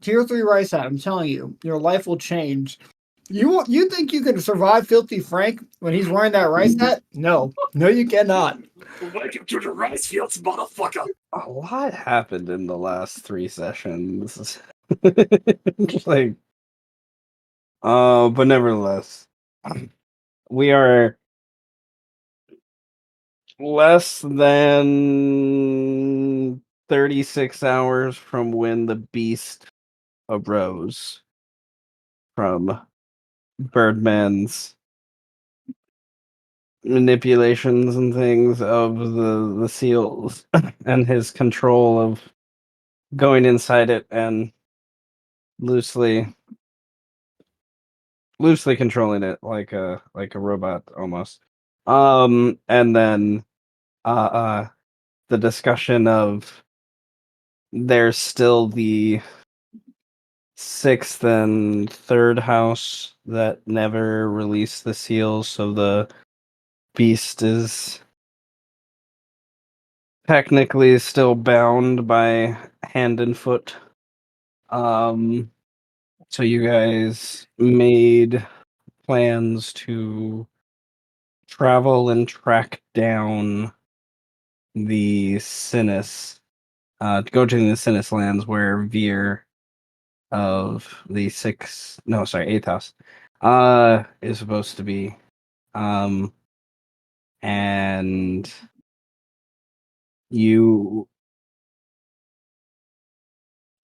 Tier 3 rice hat. I'm telling you, your life will change. You think you can survive Filthy Frank when he's wearing that rice hat? No. No, you cannot. Welcome to the rice fields, motherfucker. A lot happened in the last 3 sessions. like, but nevertheless, we are less than 36 hours from when the beast arose from Birdman's manipulations and things of the seals and his control of going inside it and loosely controlling it like a robot almost. And then uh the discussion of there's still the sixth and third house that never released the seals, so the beast is technically still bound by hand and foot. So you guys made plans to travel and track down the Sinus, to go to the Sinus lands where Vear of the eighth house, is supposed to be. And you,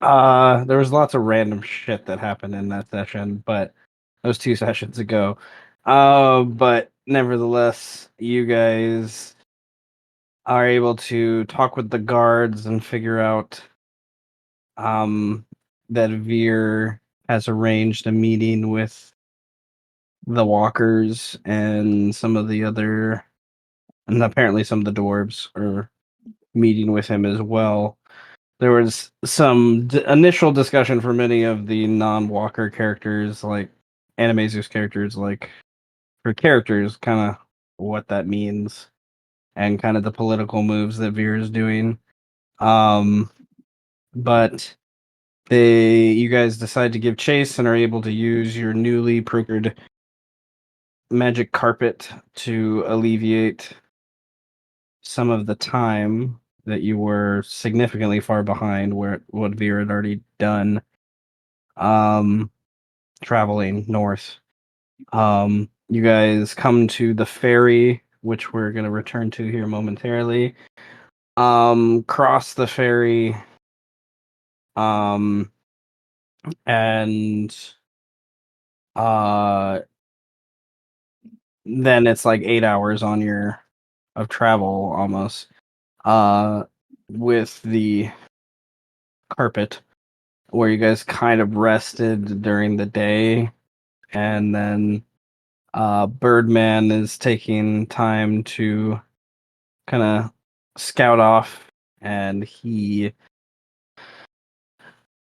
there was lots of random shit that happened in that session, but that was 2 sessions ago. But nevertheless, you guys are able to talk with the guards and figure out that Veer has arranged a meeting with the walkers and some of the other, and apparently some of the dwarves are meeting with him as well. There was some initial discussion for many of the non-walker characters, like Animaesus characters, like for characters, kind of what that means and kind of the political moves that Veer is doing. But you guys decide to give chase and are able to use your newly procured magic carpet to alleviate some of the time that you were significantly far behind where what Veer had already done, traveling north. You guys come to the ferry, which we're going to return to here momentarily. Cross the ferry, and then it's like 8 hours on your of travel almost, with the carpet, where you guys kind of rested during the day, and then Birdman is taking time to kind of scout off, and he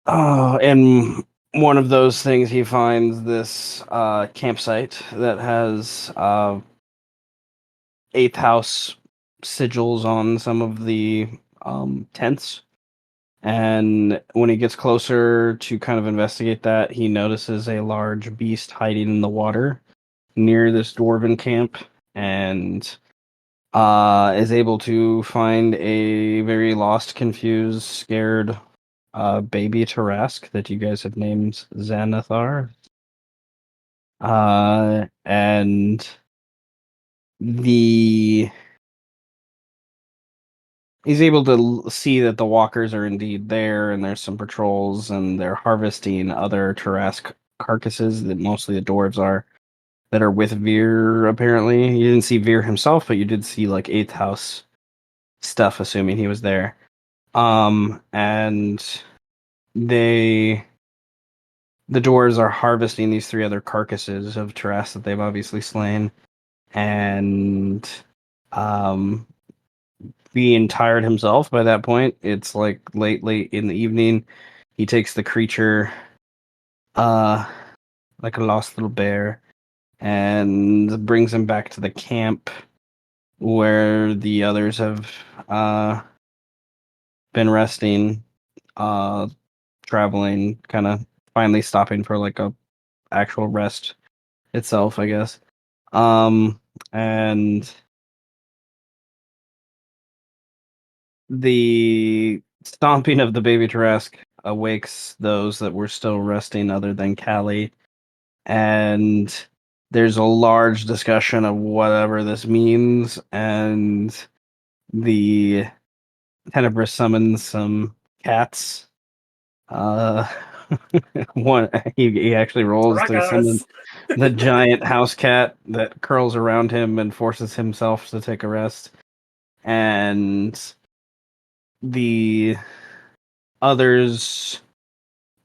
in one of those things he finds this campsite that has eighth house sigils on some of the tents. And when he gets closer to kind of investigate that, he notices a large beast hiding in the water near this dwarven camp, and is able to find a very lost, confused, scared baby Tarask that you guys have named Xanathar. And he's able to see that the walkers are indeed there, and there's some patrols, and they're harvesting other Tarask carcasses that mostly the dwarves are, that are with Veer, apparently. You didn't see Veer himself, but you did see, like, 8th House stuff, assuming he was there. And the dwarves are harvesting these 3 other carcasses of Tarask that they've obviously slain, and, being tired himself by that point, it's like late in the evening. He takes the creature, like a lost little bear, and brings him back to the camp where the others have been resting, traveling, kind of finally stopping for like a actual rest itself, I guess. And the stomping of the baby Tarrasque awakes those that were still resting, other than Callie, and there's a large discussion of whatever this means, and the Tenebris summons some cats. Uh, one he actually rolls to summon Ruckus! the giant house cat that curls around him and forces himself to take a rest, and the others.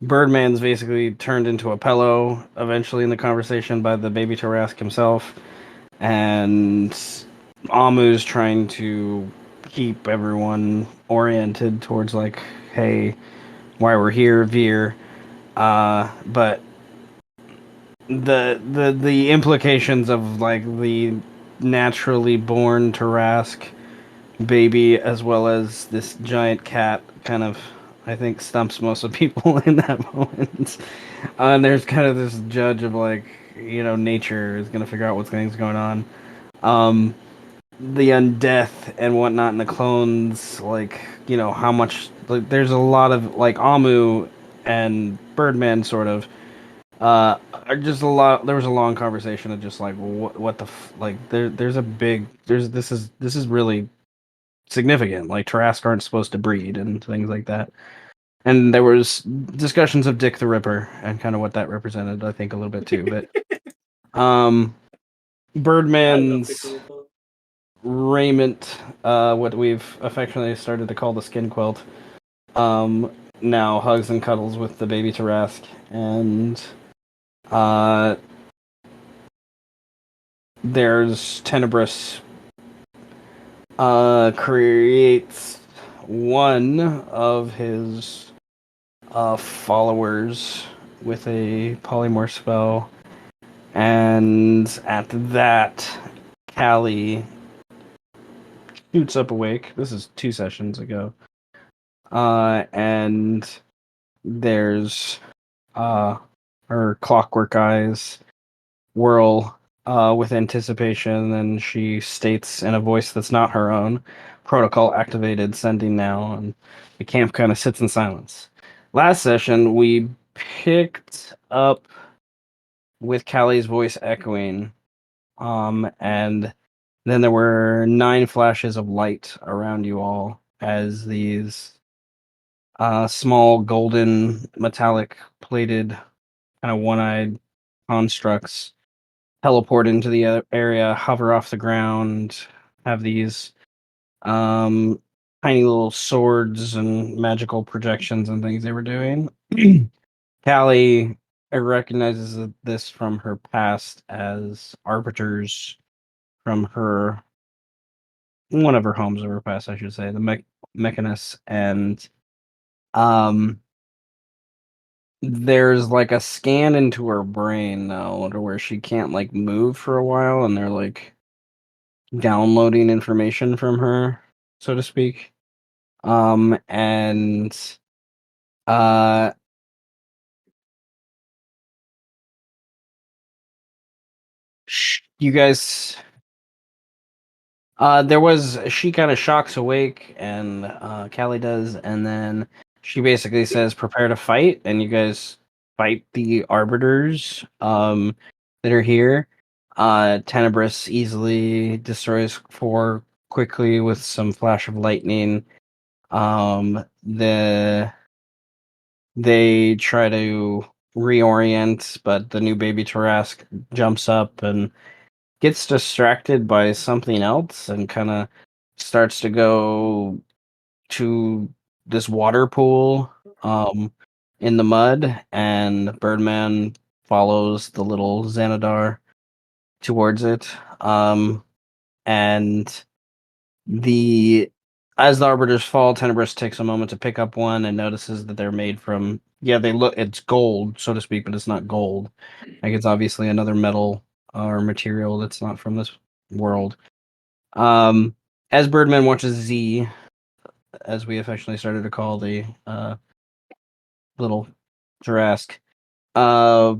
Birdman's basically turned into a pillow eventually in the conversation by the baby Tarrasque himself, and Amu's trying to keep everyone oriented towards like, hey, why we're here, Vear. But the implications of like the naturally born Tarrasque baby as well as this giant cat kind of, I think, stumps most of people in that moment. And there's kind of this judge of like, nature is gonna figure out what's going on. Um, the undeath and whatnot, and the clones, like, how much, like, there's a lot of like Amu and Birdman sort of are just a lot. There was a long conversation of just like what the like there's a big this is really significant. Like Tarrasque aren't supposed to breed and things like that. And there was discussions of Dick the Ripper and kind of what that represented, I think, a little bit too. But Birdman's raiment, what we've affectionately started to call the skin quilt, um, now hugs and cuddles with the baby Tarrasque, and uh, there's Tenebris creates one of his followers with a polymorph spell, and at that, Callie shoots up awake. This is 2 sessions ago, and there's her clockwork eyes whirl with anticipation, and she states in a voice that's not her own, "Protocol activated, sending now," and the camp kind of sits in silence. Last session, we picked up with Callie's voice echoing, and then there were 9 flashes of light around you all as these small golden metallic plated kind of one-eyed constructs teleport into the area, hover off the ground, have these um, tiny little swords and magical projections and things they were doing. Callie recognizes this from her past as arbiters from her one of her homes of her past, I should say, the Mechanus, and um, there's like a scan into her brain now, to where she can't like move for a while, and they're like downloading information from her, so to speak. And uh, you guys, there was she kind of shocks awake, and Callie does, and then she basically says, "Prepare to fight," and you guys fight the arbiters, that are here. Tenebris easily destroys 4 quickly with some flash of lightning. They try to reorient, but the new baby Tarrasque jumps up and gets distracted by something else and kind of starts to go to this water pool in the mud, and Birdman follows the little Xanadar towards it. And the as the arbiters fall, Tenebris takes a moment to pick up one and notices that they're made from, they look, it's gold, so to speak, but it's not gold. Like, it's obviously another metal or material that's not from this world. As Birdman watches Z, as we affectionately started to call the little Jurassic. Uh,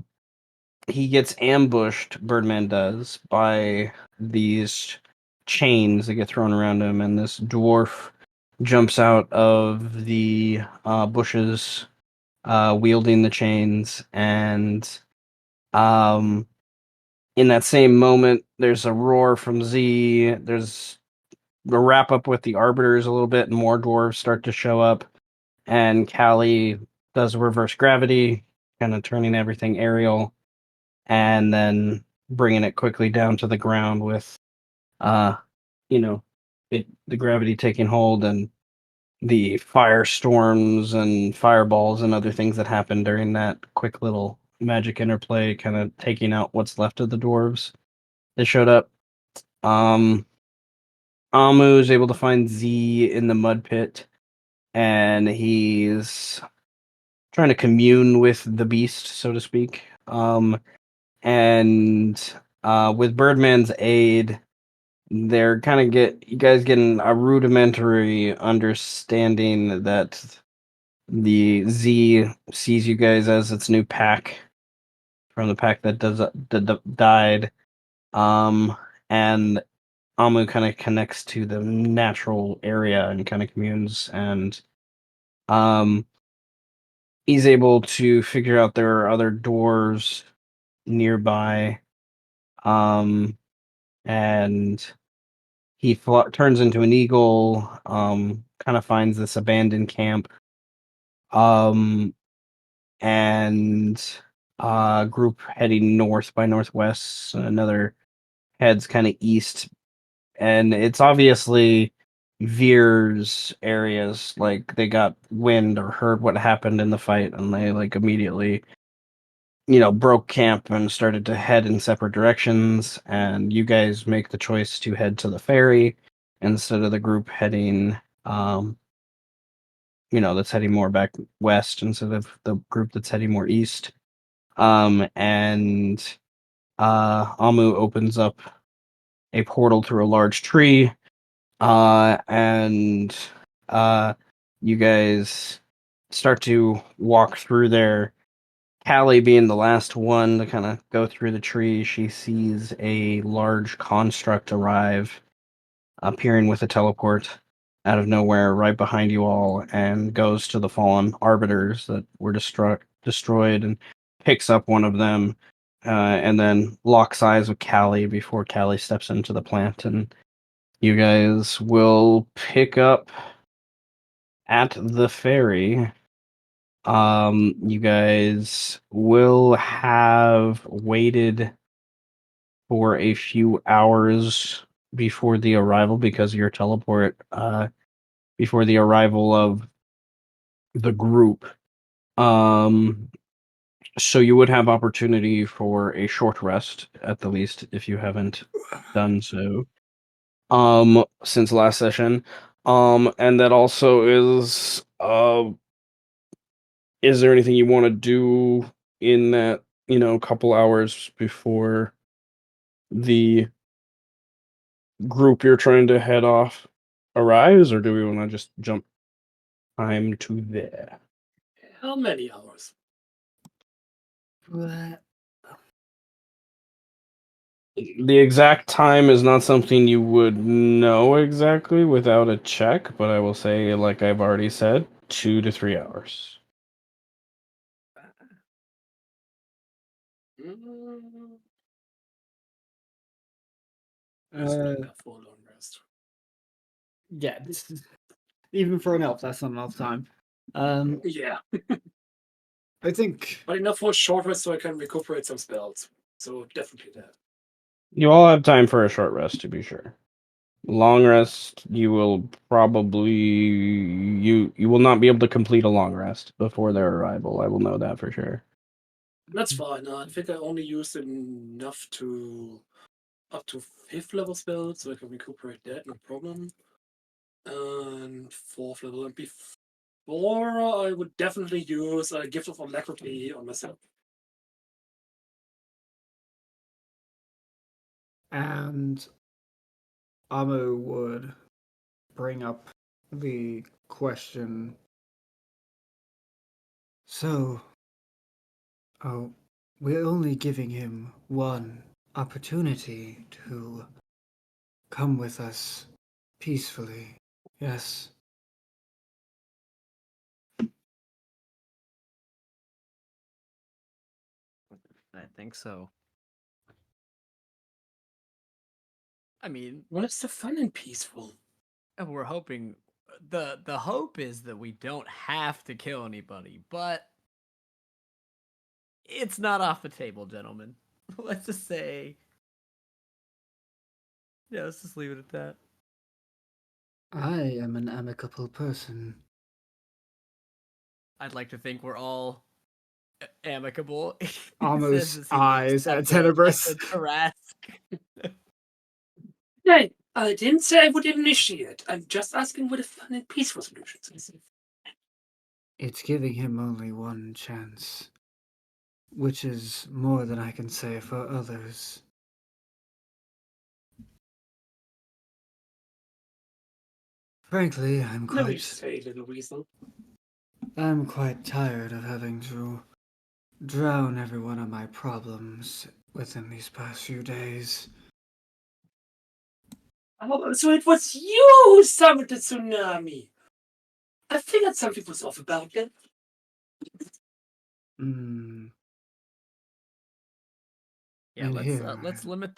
he gets ambushed. Birdman does by these chains that get thrown around him, and this dwarf jumps out of the bushes, wielding the chains, and in that same moment, there's a roar from Z. There's a wrap up with the arbiters a little bit, and more dwarves start to show up. And Callie does reverse gravity, kind of turning everything aerial, and then bringing it quickly down to the ground with, uh, the gravity taking hold and the firestorms and fireballs and other things that happen during that quick little magic interplay, kind of taking out what's left of the dwarves that showed up. Amu is able to find Z in the mud pit, and he's trying to commune with the beast, so to speak. And with Birdman's aid, they're kind of you guys getting a rudimentary understanding that the Z sees you guys as its new pack from the pack that died. And Amu kind of connects to the natural area and kind of communes, and um he's able to figure out there are other doors nearby. Um and he turns into an eagle, kind of finds this abandoned camp, um and group heading north by northwest, another heads kind of east, and it's obviously Veer's areas. Like, they got wind or heard what happened in the fight, and they like immediately, broke camp and started to head in separate directions. And you guys make the choice to head to the ferry instead of the group heading, that's heading more back west instead of the group that's heading more east. And Amu opens up a portal through a large tree, and you guys start to walk through there. Callie being the last one to kind of go through the tree, she sees a large construct arrive, appearing with a teleport out of nowhere right behind you all, and goes to the fallen arbiters that were destroyed and picks up one of them, and then locks eyes with Callie before Callie steps into the plant. And you guys will pick up at the ferry. You guys will have waited for a few hours before the arrival because of your teleport, before the arrival of the group. Um, so you would have opportunity for a short rest at the least if you haven't done so. Since last session. And that also is there anything you want to do in that, couple hours before the group you're trying to head off arrives, or do we want to just jump time to there? How many hours? The exact time is not something you would know exactly without a check, but I will say, like I've already said, 2 to 3 hours. Mm, Uh, That's not enough for a long rest. yeah, this is even for an elf. That's not enough time. Yeah, I think but enough for a short rest so I can recuperate some spells. So definitely that. You all have time for a short rest, to be sure. Long rest, you will probably you will not be able to complete a long rest before their arrival. I will know that for sure. That's fine. I think I only used enough to up to 5th level spells, so I can recuperate that, no problem. And 4th level, and before I would definitely use a gift of alacrity on myself. and Amu would bring up the question. So, oh, we're only giving him one opportunity to come with us peacefully. Yes. I think so. I mean, What's the fun in peaceful? we're hoping the hope is that we don't have to kill anybody, but it's not off the table, gentlemen. Let's just say, yeah, let's just leave it at that. I am an amicable person. I'd like to think we're all amicable. He Almost says as he eyes looks at at Tenebris. the Tarask. Hey, I didn't say I would initiate. I'm just asking what a fun and peaceful solution is. It's giving him only one chance, which is more than I can say for others. Frankly, No, you say, little weasel. I'm quite tired of having to drown every one of my problems within these past few days. Oh, so it was you who summoned the tsunami. I figured something was off about that. Hmm. Yeah, And let's here, limit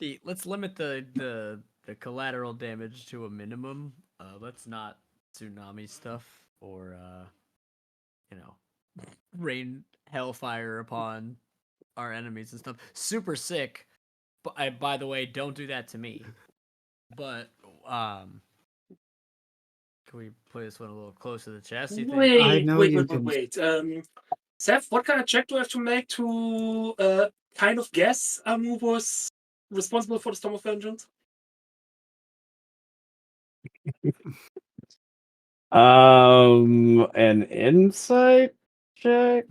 the collateral damage to a minimum. Let's not tsunami stuff or you know, rain hellfire upon our enemies and stuff. Super sick. But by the way, don't do that to me. But can we play this one a little close to the chest? You think? I Wait, know wait, you wait, wait, can. wait. Seth, what kind of check do I have to make to kind of guess who was responsible for the Storm of Vengeance? An insight check.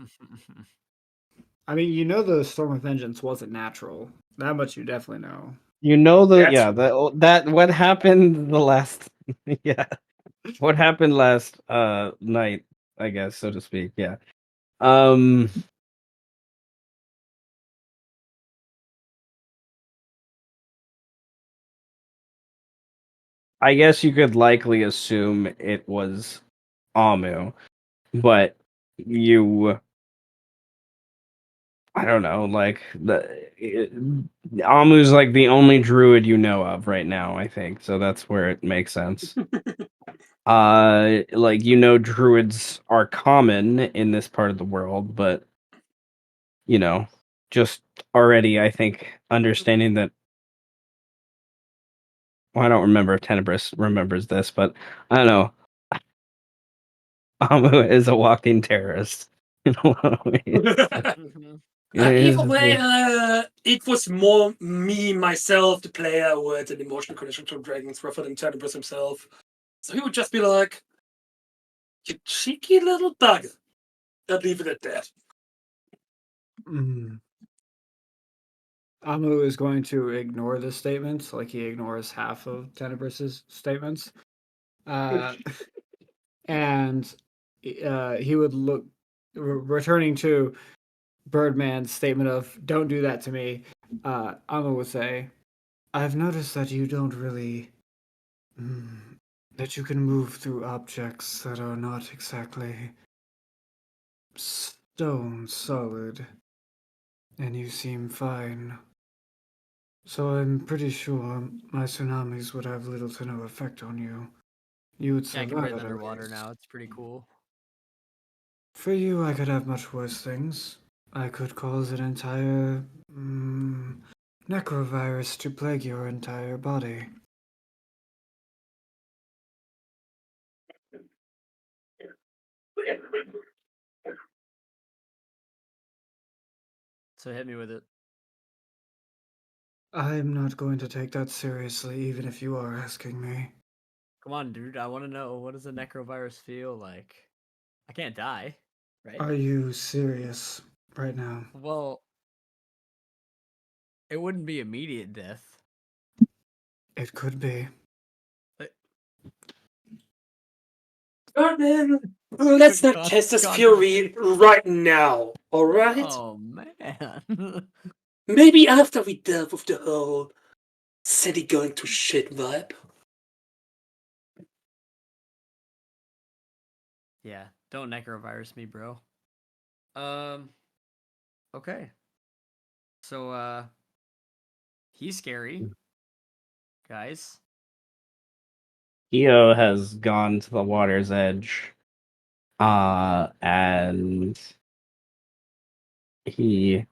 I mean, you know the Storm of Vengeance wasn't natural. That much you definitely know. You know That's that what happened the last yeah what happened last night, I guess, so to speak. Yeah. Um. I guess you could likely assume it was Amu, but you, I don't know, like Amu's like the only druid you know of right now, I think. So that's where it makes sense. Like druids are common in this part of the world, but you know, just already I think understanding that well, I don't remember if Tenebris remembers this, but I don't know. Amu is a walking terrorist in a lot of ways. Mhm. Either way, it was more me, myself, the player, who had an emotional connection to dragons rather than Tenebris himself. So he would just be like, "You cheeky little bugger." I'd leave it at that. Mm. Amu is going to ignore the statements, like he ignores half of Tenebris's statements. Uh, and he would look, returning to Birdman's statement of "Don't do that to me." Amma would say, "I've noticed that you don't really that you can move through objects that are not exactly stone solid, and you seem fine. So I'm pretty sure my tsunamis would have little to no effect on you. You would Yeah, I can survive breathe at underwater least. now. It's pretty cool. For you, I could have much worse things. I could cause an entire necrovirus to plague your entire body." So hit me with it. I'm not going to take that seriously, even if you are asking me. Come on, dude. I want to know, what does a necrovirus feel like? I can't die, right? Are you serious right now? Well, it wouldn't be immediate death. It could be. Uh, Birdman, Let's not Con- test this con- theory right now, alright? Oh man. Maybe after we dealt with the whole city going to shit vibe. Yeah, don't necrovirus me, bro. Um. Okay. So he's scary, guys. Io has gone to the water's edge. And he,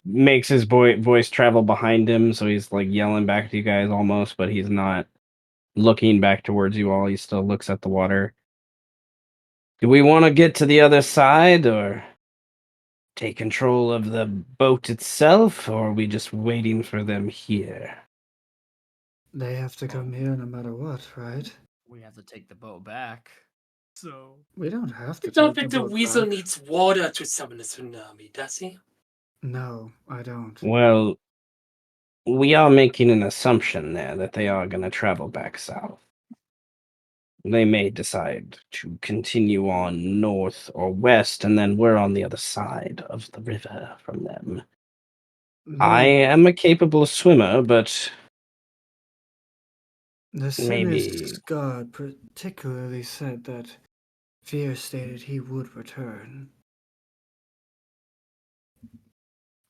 makes his voice travel behind him, so he's like yelling back to you guys almost, but he's not looking back towards you all. He still looks at the water. Do we want to get to the other side or take control of the boat itself, or are we just waiting for them here? They have to come here no matter what, right? We have to take the boat back. So We don't have to I don't take think the the boat weasel back. needs water to summon a tsunami, does he? No, I don't. Well, we are making an assumption there that they are going to travel back south. They may decide to continue on north or west, and then we're on the other side of the river from them. I No, am a capable swimmer, but the maybe. Sinner's God particularly said that Vear stated he would return.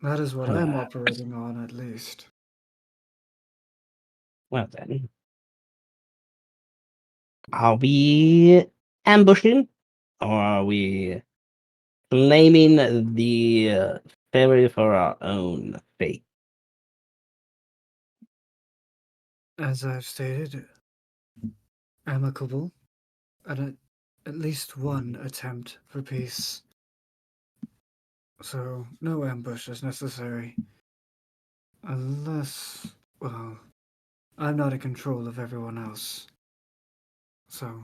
That is what I'm operating on, at least. Well then. Are we ambushing? Or are we claiming the ferry for our own fate? As I've stated, amicable, and at least one attempt for peace. So, no ambush is necessary. Unless, well, I'm not in control of everyone else. So,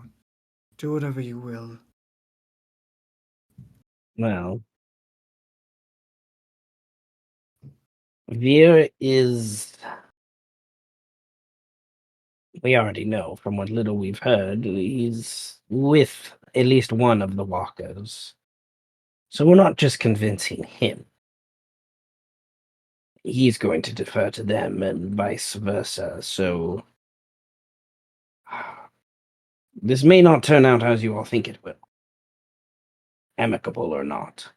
do whatever you will. Well, Veer is. We already know from what little we've heard, he's with at least one of the walkers. So we're not just convincing him. He's going to defer to them and vice versa, so this may not turn out as you all think it will. Amicable or not.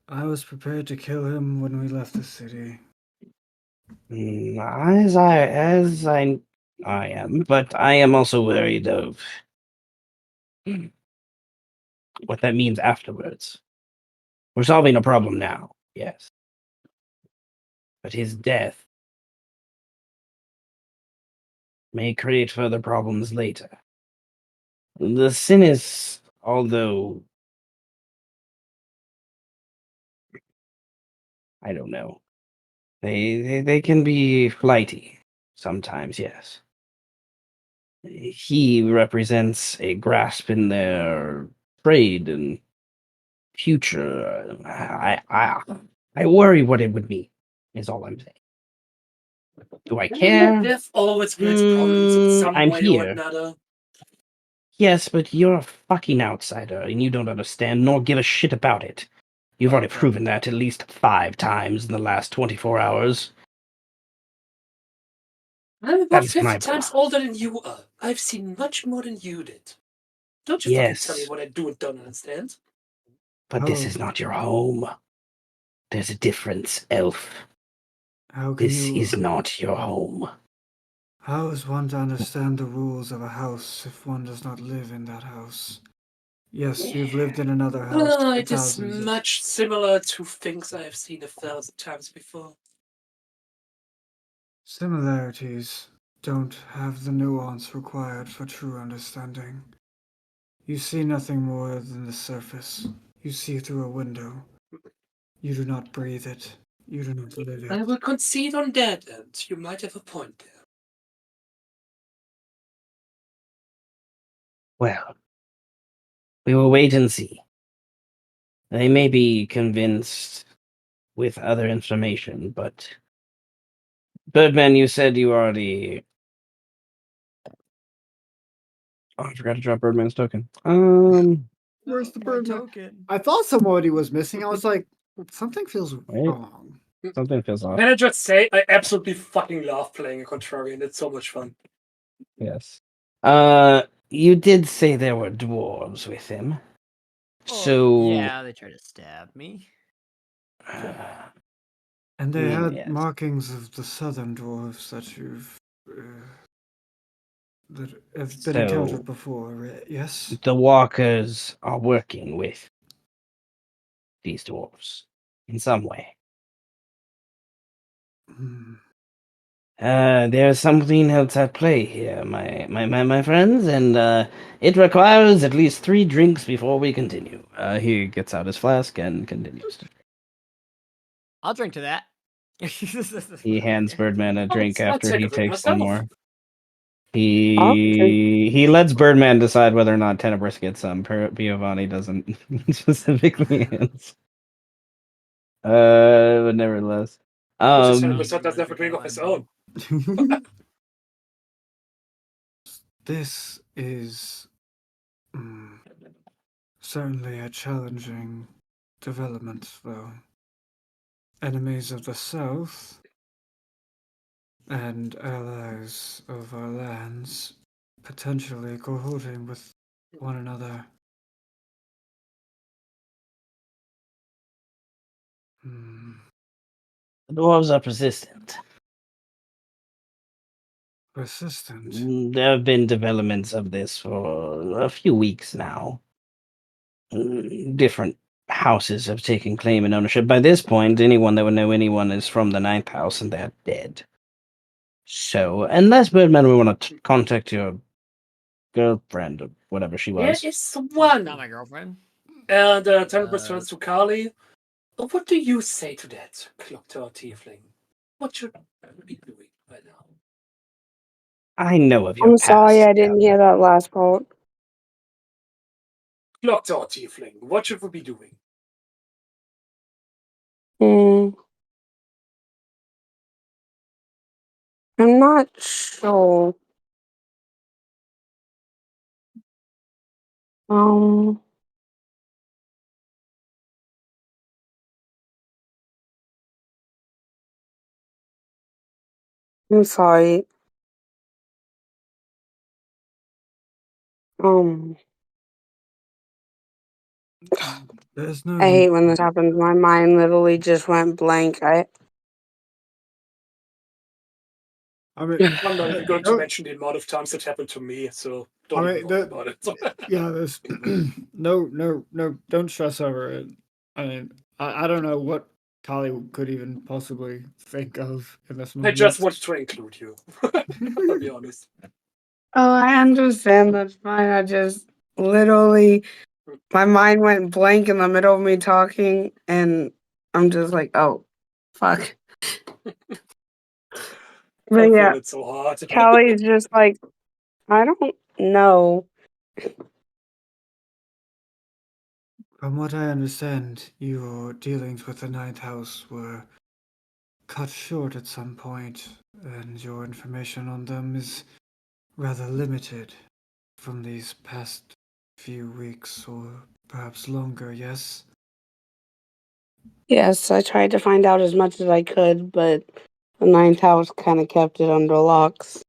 I was prepared to kill him when we left the city. As I am, but I am also worried of what that means afterwards. We're solving a problem now, yes. But his death may create further problems later. The sin is, although I don't know, they can be flighty sometimes, yes. He represents a grasp in their trade and future. I worry what it would mean. Is all I'm saying. Do I care? Death always creates problems in some I'm way or here. another. Yes, but you're a fucking outsider, and you don't understand nor give a shit about it. You've already proven that at least 5 times in the last 24 hours. I'm about That is 50 my times older than you are. I've seen much more than you did. Don't you fucking tell me Yes, what I do and don't understand. but this is not your home. There's a difference, Elf. How can This you... is not your home. How is one to understand the rules of a house if one does not live in that house? Yes, you've lived in another house for It is thousands of... much similar to things I have seen 1,000 times before. Similarities don't have the nuance required for true understanding. You see nothing more than the surface. You see through a window. You do not breathe it. You do not live I it. will concede on that, and you might have a point there. Well, we will wait and see. They may be convinced with other information, but Birdman, you said you already Oh, I forgot to drop Birdman's token. Where's the My bird? token? I thought somebody was missing. I was like, something feels Wait. wrong. Something feels off. Can I just say, I absolutely fucking love playing a Contrarian. It's so much fun. Yes. You did say there were dwarves with him. So Yeah, they tried to stab me. And they had yes. markings of the southern dwarves that you've that have been encountered So before. Yes. the walkers are working with these dwarves in some way. Hmm. There's something else at play here, my friends, and it requires at least 3 drinks before we continue. He gets out his flask and continues. I'll drink to that. He hands Birdman a drink I'll after take he a drink takes one myself. more. I'll drink. He lets Birdman decide whether or not Tenebris gets some. Giovanni doesn't specifically answer. But nevertheless, Which is um, 10% doesn't have a drink of his own. This is certainly a challenging development, though. Enemies of the south and allies of our lands potentially cohorting with one another. Hmm. the dwarves are persistent. Persistent. There have been developments of this for a few weeks now. Different houses have taken claim and ownership. By this point, anyone that would know anyone is from the ninth house, and they're dead. So, unless Birdman would want to contact your girlfriend or whatever she There was, is one. Not my girlfriend. And 10% turns to Carly. What do you say to that, Clocktower Tiefling? What should we be doing right now? I know of your I'm past. sorry I didn't hear that last part. Clocktower Tiefling, what should we be doing? Hmm. I'm not sure. Um. I'm sorry. Um. There's no I hate need. when this happens. My mind literally just went blank. I mean, I'm not even going to no, mention the amount of times that happened to me, so I don't mean, even worry about it. yeah, there's no, don't stress over it. I mean, I don't know what Kali could even possibly think of in this I moment. just wanted to include you. I'll be honest. Oh, I understand. That's fine. I just literally, my mind went blank in the middle of me talking, and I'm just like, oh, fuck. But I yeah, feel it so hard. Callie is just like, I don't know. From what I understand, your dealings with the Ninth House were cut short at some point, and your information on them is rather limited from these past few weeks or perhaps longer, yes? Yes, I tried to find out as much as I could, but the ninth house kind of kept it under locks.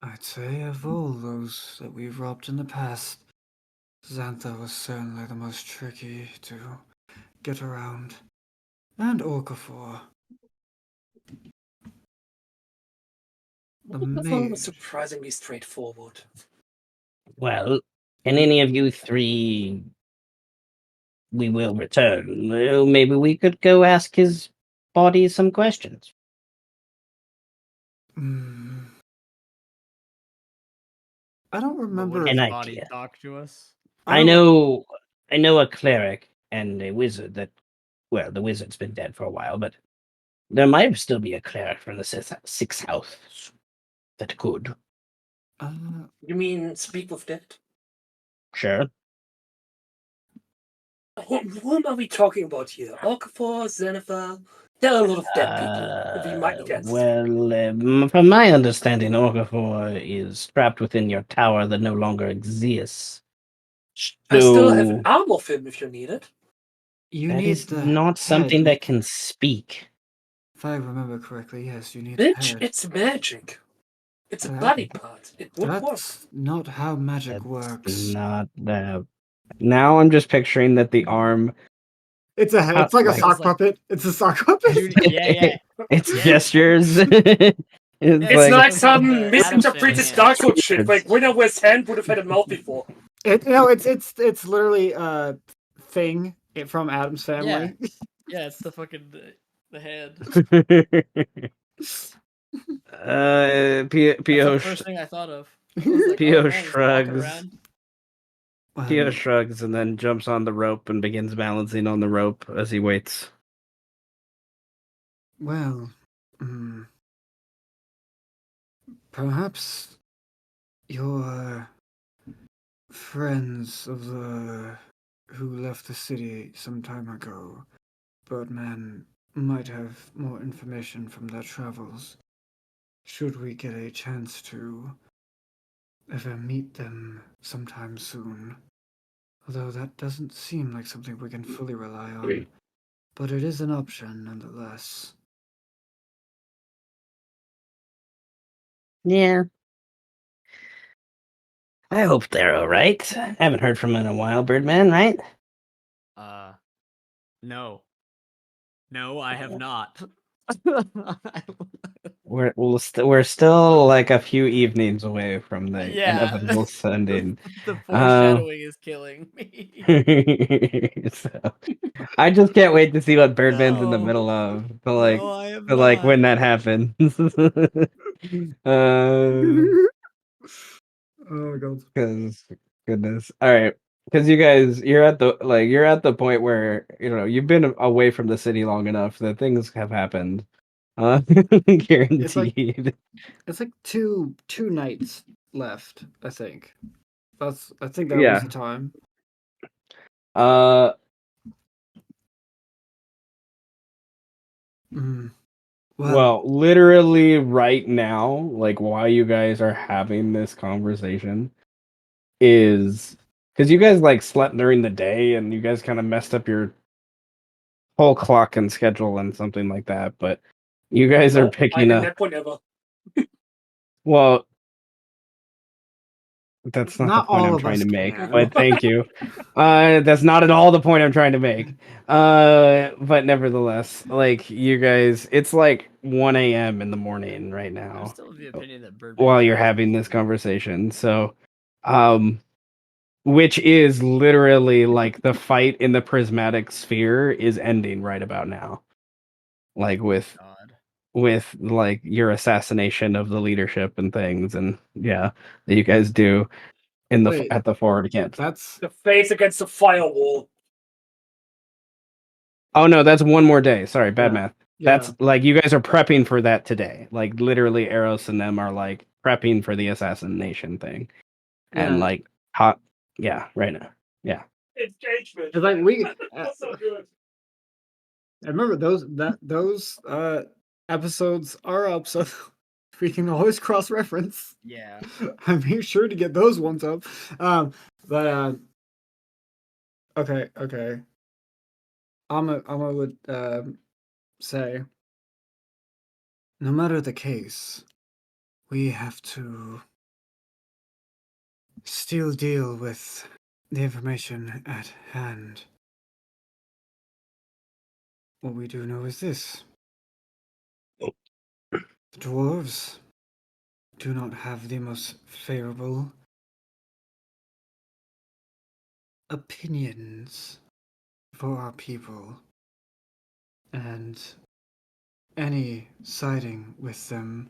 I'd say of all those that we've robbed in the past, Xantha was certainly the most tricky to get around. And Okafor. The The phone was mage. surprisingly straightforward. well, can any of you 3 we will return? Well, maybe we could go ask his body some questions. Hmm. I don't But remember. would An his body idea. talk to us? I know a cleric and a wizard that, well, the wizard's been dead for a while, but there might still be a cleric from the sixth house that could. You mean speak with that? Sure. Whom are we talking about here? Okafor, Zenithar, There are a lot of dead people. We might need answers. Well, from my understanding, Orgafor is trapped within your tower that no longer exists. I still have an So arm of him if you need it. You that need is the not something head. that can speak. If I remember correctly, yes, you need the Bitch, head. it's magic. It's a That- body part. It would work. That's not how magic That's works. not the. Now I'm just picturing that the arm. It's a How- it's like a like- sock It's like- puppet. It's a sock puppet. Dude, yeah. It's Yeah. gestures. It's like, not the some Addams misinterpreted Family Star hand. Code shit. Like Winner West Hand would have had a mouth before. It's literally a thing from Adam's Family. Yeah, it's the fucking the head. P- That's P.O. the sh- first thing I thought of. I was like, P.O. oh, man, he's walking shrugs. around. P.O. shrugs and then jumps on the rope and begins balancing on the rope as he waits. Well, perhaps your friends of the who left the city some time ago, Birdman, might have more information from their travels. Should we get a chance to ever meet them sometime soon. Although that doesn't seem like something we can fully rely on. But it is an option nonetheless. Yeah. I hope they're alright. Haven't heard from him in a while, Birdman, right? No. No, I have not. We're still like a few evenings away from the Yeah. inevitable sending. The foreshadowing is killing me. So, I just can't wait to see what Birdman's in the No. middle of No, I have to not. when that happens. Oh god. Because goodness, all right. Because you guys, you're at the point where you've been away from the city long enough that things have happened. Guaranteed. It's like two nights left, I think. I think that Yeah. was the time. Well, literally right now, like why you guys are having this conversation is because you guys like slept during the day and you guys kind of messed up your whole clock and schedule and something like that. But you guys are picking I up. that point ever. Well, that's not the Not point all I'm of trying us to make. can. But thank you. That's not at all the point I'm trying to make. But nevertheless, like you guys, it's like 1 a.m. in the morning right I'm now still of the opinion that Birdman while should you're be having this speaking. conversation. So, which is literally like the fight in the prismatic sphere is ending right about now. Like God. with like your assassination of the leadership and things, and yeah, that you guys do in the Wait, at the forward camp. That's The face against the firewall. Oh no, that's one more day. Sorry, bad Yeah. math. yeah. That's like you guys are prepping for that today. Like literally, Eros and them are like prepping for the assassination thing, and Yeah. like hot, yeah, right now, yeah. Engagement. It's like we That's so good. I remember those episodes are up, so we can always cross reference. Yeah. I made sure to get those ones up. But okay. I would say, no matter the case, we have to still deal with the information at hand. What we do know is this: the dwarves do not have the most favorable opinions for our people, and any siding with them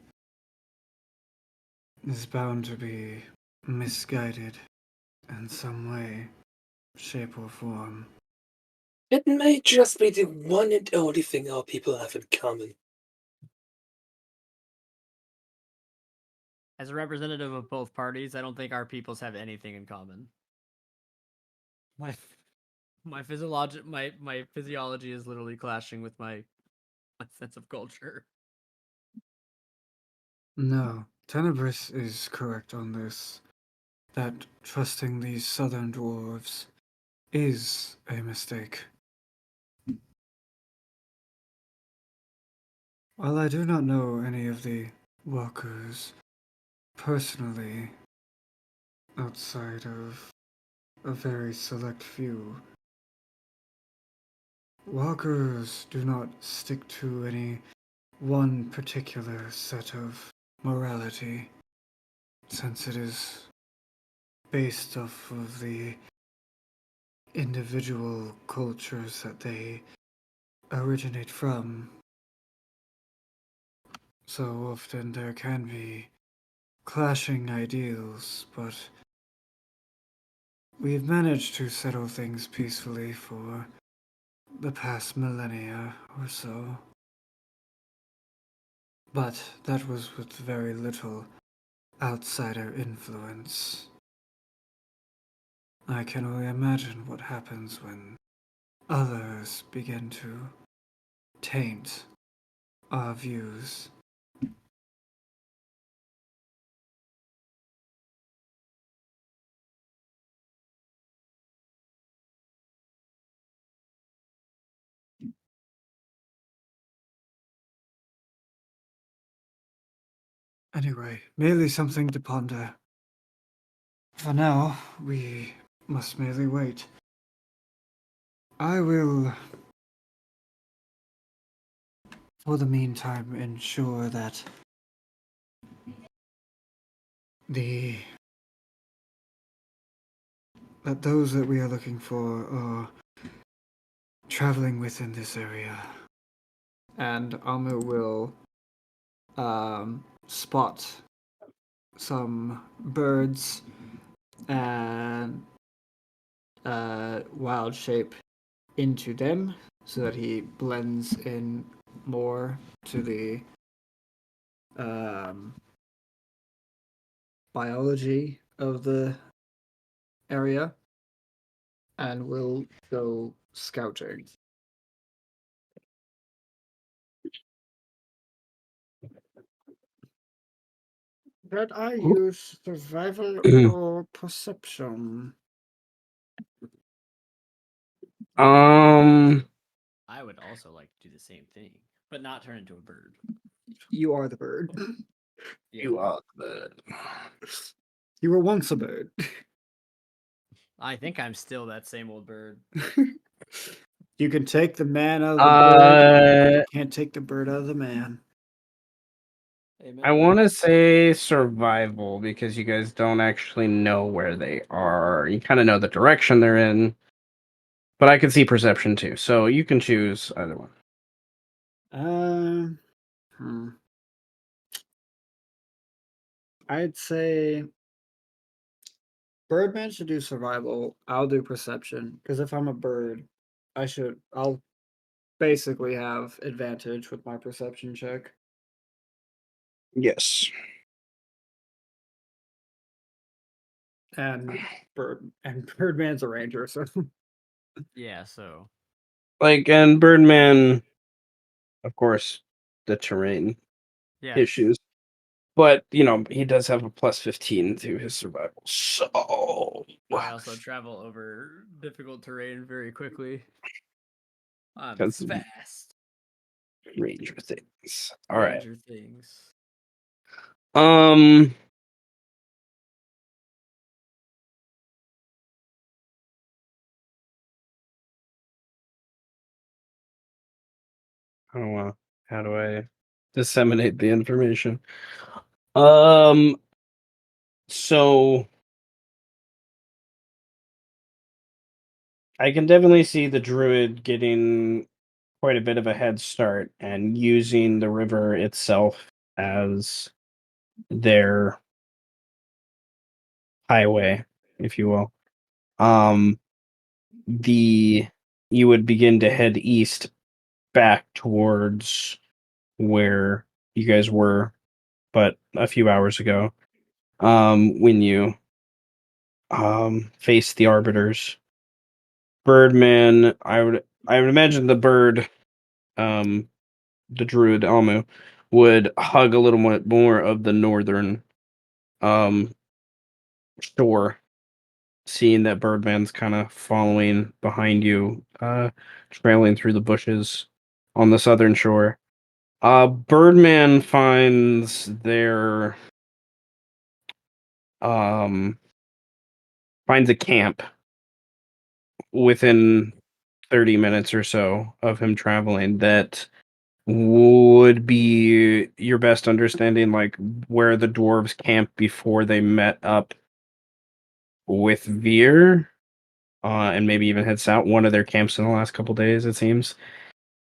is bound to be misguided in some way, shape, or form. It may just be the one and only thing our people have in common. As a representative of both parties, I don't think our peoples have anything in common. My physiology is literally clashing with my my sense of culture. No, Tenebris is correct on this. That trusting these southern dwarves is a mistake. While I do not know any of the walkers personally, outside of a very select few, walkers do not stick to any one particular set of morality, since it is based off of the individual cultures that they originate from. So often there can be clashing ideals, but we've managed to settle things peacefully for the past millennia or so. But that was with very little outsider influence. I can only imagine what happens when others begin to taint our views. Anyway, merely something to ponder. For now, we must merely wait. I will, for the meantime, ensure that the that those that we are looking for are traveling within this area. And Amu will spot some birds and wild shape into them so that he blends in more to the biology of the area and will go scouting. Should I use survival or perception? Um, I would also like to do the same thing, but not turn into a bird. You are the bird. Yeah. you are the You were once a bird. I think I'm still that same old bird. You can take the man out of the bird, but you Uh, can't take the bird out of the man. Amen. I want to say survival because you guys don't actually know where they are. You kind of know the direction they're in, but I can see perception too, so you can choose either one. Hmm. I'd say Birdman should do survival. I'll do perception because if I'm a bird, I'll basically have advantage with my perception check. Yes. And Birdman's a ranger, so Yeah, so Like, and Birdman, of course, the terrain yes. issues. But, he does have a plus 15 to his survival. So, I also travel over difficult terrain very quickly. I'm because fast. Ranger things. All right. Ranger things. Um, how do I disseminate the information? So I can definitely see the druid getting quite a bit of a head start and using the river itself as their highway, if you will. Um, the you would begin to head east back towards where you guys were, but a few hours ago. When you face the arbiters. Birdman, I would imagine the bird the druid Almu would hug a little more of the northern shore, seeing that Birdman's kind of following behind you, trailing through the bushes on the southern shore. Birdman finds a camp within 30 minutes or so of him traveling that would be your best understanding, like where the dwarves camped before they met up with Veer, and maybe even had south one of their camps in the last couple days, it seems.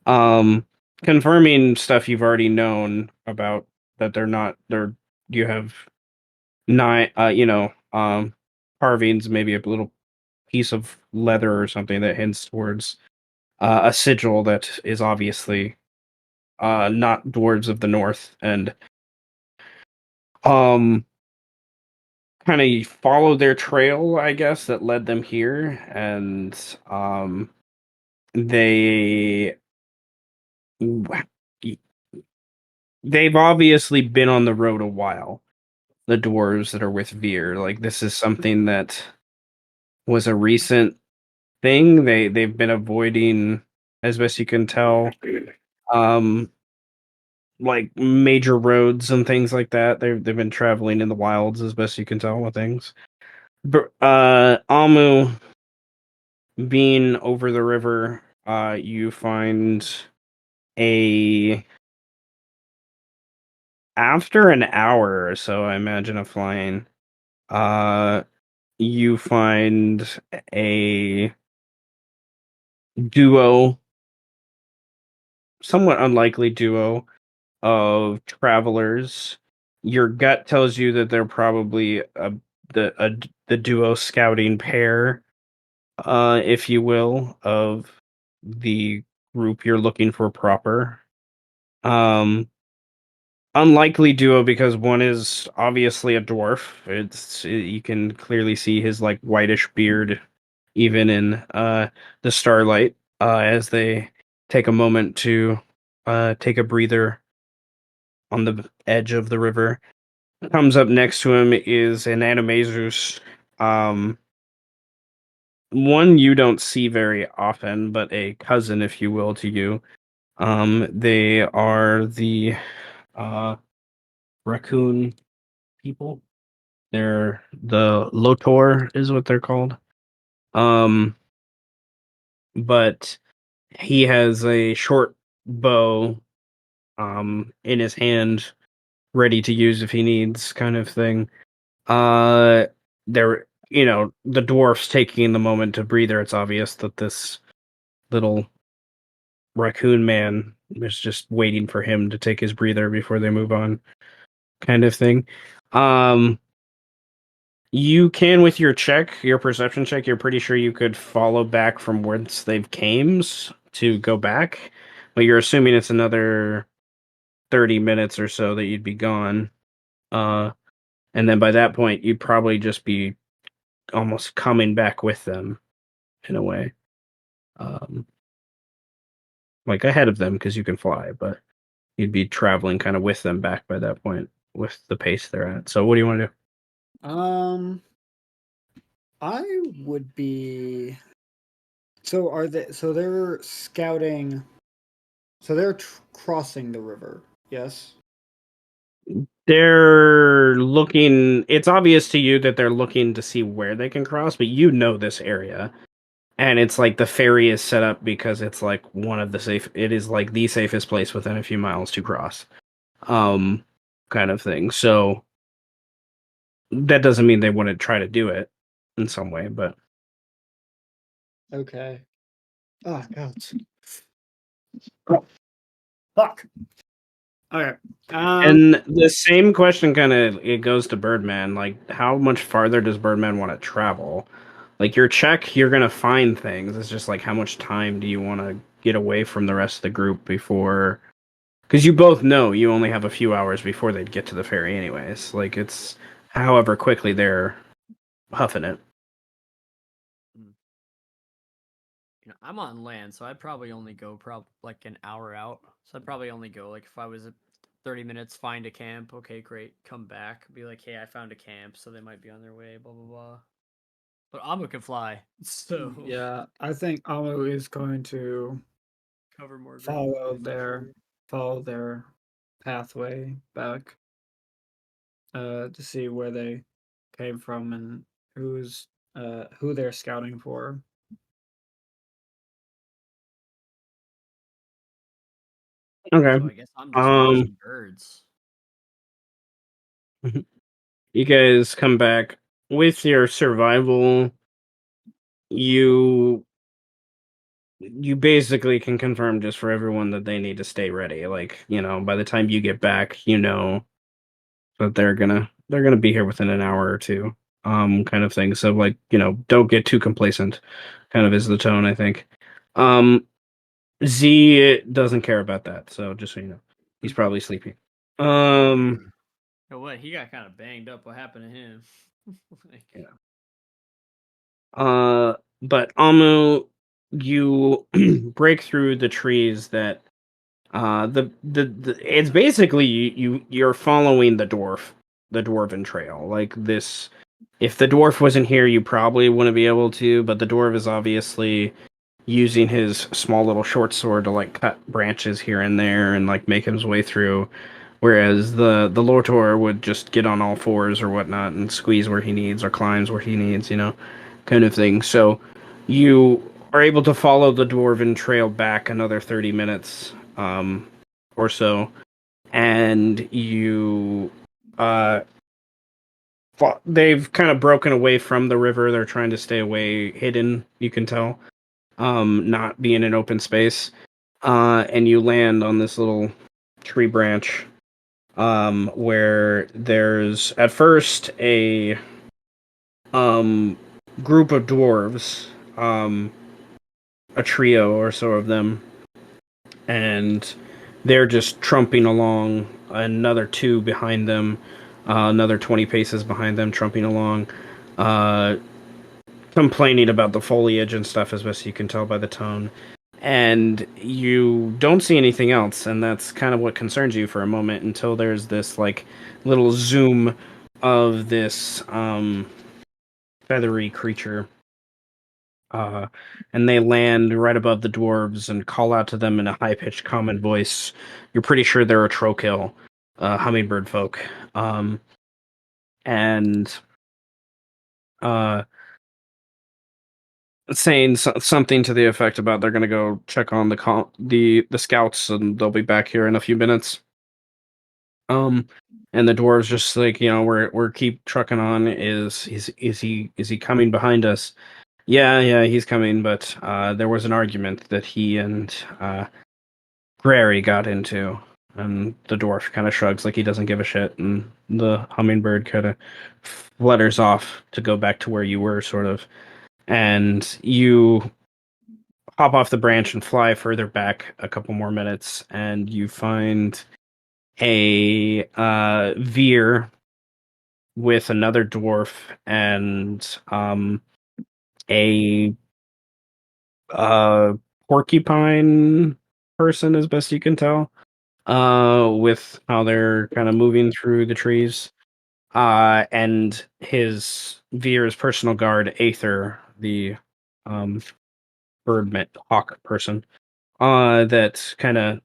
Confirming stuff you've already known about, that you have nine, carvings, maybe a little piece of leather or something that hints towards a sigil that is obviously not dwarves of the north, and um kind of follow their trail, I guess, that led them here, and they they've obviously been on the road a while, the dwarves that are with Veer. Like, this is something that was a recent thing. They've been avoiding, as best you can tell, um like major roads and things like that. They've been traveling in the wilds, as best you can tell, with things. But Amu being over the river, you find a after an hour or so, I imagine, of flying, you find a duo, somewhat unlikely duo of travelers. Your gut tells you that they're probably the duo scouting pair, if you will, of the group you're looking for proper. Unlikely duo because one is obviously a dwarf. You can clearly see his like whitish beard even in the starlight, as they take a moment to take a breather on the edge of the river. Comes up next to him is an Animaesus, one you don't see very often, but a cousin, if you will, to you. They are the raccoon people. They're the Lotor is what they're called. But he has a short bow in his hand, ready to use if he needs, kind of thing. They're, the dwarf's taking the moment to breather. It's obvious that this little raccoon man is just waiting for him to take his breather before they move on, kind of thing. You can, with your perception check, you're pretty sure you could follow back from whence they've came to go back, but you're assuming it's another 30 minutes or so that you'd be gone. And then by that point, you'd probably just be almost coming back with them in a way. Like ahead of them because you can fly, but you'd be traveling kind of with them back by that point with the pace they're at. So what do you want to do? I would be. So are they? So they're scouting. So they're crossing the river. Yes. They're looking. It's obvious to you that they're looking to see where they can cross, but you know this area, and it's like the ferry is set up because it's like one of the safe. It is like the safest place within a few miles to cross, kind of thing. So that doesn't mean they wouldn't try to do it in some way, but Okay. Oh God. Fuck. Okay. and the same question kind of it goes to Birdman. Like, how much farther does Birdman want to travel? Like, your check, you're gonna find things. It's just like, how much time do you want to get away from the rest of the group before? Because you both know you only have a few hours before they'd get to the ferry, anyways. Like, it's however quickly they're huffing it. I'm on land, so I'd probably only go like an hour out. So I'd probably only go like if I was at 30 minutes, find a camp. Okay, great. Come back. Be like, hey, I found a camp, so they might be on their way. Blah blah blah. But Amu can fly, so Yeah, I think Amu is going to cover more ground. follow their pathway back to see where they came from and who they're scouting for. Okay. So I guess I'm just watching birds. You guys come back with your survival. You basically can confirm just for everyone that they need to stay ready. Like, by the time you get back, that they're gonna be here within an hour or two. Kind of thing. So like, don't get too complacent, kind of is the tone, I think. Z doesn't care about that, so just so you know. He's probably sleeping. Oh, what? He got kind of banged up. What happened to him? Yeah. But Amu, you break through the trees that the it's basically you're following the dwarven trail. Like this, if the dwarf wasn't here, you probably wouldn't be able to, but the dwarf is obviously using his small little short sword to like cut branches here and there and like make his way through. Whereas the Lotor would just get on all fours or whatnot and squeeze where he needs or climbs where he needs, kind of thing. So you are able to follow the dwarven trail back another 30 minutes or so, and they've kind of broken away from the river. They're trying to stay away, hidden, you can tell, not be in an open space. And you land on this little tree branch where there's at first a group of dwarves, a trio or so of them, and they're just trumping along. Another two behind them, another 20 paces behind them, trumping along, uh, complaining about the foliage and stuff, as best you can tell by the tone. And you don't see anything else, and that's kind of what concerns you for a moment until there's this like little zoom of this feathery creature, uh, and they land right above the dwarves and call out to them in a high-pitched common voice. You're pretty sure they're a trokill, hummingbird folk, and saying something to the effect about they're going to go check on the scouts and they'll be back here in a few minutes. And the dwarves just like, we're keep trucking on. Is he coming behind us? Yeah, he's coming, but there was an argument that he and Grary got into, and the dwarf kind of shrugs like he doesn't give a shit, and the hummingbird kind of flutters off to go back to where you were, sort of, and you hop off the branch and fly further back a couple more minutes, and you find a Vear with another dwarf and a porcupine person, as best you can tell, with how they're kind of moving through the trees. And his Veer's personal guard, Aether, the um, hawk person, that kind of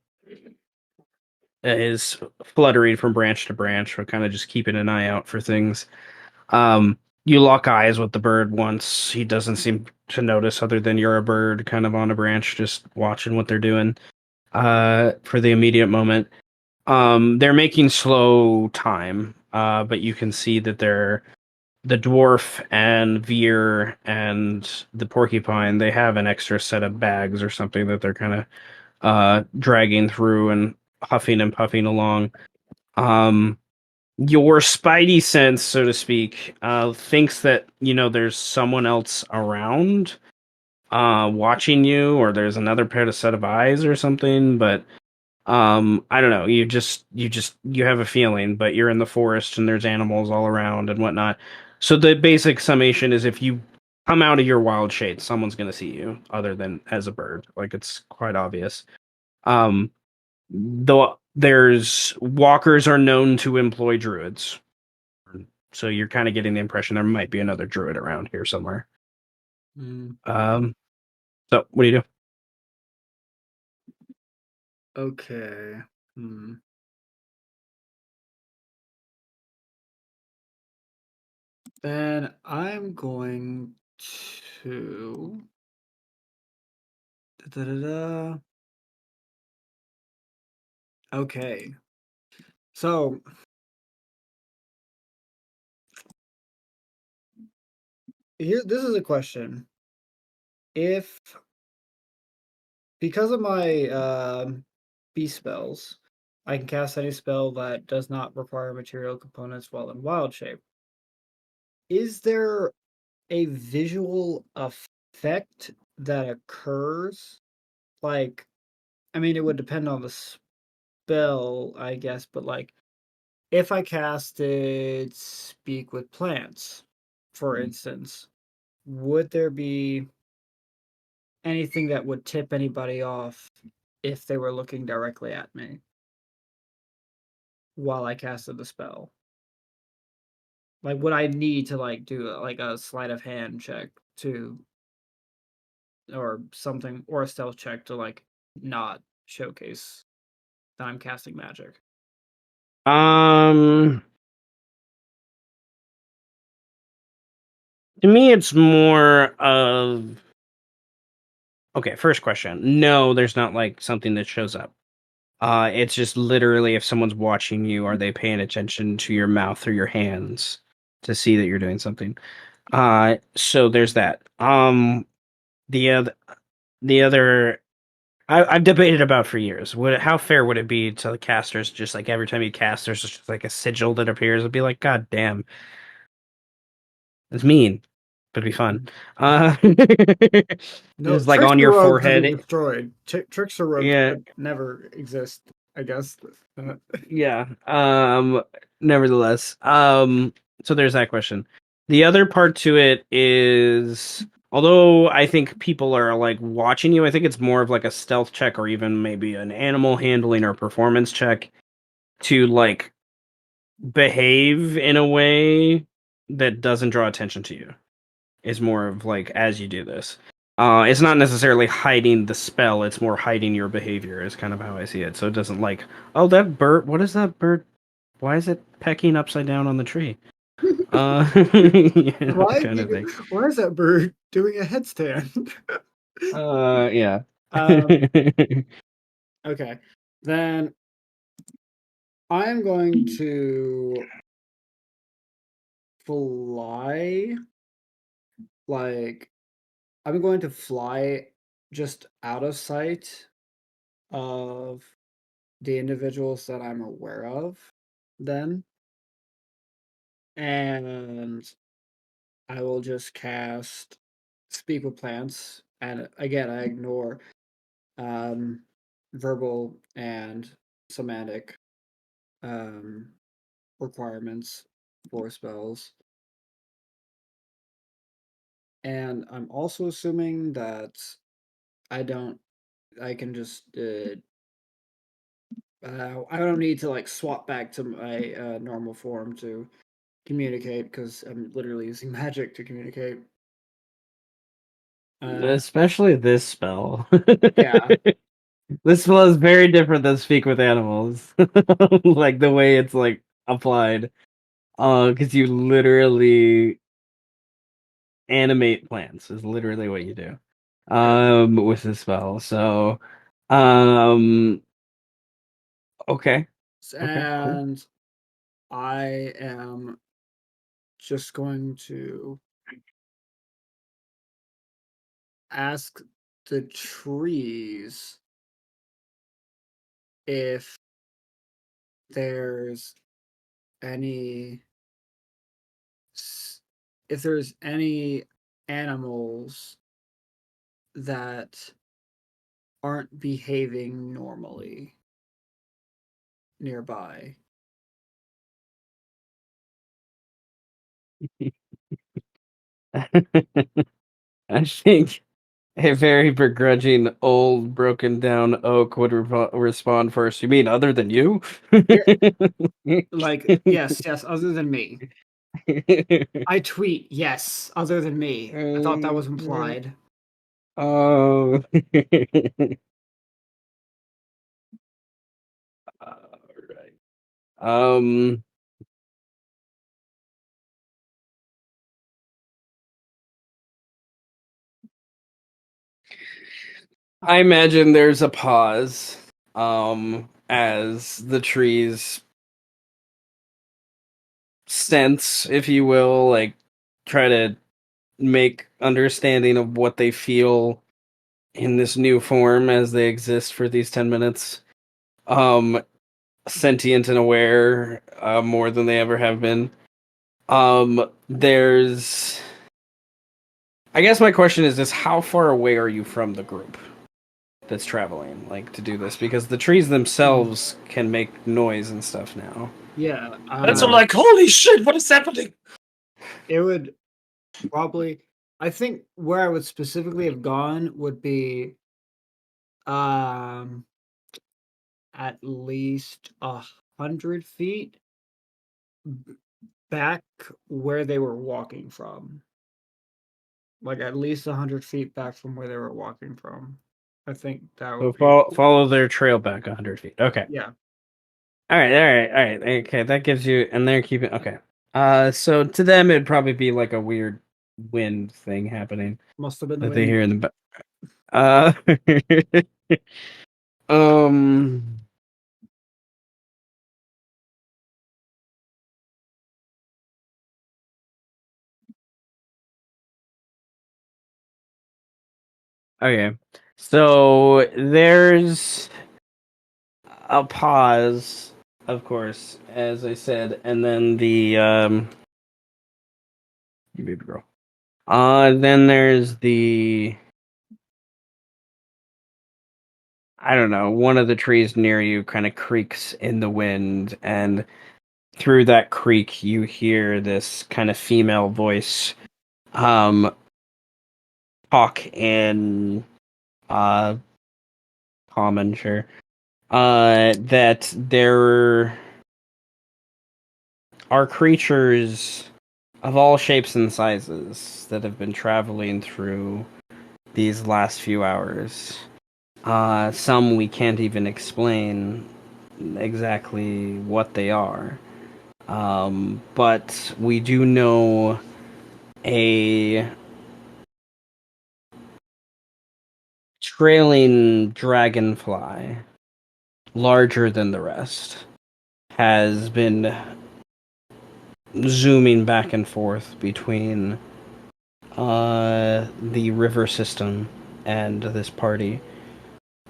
is fluttering from branch to branch, or kind of just keeping an eye out for things. You lock eyes with the bird once. He doesn't seem to notice, other than you're a bird kind of on a branch, just watching what they're doing. For the immediate moment, they're making slow time. But you can see that the dwarf and Veer and the porcupine, they have an extra set of bags or something that they're kind of dragging through and huffing and puffing along. Your spidey sense, so to speak, thinks that there's someone else around, watching you, or there's another pair of set of eyes or something. But I don't know. You have a feeling, but you're in the forest and there's animals all around and whatnot. So the basic summation is if you come out of your wild shape, someone's gonna see you, other than as a bird. Like it's quite obvious. Though there's walkers are known to employ druids, so you're kind of getting the impression there might be another druid around here somewhere. Mm, So what do you do? okay. Then I'm going to. Da-da-da-da. Okay. So here, this is a question. If because of my beast spells, I can cast any spell that does not require material components while in wild shape. Is there a visual effect that occurs? Like, I mean, it would depend on the spell, I guess, but like, if I casted Speak with Plants, for instance, would there be anything that would tip anybody off if they were looking directly at me while I casted the spell? Like, would I need to like do like a sleight of hand check to, or something, or a stealth check to like not showcase that I'm casting magic? To me, it's more of okay. First question: no, there's not like something that shows up. It's just literally if someone's watching you, are they paying attention to your mouth or your hands to see that you're doing something? So there's that. The other, the other, I've debated about for years. How fair would it be to the casters? Just like every time you cast, there's just like a sigil that appears. It'd be like, God damn, it's mean, but it'd be fun. No, Just like on your trickster robes would be forehead. destroyed. Trickster robes Yeah, would never exist, I guess. yeah. Nevertheless, so there's that question. The other part to it is, although I think people are like watching you, I think it's more of like a stealth check or even maybe an animal handling or performance check to like behave in a way that doesn't draw attention to you. Is more of like as you do this. It's not necessarily hiding the spell, it's more hiding your behavior, is kind of how I see it. So it doesn't like, oh, that bird, what is that bird? Why is it pecking upside down on the tree? Why Kind of thing. why is that bird doing a headstand? Yeah. Okay. Then I'm going to fly, like, I'm going to fly just out of sight of the individuals that I'm aware of then. And I will just cast Speak with Plants. And again, I ignore um, verbal and semantic um, requirements for spells. And I'm also assuming that I don't, I can just, I don't need to like swap back to my normal form to communicate because I'm literally using magic to communicate. Especially this spell. Yeah. This spell is very different than Speak with Animals. Like the way it's like applied. Because you literally animate plants is literally what you do. With this spell. So um okay. Okay, cool. And I am just going to ask the trees if there's any if there's any animals that aren't behaving normally nearby. I think a very begrudging old broken down oak would respond first. You mean other than you? Like, yes, other than me. I tweet, yes, other than me. I thought that was implied. Oh. Alright. I imagine there's a pause, as the trees sense, if you will, like try to make understanding of what they feel in this new form as they exist for these 10 minutes. Sentient and aware, more than they ever have been. There's I guess my question is how far away are you from the group that's traveling, like, to do this? Because the trees themselves can make noise and stuff now. Yeah. That's all like, holy shit, what is happening? It would probably. I think where I would specifically have gone would be, at least 100 feet back where they were walking from. Like at least 100 feet back from where they were walking from. I think that So would be. follow their trail back 100 feet. Okay. Yeah. All right. Okay, that gives you, and they're keeping. Okay. So to them, it'd probably be like a weird wind thing happening Must have been the that they wind. hear in the back. Uh, um. Okay. So there's a pause, of course, as I said, and then you baby girl. Then there's the, I don't know, one of the trees near you kind of creaks in the wind, and through that creak you hear this kind of female voice talk in common, sure. That there are creatures of all shapes and sizes that have been traveling through these last few hours. Some we can't even explain exactly what they are. But we do know a trailing dragonfly, larger than the rest, has been zooming back and forth between the river system and this party,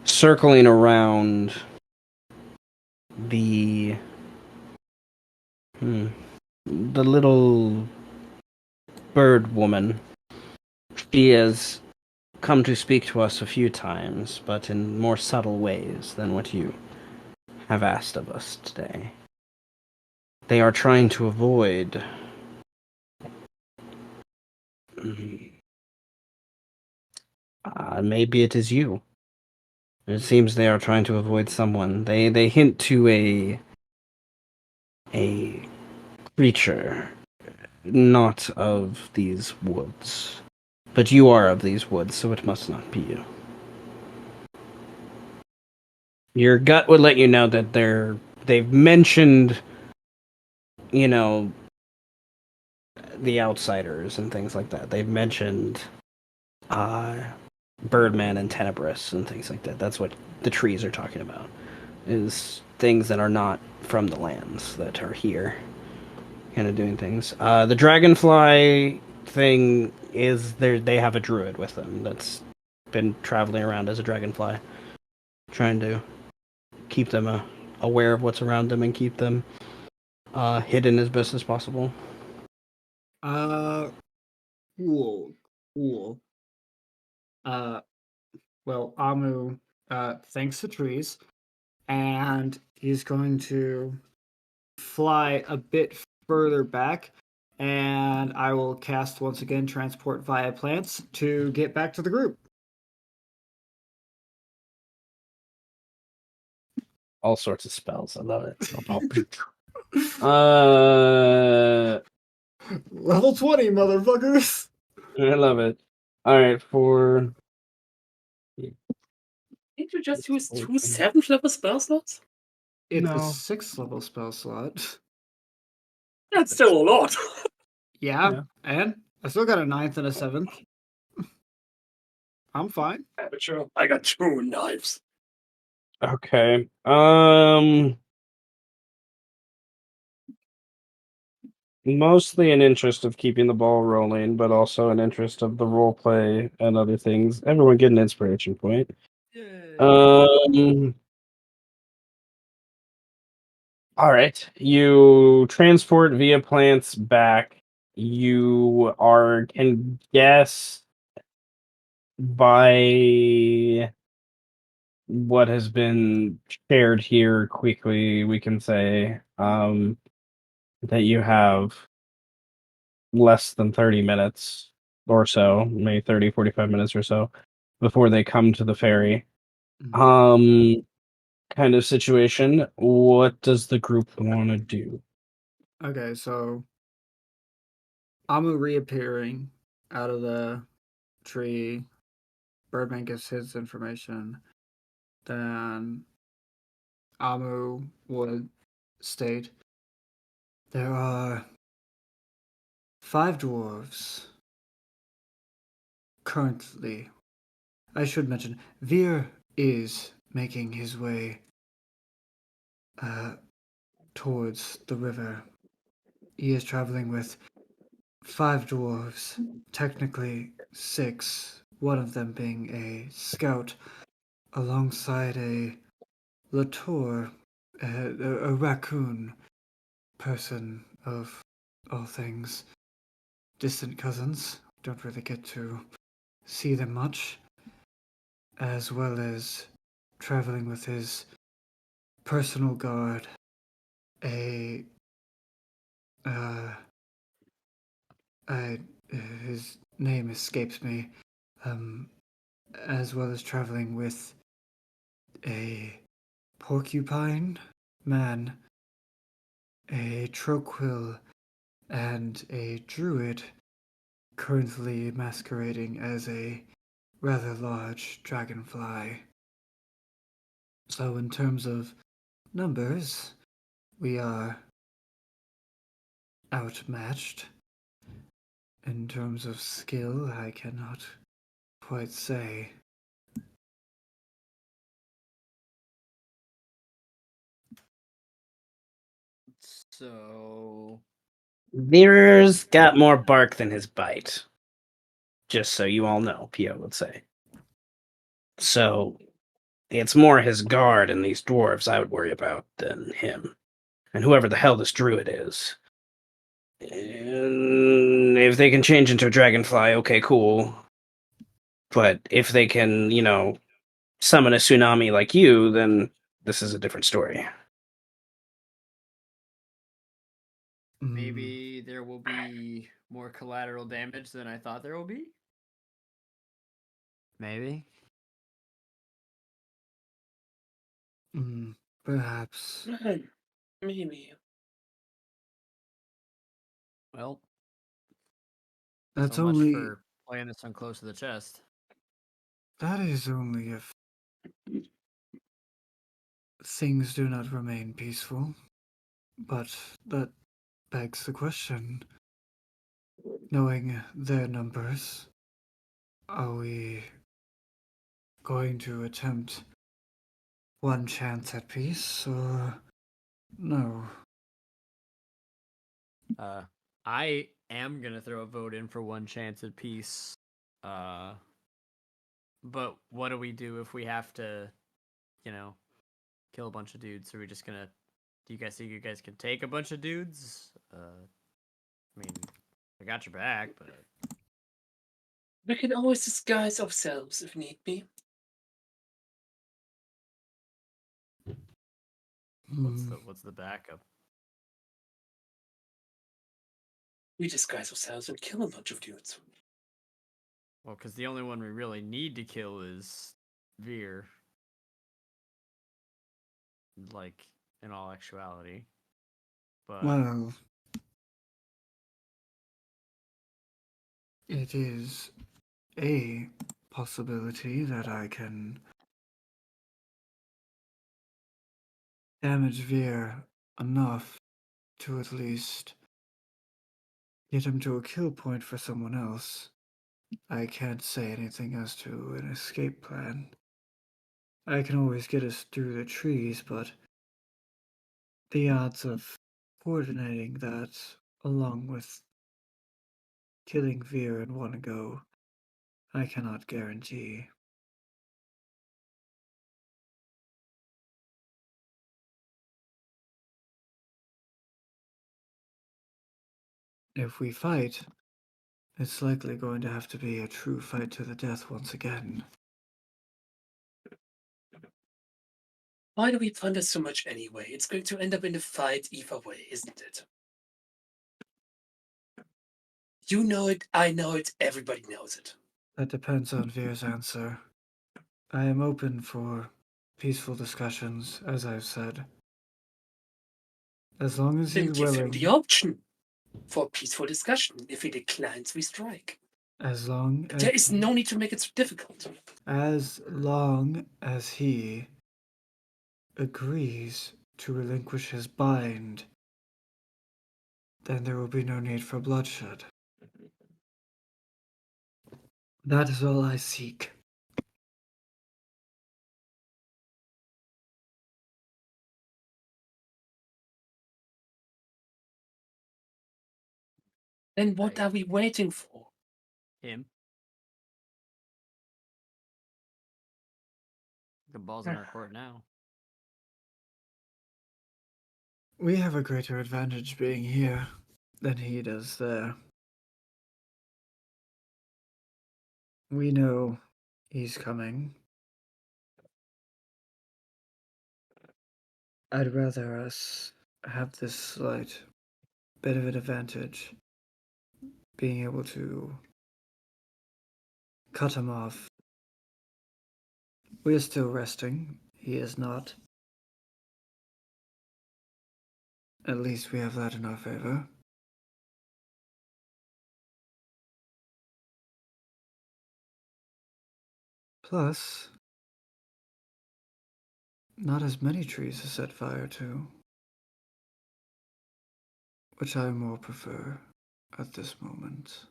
circling around the the little bird woman. She has come to speak to us a few times, but in more subtle ways than what you have asked of us today. They are trying to avoid maybe it is you. It seems they are trying to avoid someone. They hint to a creature not of these woods. But you are of these woods, so it must not be you. Your gut would let you know that they've mentioned, you know, the outsiders and things like that. They've mentioned Birdman and Tenebris and things like that. That's what the trees are talking about. Is things that are not from the lands that are here, kind of doing things. The dragonfly thing is they have a druid with them that's been traveling around as a dragonfly, trying to keep them aware of what's around them and keep them hidden as best as possible. Cool. Cool. Well, Amu thanks the trees, and he's going to fly a bit further back And I will cast once again transport via plants to get back to the group. All sorts of spells. I love it. uh, Level 20, motherfuckers. I love it. All right, for Did you just use 2 7th level spell slots? It's a No. 6th level spell slot. That's still a lot. Yeah, and I still got a 9th and a 7th. I'm fine. Amateur. I got 2 knives. Okay. Mostly an interest of keeping the ball rolling, but also an interest of the role play and other things. Everyone get an inspiration point. All right. You transport via plants back. You can guess by what has been shared here quickly, we can say that you have less than 30 minutes or so, maybe 30, 45 minutes or so, before they come to the ferry. Kind of situation. What does the group want to do? Okay, so Amu reappearing out of the tree. Birdman gives his information. Then Amu would state there are 5 dwarves currently. I should mention, Vear is making his way towards the river. He is traveling with 5 dwarves, technically 6, one of them being a scout, alongside a Latour, a raccoon person of all things. Distant cousins, don't really get to see them much, as well as traveling with his personal guard, a I his name escapes me, as well as traveling with a porcupine man, a troquill, and a druid, currently masquerading as a rather large dragonfly. So, in terms of numbers, we are outmatched. In terms of skill, I cannot quite say. So Veer's got more bark than his bite. Just so you all know, Pio would say. So it's more his guard and these dwarves I would worry about than him. And whoever the hell this druid is. And if they can change into a dragonfly, okay, cool. But if they can, summon a tsunami like you, then this is a different story. maybe there will be more collateral damage than I thought there will be. Maybe. Perhaps. Maybe. Well, That's so much only. for playing this one close to the chest. That is only if things do not remain peaceful. But that begs the question. Knowing their numbers, are we going to attempt one chance at peace or no? I am gonna throw a vote in for one chance at peace. But what do we do if we have to, kill a bunch of dudes? Are we just gonna? Do you guys think you guys can take a bunch of dudes? I mean, I got your back, but We can always disguise ourselves if need be. what's the backup? We disguise ourselves and kill a bunch of dudes. Well, because the only one we really need to kill is Veer. Like, in all actuality. But Well, it is a possibility that I can damage Veer enough to at least get him to a kill point for someone else. I can't say anything as to an escape plan. I can always get us through the trees, but the odds of coordinating that along with killing Veer in one go, I cannot guarantee. If we fight, it's likely going to have to be a true fight to the death once again. Why do we plan this so much anyway? It's going to end up in a fight either way, isn't it? You know it, I know it, everybody knows it. That depends on Veer's answer. I am open for peaceful discussions, as I've said. As long as Then he's give him willing. the option for a peaceful discussion. If he declines, we strike. As long as There is no need to make it so difficult. As long as he agrees to relinquish his bind, then there will be no need for bloodshed. That is all I seek. Then what Right. are we waiting for? him. The ball's in our court now. We have a greater advantage being here than he does there. We know he's coming. I'd rather us have this slight bit of an advantage, being able to cut him off. We are still resting. He is not. At least we have that in our favor. Plus, not as many trees to set fire to, which I more prefer at this moment.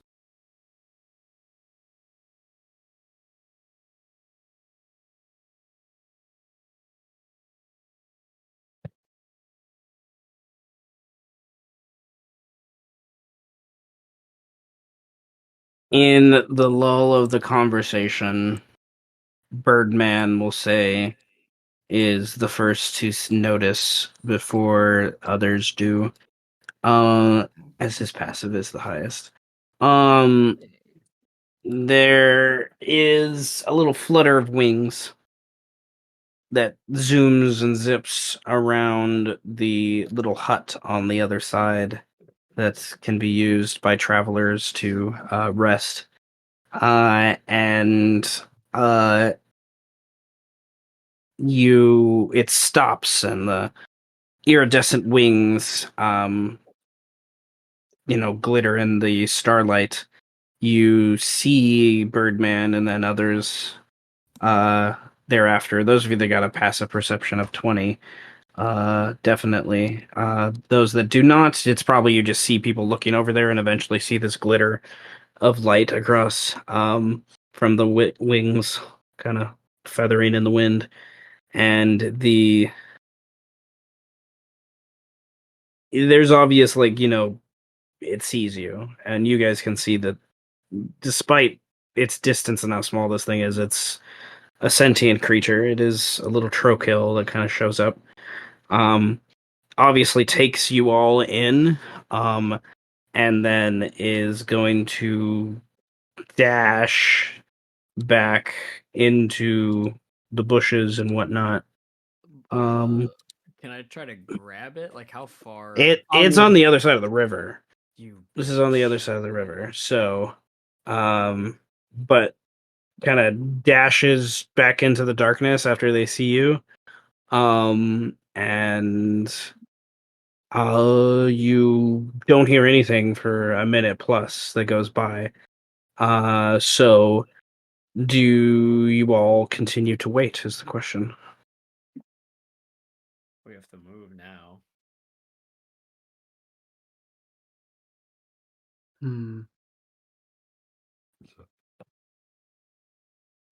In the lull of the conversation, Birdman will say is the first to notice before others do. As his passive is the highest. There is a little flutter of wings that zooms and zips around the little hut on the other side that can be used by travelers to rest. And it stops, and the iridescent wings, glitter in the starlight. You see Birdman and then others thereafter. Those of you that got a passive perception of 20, definitely. Those that do not, it's probably you just see people looking over there and eventually see this glitter of light across from the wings, kind of feathering in the wind. And there's obvious, it sees you, and you guys can see that despite its distance and how small this thing is, it's a sentient creature. It is a little trokill that kind of shows up. Obviously takes you all in, and then is going to dash back into the bushes and whatnot. Can I try to grab it? Like, how far? It's on the other side of the river. You. This is on the other bitch. side of the river. So, but kind of dashes back into the darkness after they see you. And you don't hear anything for a minute plus that goes by. So do you all continue to wait is the question. We have to move now. Hmm.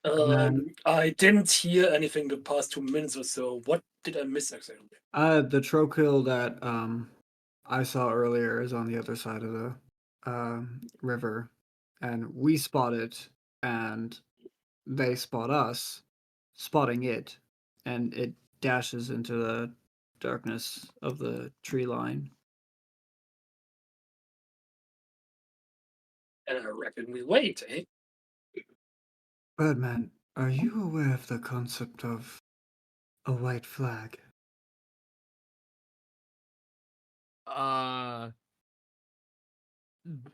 Man, I didn't hear anything the past 2 minutes or so. What did I miss exactly? the Trokill that I saw earlier is on the other side of the river, and we spot it, and they spot us, spotting it, and it dashes into the darkness of the tree line. And I reckon we wait, eh? Birdman, are you aware of the concept of a white flag?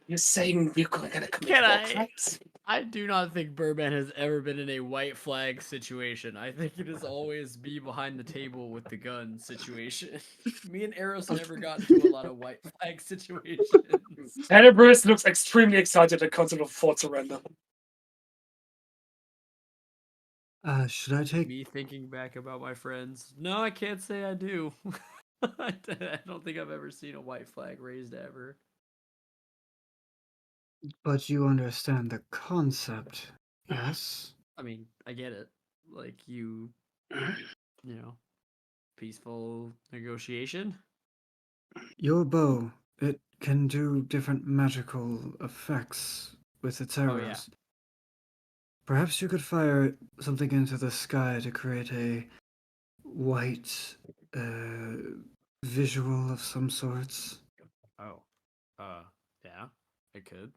You're saying we're gonna commit Can war I? crimes? I do not think Birdman has ever been in a white flag situation. I think it is always be behind the table with the gun situation. Me and Eros never got into a lot of white flag situations. Tenebris looks extremely excited at the concept of fort surrender. Should I take? Me thinking back about my friends. No, I can't say I do. I don't think I've ever seen a white flag raised ever. But you understand the concept, yes? I mean, I get it. Like you know, peaceful negotiation. Your bow, it can do different magical effects with its Oh yeah. arrows. Perhaps you could fire something into the sky to create a white visual of some sorts. Oh. Yeah. I could.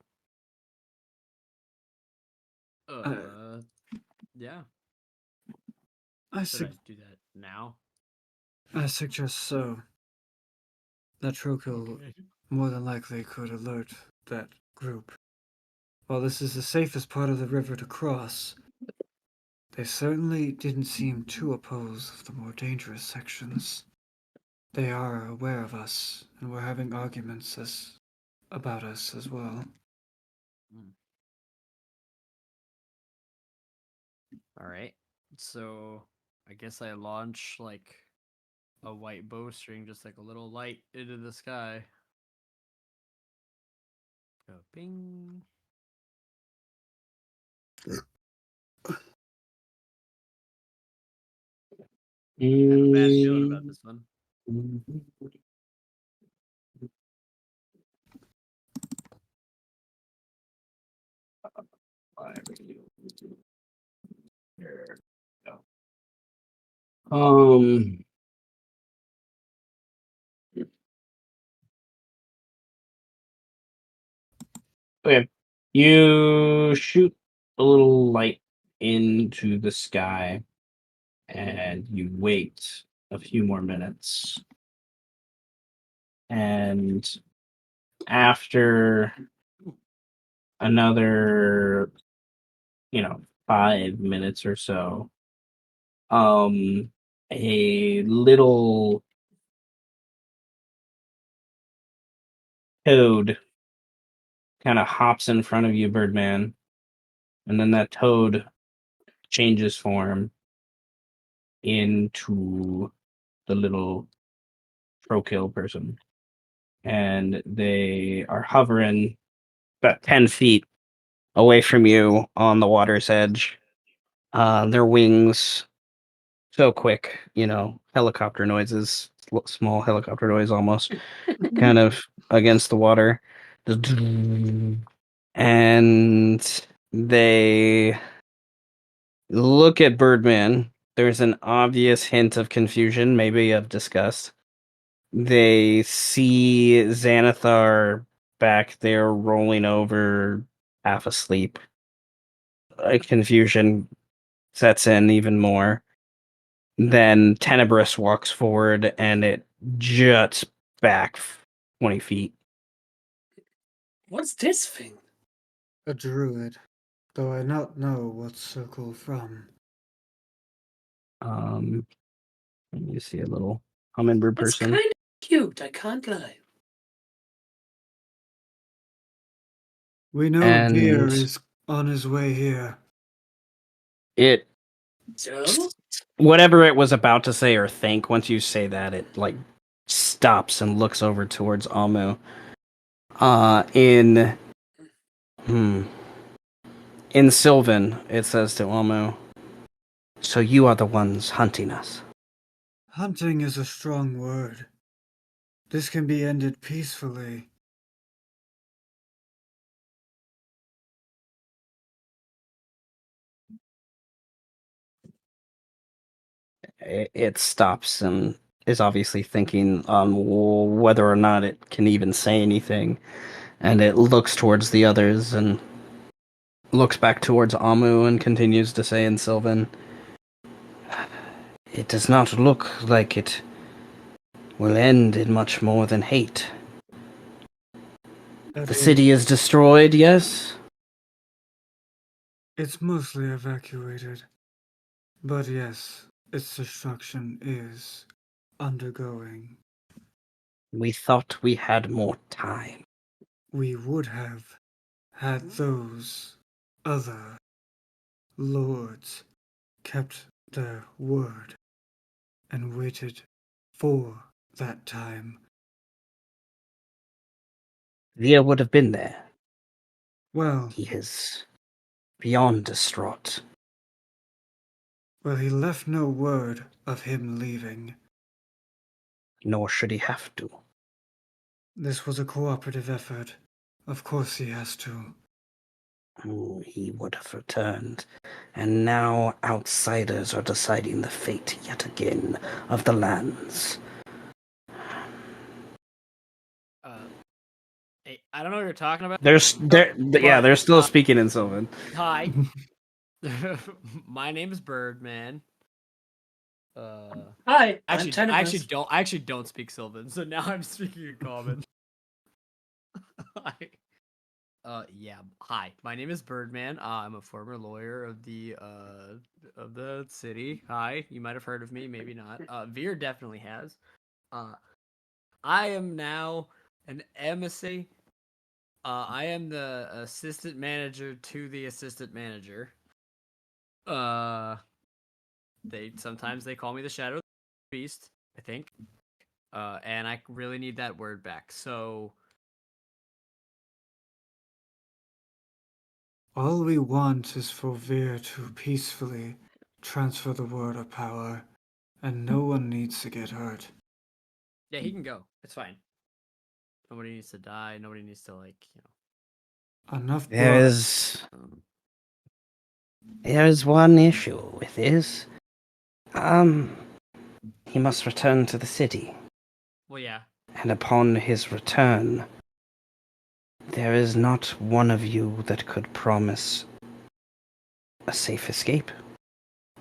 I, Yeah. I, Should I su- do that now? I suggest so. That Trokill Okay. more than likely could alert that group. While this is the safest part of the river to cross, they certainly didn't seem too opposed of the more dangerous sections. They are aware of us, and we're having arguments about us as well. Mm. All right. So I guess I launch like a white bowstring, just like a little light into the sky. Go ping. I have a bad feeling about this one. Um, okay. You shoot a little light into the sky and you wait a few more minutes. And after another, 5 minutes or so, a little toad kind of hops in front of you, Birdman, and then that toad changes form into the little Trokill person, and they are hovering about 10 feet away from you on the water's edge. Their wings so quick, helicopter noises, small helicopter noise almost, kind of against the water. And they look at Birdman. There's an obvious hint of confusion, maybe of disgust. They see Xanathar back there rolling over, half asleep. Confusion sets in even more. Then Tenebris walks forward and it juts back 20 feet. What's this thing? A druid, though I not know what circle from. You see a little hummingbird It's person. kind of cute, I can't lie. We know Vear And is on his way here. it So? whatever it was about to say or think, once you say that, it like stops and looks over towards Amu. In Sylvan, it says to Amu, "So you are the ones hunting us." Hunting is a strong word. This can be ended peacefully. It stops and is obviously thinking on whether or not it can even say anything, and it looks towards the others and looks back towards Amu and continues to say in Sylvan, "It does not look like it will end in much more than hate. The city is destroyed, yes? It's mostly evacuated. But yes, its destruction is undergoing. We thought we had more time." We would have had those other lords kept their word and waited for that time. Vear would have been there. Well, He is beyond distraught. he left no word of him leaving. Nor should he have to. This was a cooperative effort. Of course he has to. He would have returned. And now outsiders are deciding the fate yet again of the lands. Hey, I don't know what you're talking about. They're still speaking in Sylvan. Hi. My name is Birdman. Hi, I'm I Tenebris. actually don't speak Sylvan, so now I'm speaking in common. Hi. Yeah. Hi. My name is Birdman. I'm a former lawyer of the city. Hi. You might have heard of me, maybe not. Veer definitely has. I am now an emissary. I am the assistant manager to the assistant manager. Sometimes they call me the Shadow Beast, I think. And I really need that word back. So All we want is for Veer to peacefully transfer the word of power, and no one needs to get hurt. yeah, he can go. It's fine. Nobody needs to die. Nobody needs to Enough There blood. is one issue with this. He must return to the city. Well, yeah. And upon his return, there is not one of you that could promise a safe escape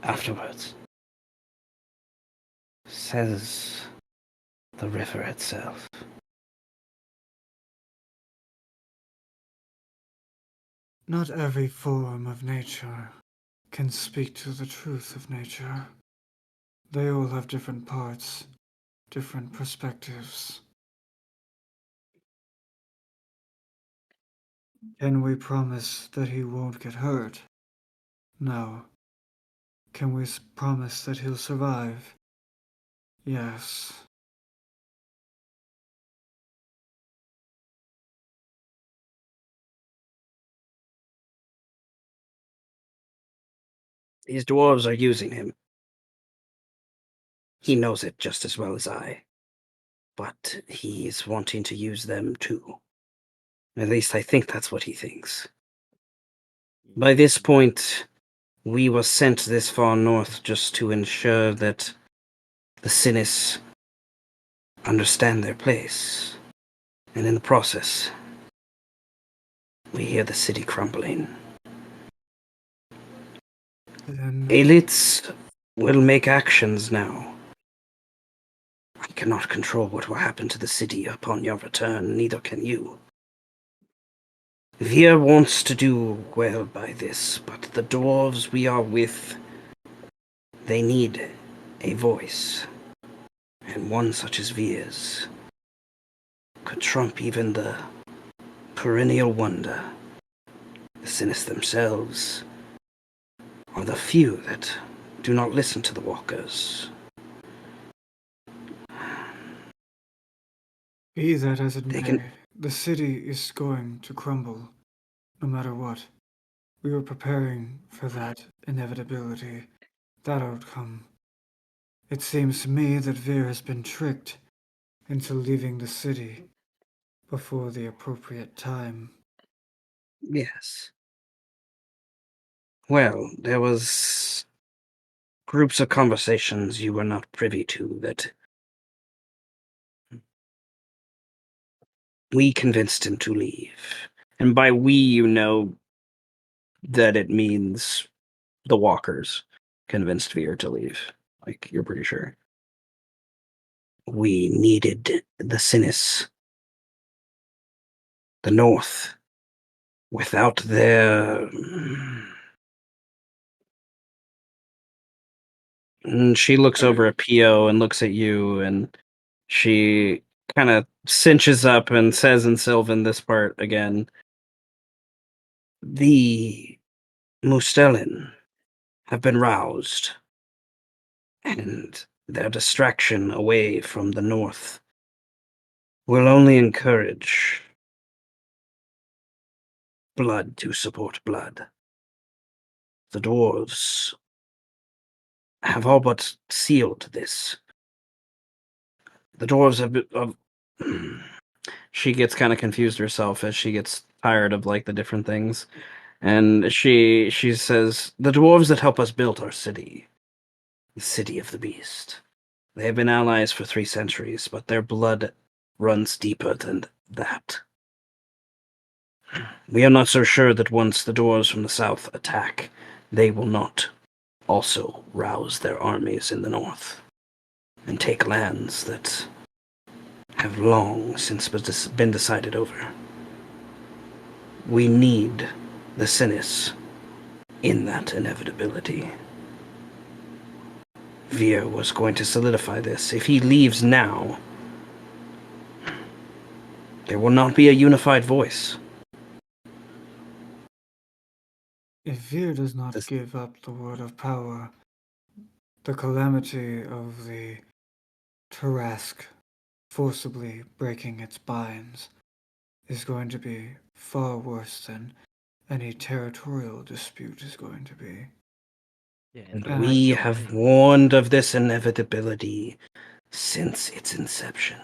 afterwards. Says the river itself. Not every form of nature can speak to the truth of nature. They all have different parts, different perspectives. Can we promise that he won't get hurt? No. Can we promise that he'll survive? Yes. These dwarves are using him. He knows it just as well as I. But he's wanting to use them too. At least I think that's what he thinks. By this point, we were sent this far north just to ensure that the Sinis understand their place. And in the process, we hear the city crumbling. Elites will make actions now. I cannot control what will happen to the city upon your return, neither can you. Vear wants to do well by this, but the dwarves we are with, they need a voice. And one such as Vear's could trump even the perennial wonder. The Sinis themselves are the few that do not listen to the walkers. Be that as it They may, can- the city is going to crumble, no matter what. We were preparing for that inevitability, that outcome. It seems to me that Veer has been tricked into leaving the city before the appropriate time. Yes. Well, there was groups of conversations you were not privy to that we convinced him to leave. And by we, you know that it means the walkers convinced Veer to leave. Like, you're pretty sure. We needed the Sinis, the North. Without their... And she looks over at Pio and looks at you, and she kind of cinches up and says in Sylvan this part again. The Mustelin have been roused, and their distraction away from the North will only encourage blood to support blood. The dwarves have all but sealed this. The dwarves have she gets kind of confused herself as she gets tired of like the different things, and she says, the dwarves that help us build our city, the city of the beast, they have been allies for 3 centuries, but their blood runs deeper than that. We are not so sure that once the dwarves from the south attack, they will not also rouse their armies in the north and take lands that have long since been decided over. We need the Sinis in that inevitability. Veer was going to solidify this. If he leaves now, there will not be a unified voice. If Veer does not This- give up the word of power, the calamity of the Tarask forcibly breaking its binds is going to be far worse than any territorial dispute is going to be. Yeah, And the we right have join. warned of this inevitability since its inception.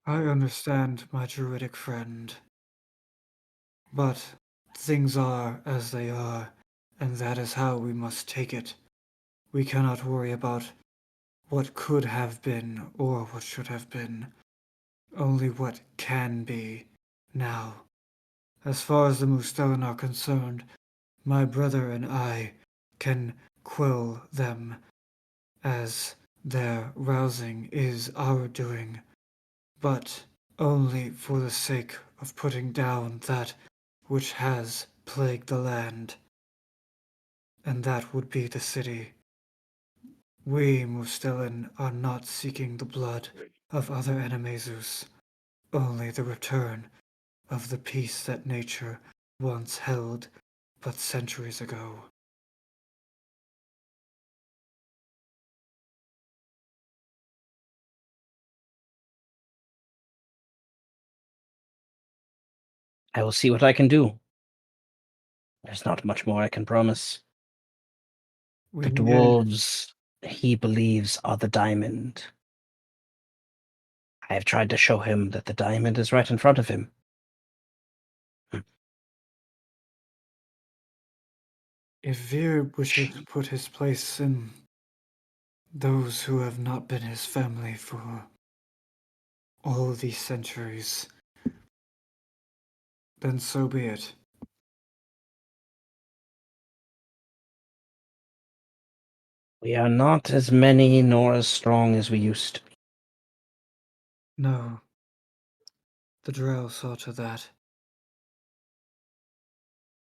I understand, my druidic friend, but things are as they are, and that is how we must take it. We cannot worry about what could have been or what should have been, only what can be now. As far as the Mustelin are concerned, my brother and I can quell them, as their rousing is our doing, but only for the sake of putting down that which has plagued the land, and that would be the city. We, Mustelin, are not seeking the blood of other Animaesus, only the return of the peace that nature once held but centuries ago. I will see what I can do. There's not much more I can promise. We The dwarves, he believes, are the diamond. I have tried to show him that the diamond is right in front of him. If Veer wishes to put his place in those who have not been his family for all these centuries, then so be it. We are not as many nor as strong as we used to be. No, the Drow saw to that.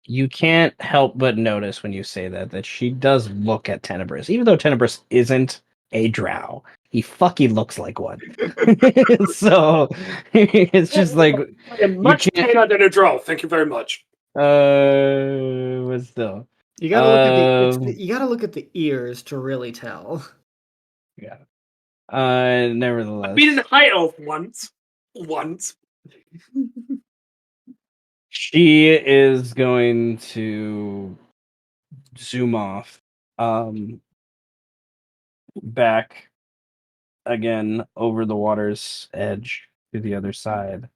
you can't help but notice when you say that she does look at Tenebris, even though Tenebris isn't a drow. He fucking looks like one. So it's just like I am much can't- paler than a drow. Thank you very much. but still. You gotta look at you gotta look at the ears to really tell. Yeah. Nevertheless. I've been in high elf once. Once. She is going to zoom off back again over the water's edge to the other side.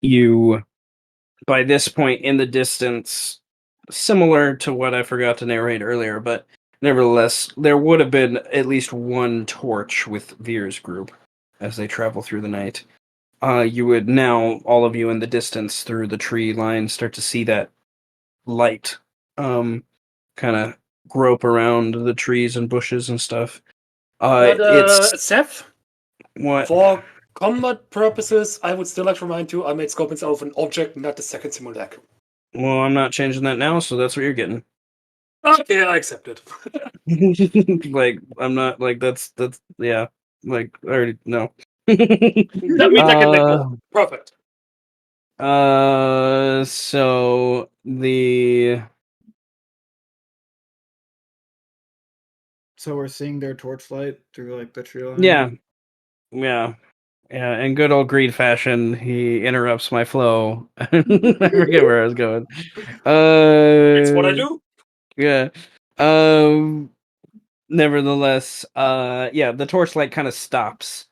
You by this point in the distance, similar to what I forgot to narrate earlier, but nevertheless, there would have been at least one torch with Veer's group as they travel through the night. You would now, all of you in the distance through the tree line, start to see that light kind of grope around the trees and bushes and stuff. But It's Seth, what? for combat purposes, I would still like to remind you I made Scorpions out of an object, not the second simulacrum. Well, I'm not changing that now, so that's what you're getting. Okay, I accept it. Like, I'm not like that's yeah. Like, I already know. That means I can let go. Perfect. So the So we're seeing their torchlight through like the tree line. yeah, in good old Greed fashion, he interrupts my flow. I forget where I was going. It's what I do. Yeah. Nevertheless, yeah, the torchlight kind of stops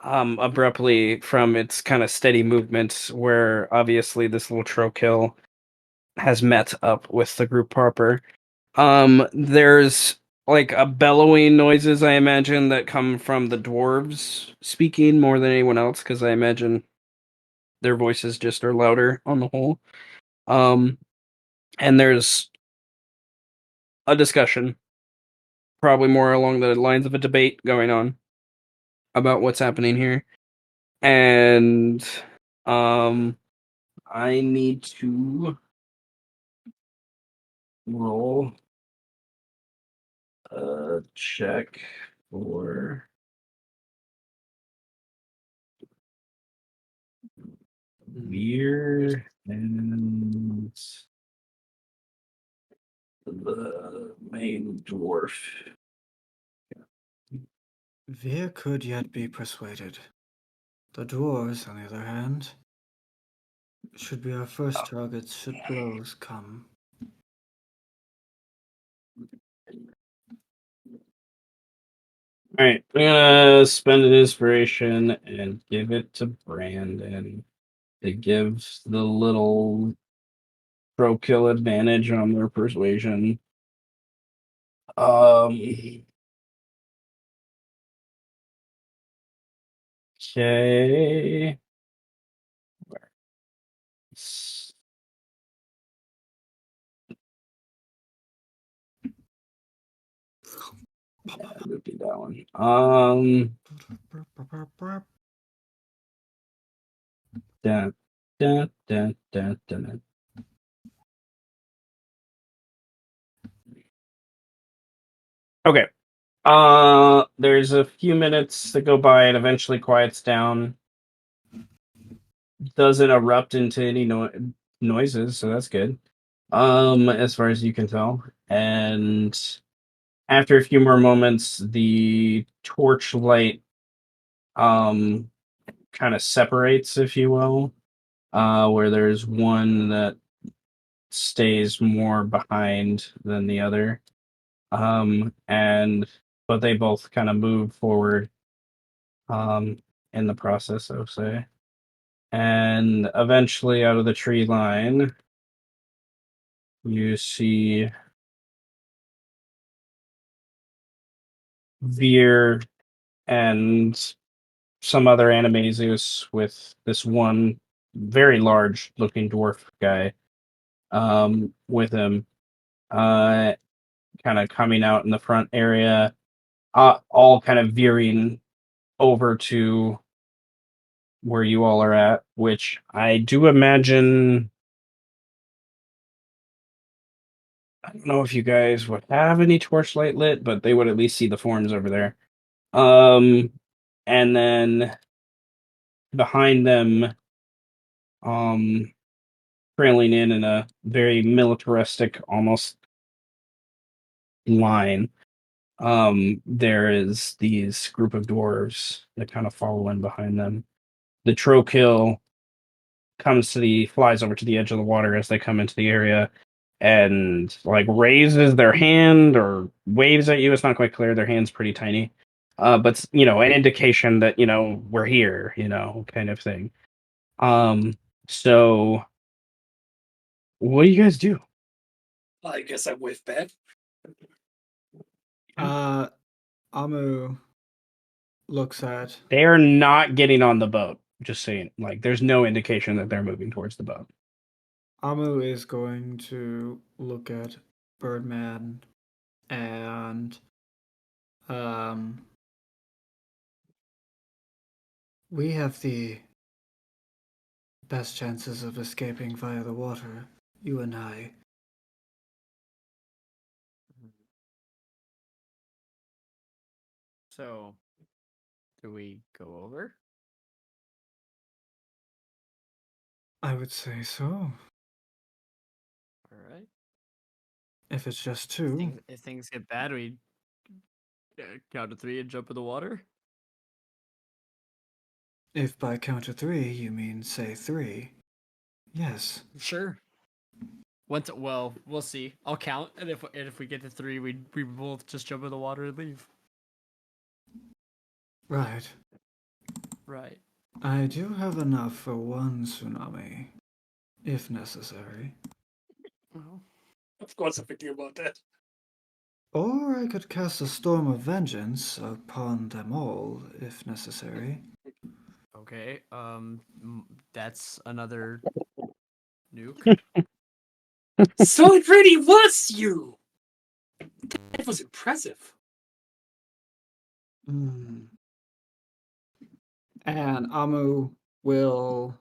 abruptly from its kind of steady movement, where obviously this little Trokill has met up with the group Harper. There's like a bellowing noises, I imagine, that come from the dwarves speaking more than anyone else, because I imagine their voices just are louder on the whole. And there's a discussion, probably more along the lines of a debate going on about what's happening here. And I need to roll a check for Vear and the main dwarf. Vear could yet be persuaded. The dwarves, on the other hand, should be our first targets should blows come. All right, I'm gonna spend an inspiration and give it to Brandon to give the little pro kill advantage on their persuasion. Okay. It would be that one. Dun, dun, dun, dun, dun. Okay. There's a few minutes that go by and eventually quiets down. Doesn't erupt into any noises, so that's good. As far as you can tell. And after a few more moments, the torchlight kind of separates, if you will. Where there's one that stays more behind than the other. But they both kind of move forward in the process, I would say. And eventually out of the tree line, you see Veer and some other Animaesus with this one very large looking dwarf guy with him, kind of coming out in the front area, all kind of veering over to where you all are at, which I do imagine. I don't know if you guys would have any torchlight lit, but they would at least see the forms over there. And then behind them, um, trailing in a very militaristic, almost line, there is these group of dwarves that kind of follow in behind them. The Trokill flies over to the edge of the water as they come into the area and like raises their hand or waves at you. It's not quite clear. Their hand's pretty tiny. But an indication that, we're here, kind of thing. So what do you guys do? I guess I wave back. Amu looks at. They are not getting on the boat. Just saying, like, there's no indication that they're moving towards the boat. Amu is going to look at Birdman and we have the best chances of escaping via the water, you and I. So, do we go over? I would say so. All right. If it's just two. If things get bad, we count to 3 and jump in the water. If by count of 3 you mean say 3, yes. Sure. We'll see. I'll count, and if we get to 3, we both just jump in the water and leave. Right. Right. I do have enough for one tsunami, if necessary. Well, Of course, I'm thinking about that. Or I could cast a storm of vengeance upon them all, if necessary. okay. That's another nuke. So it really was you! That was impressive. And Amu will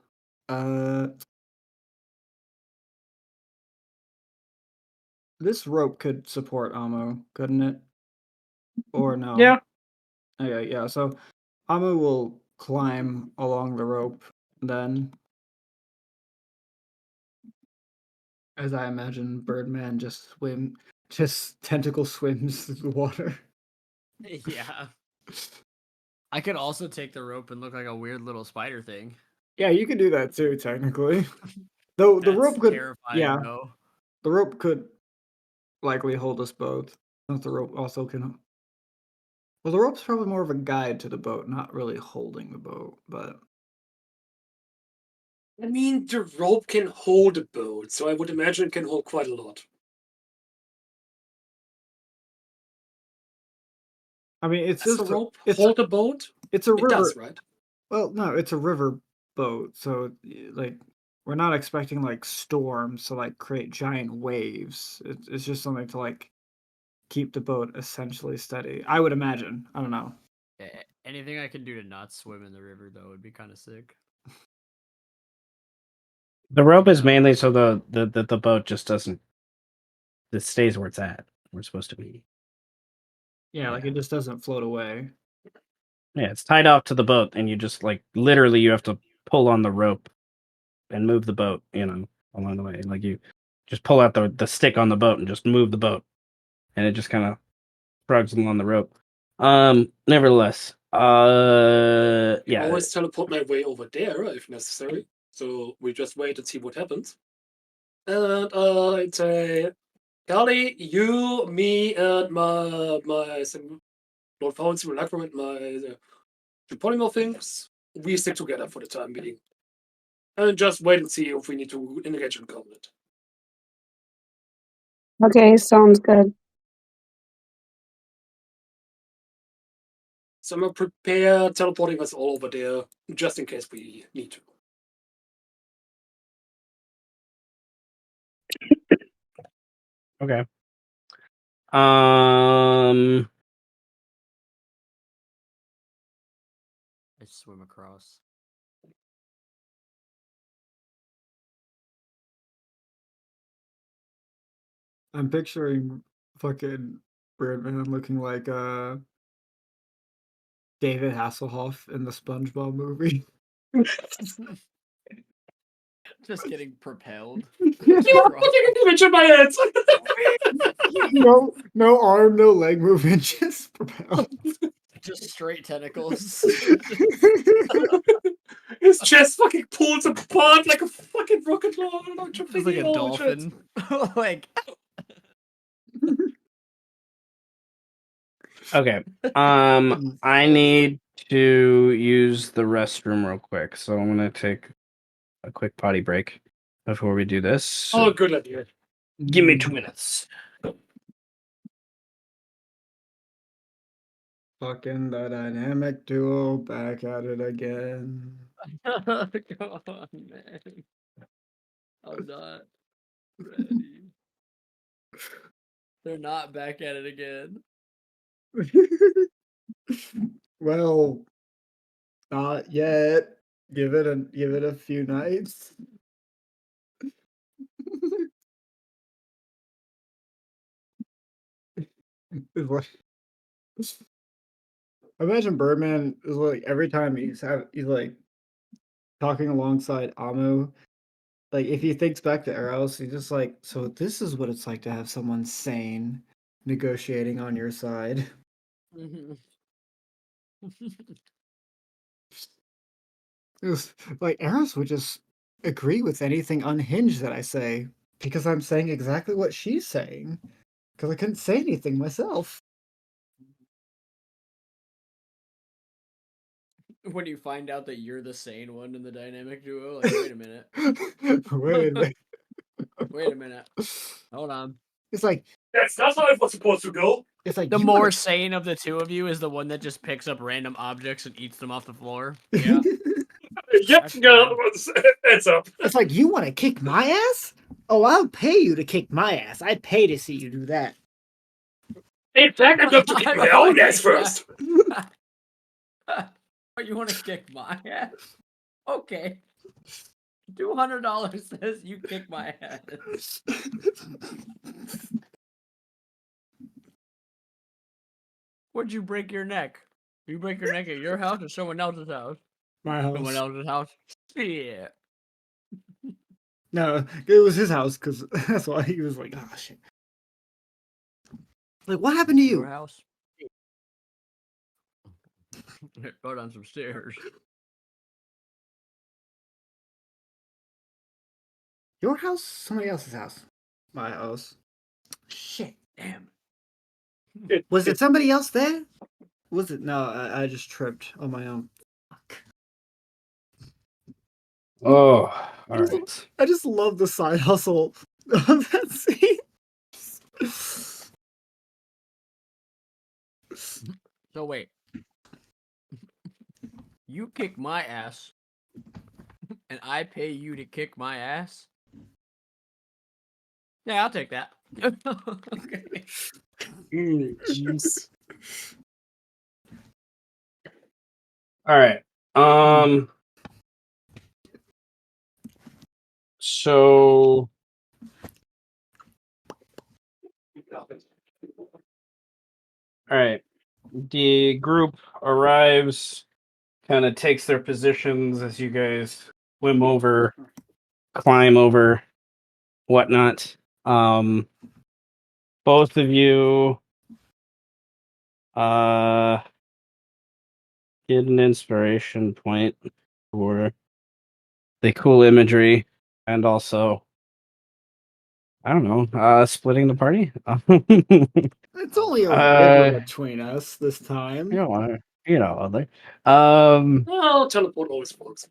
this rope could support Amu, couldn't it? Or no? Yeah. Okay, yeah, so Amu will climb along the rope then. As I imagine Birdman just tentacle swims through the water. Yeah. I could also take the rope and look like a weird little spider thing. Yeah, you could do that too, technically. Though the That's rope could, terrifying, though. the rope could likely hold us both. Since the rope also can. Well, the rope's probably more of a guide to the boat, not really holding the boat. But I mean, the rope can hold a boat, so I would imagine it can hold quite a lot. I mean, it's Does just the rope it's hold a boat? it's a It river. does, right? Well, no, it's a river boat, so like we're not expecting like storms to like create giant waves. It's just something to like keep the boat essentially steady. I would imagine. I don't know. Anything I can do to not swim in the river, though, would be kind of sick. The rope is mainly so the boat just doesn't. It stays where it's at. We're supposed to be. Yeah, like it just doesn't float away. Yeah, it's tied off to the boat, and you just like literally you have to pull on the rope and move the boat, along the way. Like you just pull out the stick on the boat and just move the boat, and it just kind of shrugs along the rope. Nevertheless, I yeah, always teleport my way over there if necessary. So we just wait and see what happens. And I'd say, Kelly, you, me, and my Lord Fawn Simulacrum and my polymorph things, we stick together for the time being. And just wait and see if we need to engage in combat. Okay, sounds good. So I'm gonna prepare teleporting us all over there, just in case we need to. okay. I swim across. I'm picturing fucking Birdman looking like David Hasselhoff in the SpongeBob movie. Just getting propelled. You know, Across- putting an image in my head. no arm, no leg movement, just propelled. Just straight tentacles. His chest fucking pulls apart like a fucking rocket launcher. Just like a dolphin. Like Okay. I need to use the restroom real quick, so I'm gonna take a quick potty break before we do this. Oh, good idea. Give me 2 minutes. Fucking the dynamic duo back at it again. come on, man. I'm not ready. They're not back at it again. Well, not yet. Give it a few nights. It's like- Imagine Birdman is like every time he's like talking alongside Amu. Like if he thinks back to Eros, he's just like, so this is what it's like to have someone sane negotiating on your side. Mhm. It was like Eros would just agree with anything unhinged that I say because I'm saying exactly what she's saying because I couldn't say anything myself. When you find out that you're the sane one in the dynamic duo, like, wait a minute. Wait. Wait a minute. Hold on. It's like That's not how it was supposed to go. it's like The you more wanna- sane of the two of you is the one that just picks up random objects and eats them off the floor. Yeah. Yep, That's girl, heads up. It's like you want to kick my ass? Oh, I'll pay you to kick my ass. I'd pay to see you do that. In fact, I'm going to kick my own ass first. Oh, you want to kick my ass? Okay. $200 says you kick my ass. Where'd you break your neck? You break your neck at your house or someone else's house? My house. Someone else's house? Yeah. No, it was his house because that's why he was like, oh shit. Like, what happened to Your you? house? Go down some stairs. Your house? Somebody else's house. My house. Shit. Damn. Was it somebody else there? Was it? No, I just tripped on my own. Fuck. Oh, all right. I just love the side hustle of that scene. So wait. You kick my ass, and I pay you to kick my ass? Yeah, I'll take that. Okay. Jeez. All right. So all right. The group arrives, kind of takes their positions as you guys swim over, climb over, whatnot. Both of you get an inspiration point for the cool imagery and also I don't know, splitting the party. It's only a Uh, river between us this time. other. Well, teleport always works.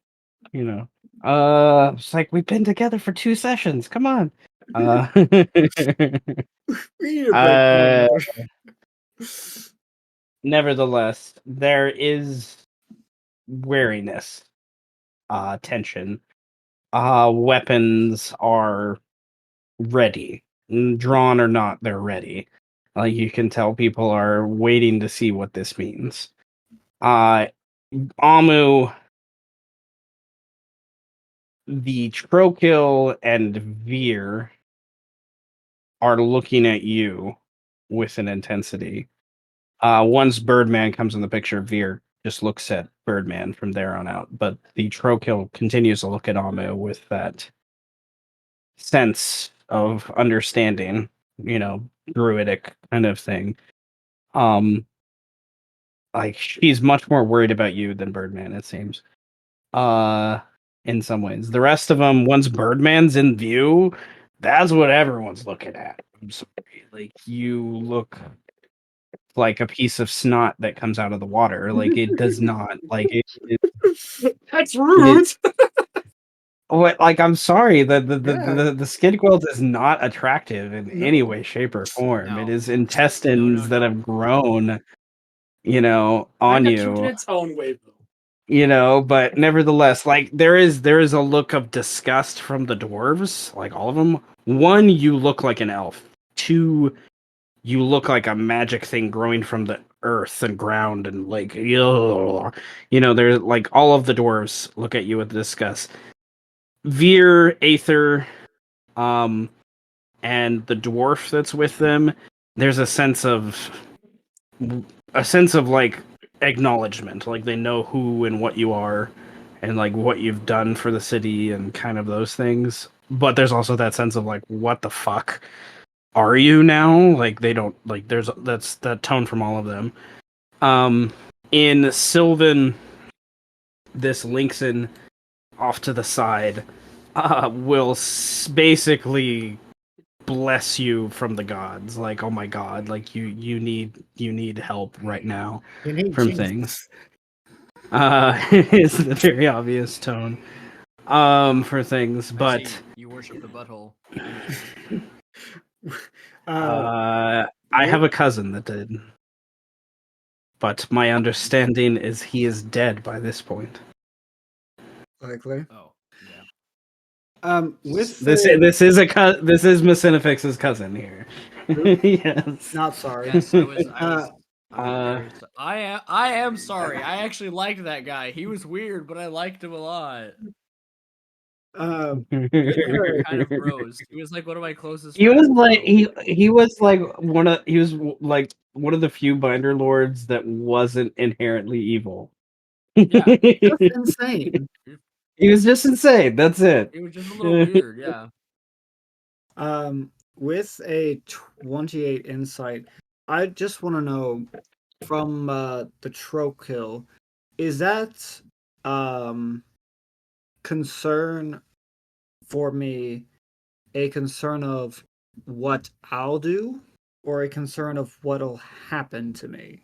It's like we've been together for 2 sessions. Come on. We need a break. Nevertheless, there is wariness, tension. Weapons are ready, drawn or not, they're ready. Like you can tell, people are waiting to see what this means. Amu, the Trokill, and Veer are looking at you with an intensity. Once Birdman comes in the picture, Veer just looks at Birdman from there on out. But the Trokill continues to look at Amu with that sense of understanding, druidic kind of thing. Like she's much more worried about you than Birdman, it seems. In some ways. The rest of them, once Birdman's in view, that's what everyone's looking at. I'm sorry. Like you look like a piece of snot that comes out of the water. Like it does not like That's rude. what like I'm sorry, Yeah. the skid quilt is not attractive in any No. way, shape, or form. It No. is intestines that have grown, on Kinda cute in you. its own way, though. But nevertheless, like there is a look of disgust from the dwarves, like all of them. One, you look like an elf. Two, you look like a magic thing growing from the earth and ground, and like, ugh. There's like all of the dwarves look at you with disgust. Veer, Aether, and the dwarf that's with them, there's a sense of like acknowledgement, like they know who and what you are and like what you've done for the city and kind of those things. But there's also that sense of like, what the fuck are you now? Like they don't like that's that tone from all of them. In Sylvan, this Linkson off to the side will basically bless you from the gods. Like, oh my god, like you need help right now You need from Jesus. things. Is the very obvious tone for things, I but see you worship the butthole. I have with- a cousin that did, but my understanding is he is dead by this point. likely. Oh, yeah. With This is Masinifex's cousin here. Yes. not sorry. Yes, I was Uh, very I am sorry. I actually liked that guy. He was weird, but I liked him a lot. Um, We were kind of bros. He was like one of my closest He was friends. like So. he was like one of the few binder lords that wasn't inherently evil. Yeah. just insane. He was just insane. That's it. He was just a little weird, yeah. With a 28 insight, I just want to know from the Trokill, is that concern for me a concern of what I'll do or a concern of what'll happen to me?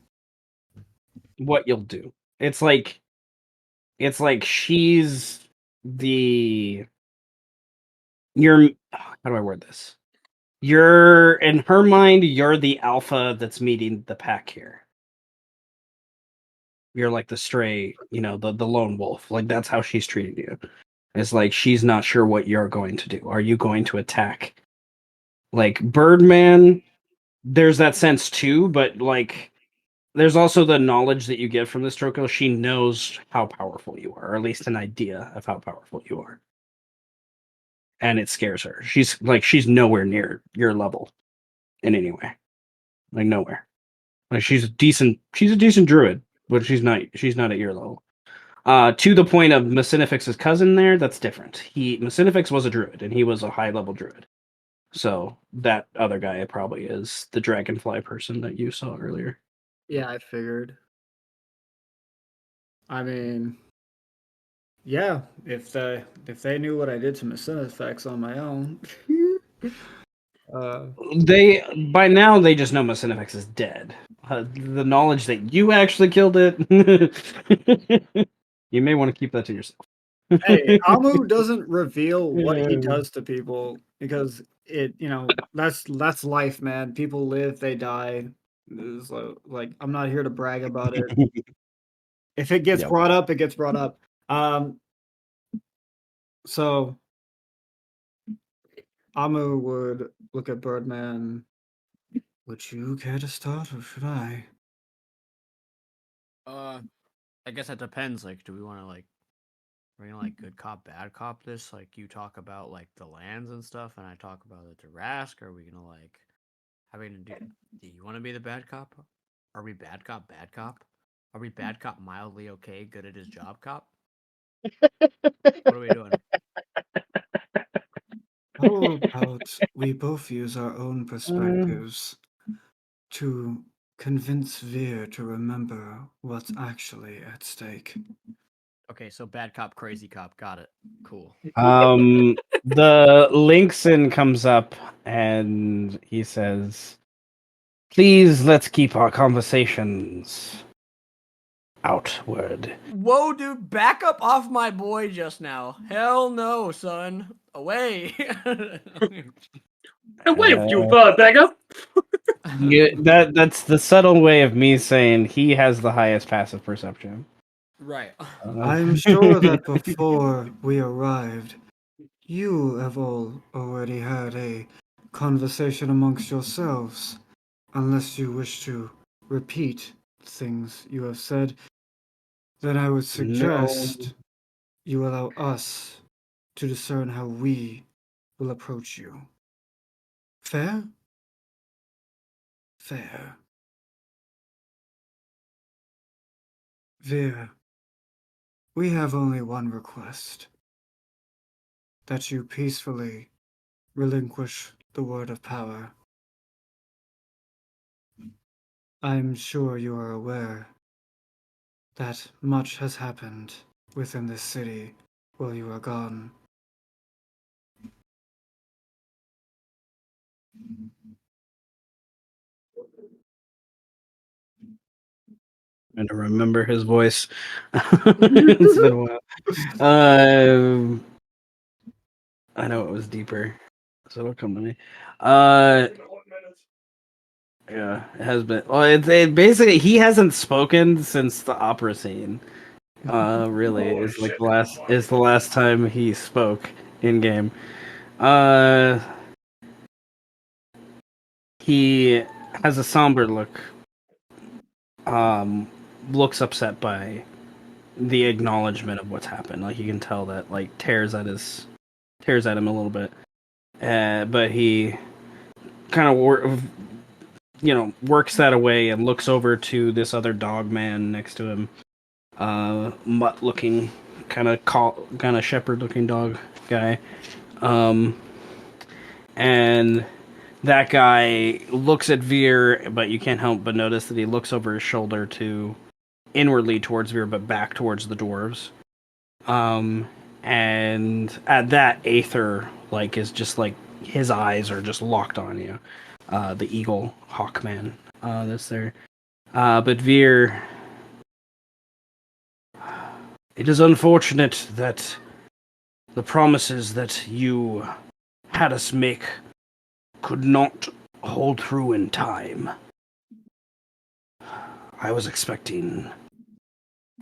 What you'll do. It's like she's the you're how do I word this? You're in her mind, you're the alpha that's meeting the pack here. You're like the stray, the lone wolf. Like that's how she's treating you. It's like she's not sure what you're going to do. Are you going to attack? Like Birdman, there's that sense too, but like there's also the knowledge that you get from this Troko. She knows how powerful you are, or at least an idea of how powerful you are. And it scares her. She's nowhere near your level in any way. Like nowhere. Like she's a decent druid, but she's not at your level. To the point of Masinifex's cousin there, that's different. Masinifex was a druid, and he was a high level druid. So that other guy probably is the dragonfly person that you saw earlier. Yeah, I figured. I mean, yeah, if they knew what I did to Masinifex on my own, uh, They by now they just know Masinifex is dead. The knowledge that you actually killed it, you may want to keep that to yourself. hey, Amu doesn't reveal what he does to people because that's life, man. People live, they die. It's like I'm not here to brag about it. If it gets Yep. brought up, it gets brought up. So Amu would look at Birdman. Would you care to start, or should I? I guess that depends. Like, do we want to like Are we gonna like good cop, bad cop this? Like you talk about like the lands and stuff, and I talk about the Durask. Are we gonna like? How are we gonna do? Do you want to be the bad cop? Are we bad cop, bad cop? Are we bad cop, mildly okay, good at his job cop? What are we doing? How about we both use our own perspectives to convince Veer to remember what's actually at stake? Okay, so bad cop, crazy cop. Got it. Cool. The Lynxen comes up and he says, "Please, let's keep our conversations outward." Whoa, dude, back up off my boy just now. Hell no, son. Away. Away with you, beggar! That's the subtle way of me saying he has the highest passive perception. Right. I'm sure that before we arrived, you have all already had a conversation amongst yourselves. Unless you wish to repeat things you have said, then I would suggest you allow us to discern how we will approach you. Fair? Fair. Veer, we have only one request. That you peacefully relinquish the word of power. I'm sure you are aware that much has happened within this city while you are gone. And to remember his voice. It's been a while. I know it was deeper, so it'll come to me. Yeah, it has been. Well, it basically he hasn't spoken since the opera scene. Really, Oh, is like shit. the last time he spoke in game. Uh, he has a somber look. Looks upset by the acknowledgement of what's happened. Like you can tell that like tears at him a little bit. But he kind of works that away and looks over to this other dog man next to him. Mutt looking kind of shepherd looking dog guy. And that guy looks at Veer, but you can't help but notice that he looks over his shoulder to inwardly towards Veer, but back towards the dwarves. And at that, Aether is just like his eyes are just locked on you. The eagle hawkman that's there. But Veer, it is unfortunate that the promises that you had us make could not hold through in time. I was expecting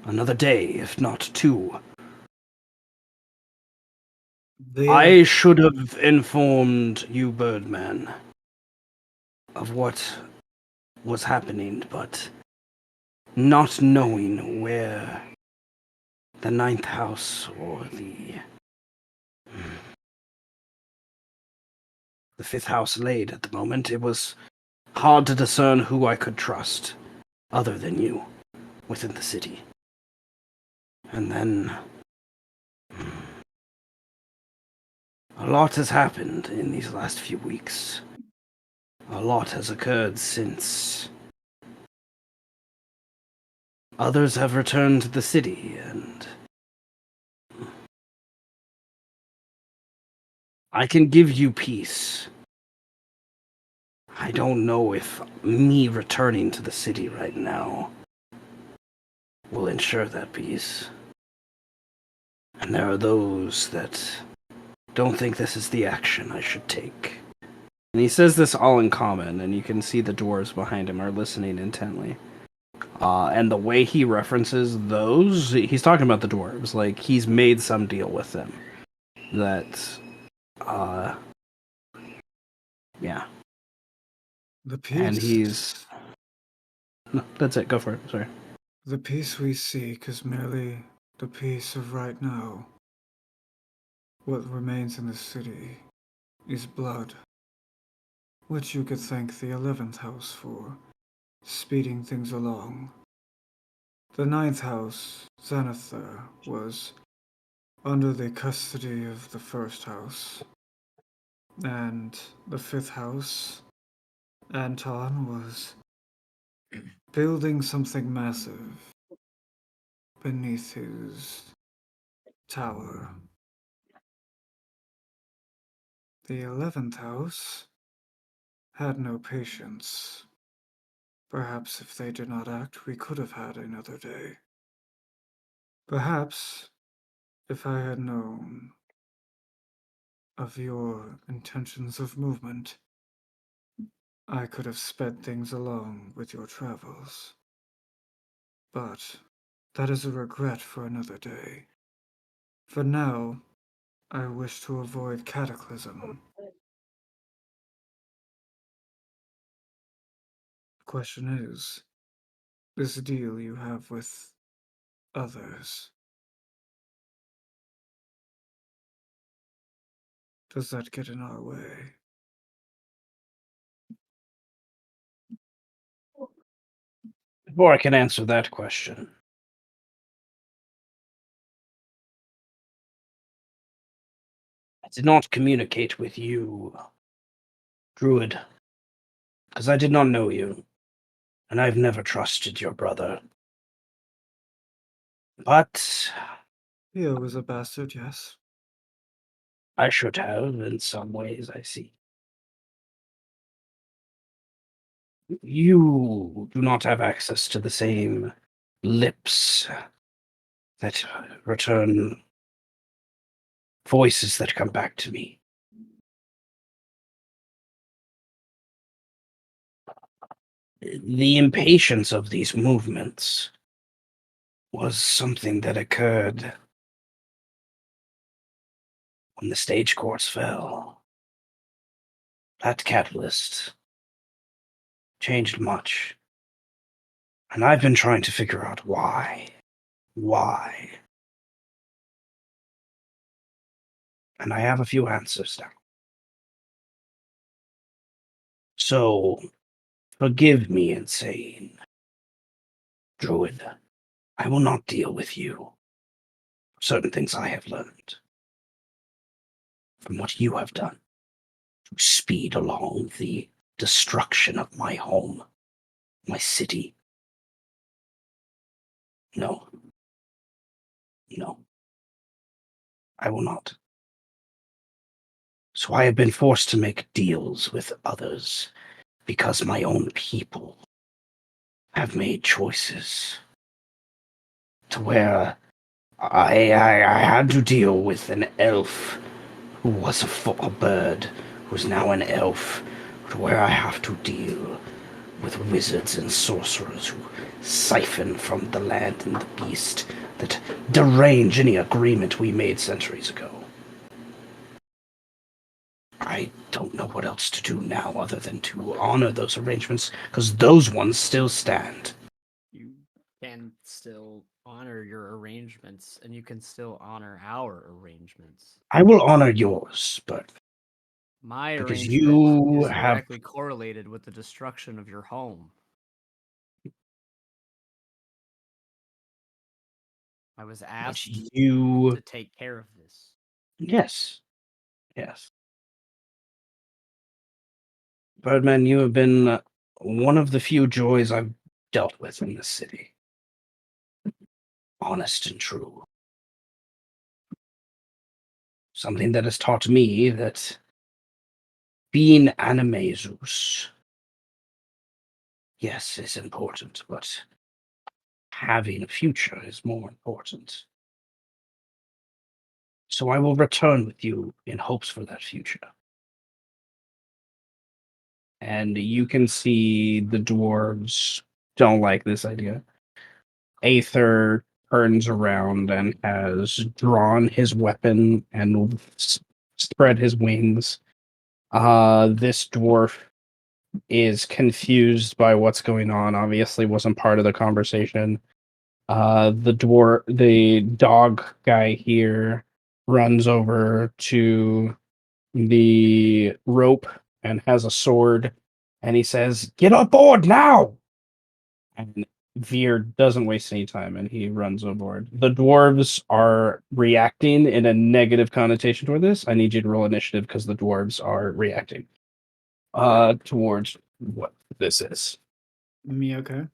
another day, if not two. I should have informed you, Birdman, of what was happening, but not knowing where the ninth house or the fifth house laid at the moment, it was hard to discern who I could trust other than you within the city. And then a lot has happened in these last few weeks. A lot has occurred since others have returned to the city, and I can give you peace. I don't know if me returning to the city right now will ensure that peace. And there are those that don't think this is the action I should take. And he says this all in common, and you can see the dwarves behind him are listening intently. And the way he references those, he's talking about the dwarves. Like, he's made some deal with them. That, yeah. The peace. And he's... No, that's it, go for it, sorry. The peace we seek is merely the peace of right now. What remains in the city is blood, which you could thank the 11th house for, speeding things along. The 9th house, Zenithar, was under the custody of the 1st house, and the 5th house, Anton, was building something massive beneath his tower. The 11th house had no patience. Perhaps if they did not act, we could have had another day. Perhaps if I had known of your intentions of movement, I could have sped things along with your travels. But that is a regret for another day. For now, I wish to avoid cataclysm. The question is, this deal you have with others, does that get in our way? Before I can answer that question, I did not communicate with you, Druid, because I did not know you, and I've never trusted your brother. But Theo was a bastard, yes. I should have, in some ways, I see. You do not have access to the same lips that return voices that come back to me. The impatience of these movements was something that occurred when the stage courts fell. That catalyst changed much. And I've been trying to figure out why. Why? And I have a few answers now. So, forgive me, insane Druid. I will not deal with you. Certain things I have learned from what you have done to speed along the destruction of my home, my city. No. No. I will not. So I have been forced to make deals with others because my own people have made choices to where I had to deal with an elf who was a bird who's now an elf, to where I have to deal with wizards and sorcerers who siphon from the land and the beast, that derange any agreement we made centuries ago. I don't know what else to do now other than to honor those arrangements, because those ones still stand. You can still honor your arrangements, and you can still honor our arrangements. I will honor yours, but My because arrangement you is have... directly correlated with the destruction of your home. I was But asked you... to take care of this. Yes. Yes. Birdman, you have been one of the few joys I've dealt with in this city. Honest and true. Something that has taught me that being Animaesus, yes, is important, but having a future is more important. So I will return with you in hopes for that future. And you can see the dwarves don't like this idea. Aether turns around and has drawn his weapon and will spread his wings. This dwarf is confused by what's going on. Obviously, wasn't part of the conversation. the dog guy here runs over to the rope and has a sword, and he says, "Get on board now!" And Veer doesn't waste any time, and he runs aboard. The dwarves are reacting in a negative connotation toward this. I need you to roll initiative because the dwarves are reacting towards what this is. Me, okay.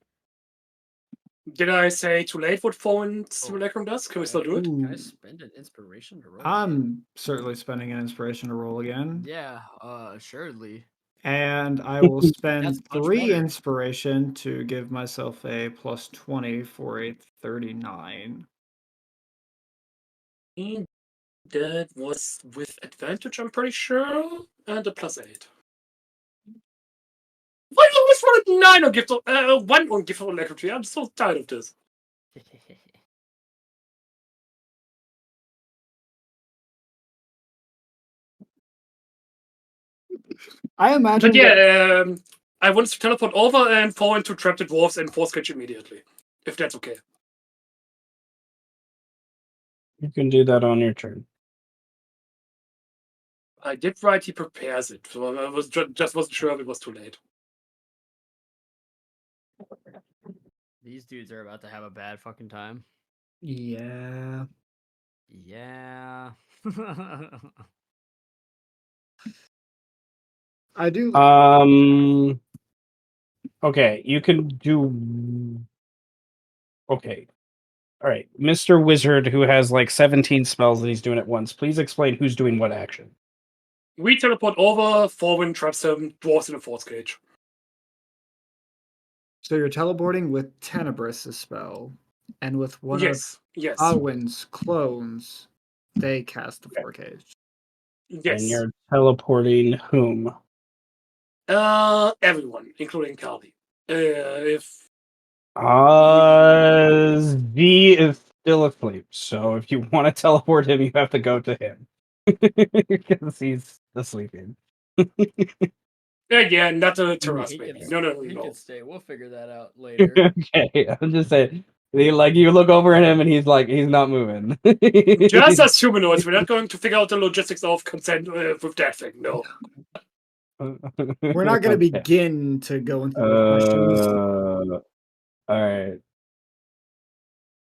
Did I say too late what Fallen Oh, Simulacrum does? Can we still do it? Can I Ooh. spend an inspiration to roll? I'm certainly spending an inspiration to roll again. Yeah, assuredly. And I will spend That's much 3 better. inspiration to give myself a plus 20 for a 39. That was with advantage, I'm pretty sure, and a +8. Why do I always roll a 9 on gift? 1 on gift of alacrity. I'm so tired of this. I imagine But yeah, I want to teleport over and fall into trapped dwarves and force catch immediately, if that's okay. You can do that on your turn. I did write he prepares it, so I was just wasn't sure if it was too late. These dudes are about to have a bad fucking time. yeah. Yeah. I do. Okay, you can do. Okay, all right, Mr. Wizard, who has like 17 spells that he's doing at once. Please explain who's doing what action. We teleport over, Forwin traps him, dwarves in a force cage. So you're teleporting with Tenebris' spell, and with one Yes, of yes, Awin's clones, they cast the Four Cage. And yes. you're teleporting whom? Everyone, including Calvi. If V is still asleep, so if you want to teleport him, you have to go to him. Because he's sleeping. yeah, not a He terrace, can, baby. No. he can stay. We'll figure that out later. Okay, I'm just saying. You look over at him and he's not moving. Just as humanoids, we're not going to figure out the logistics of consent with that thing. No. We're not going to Okay. begin to go into those questions. All right.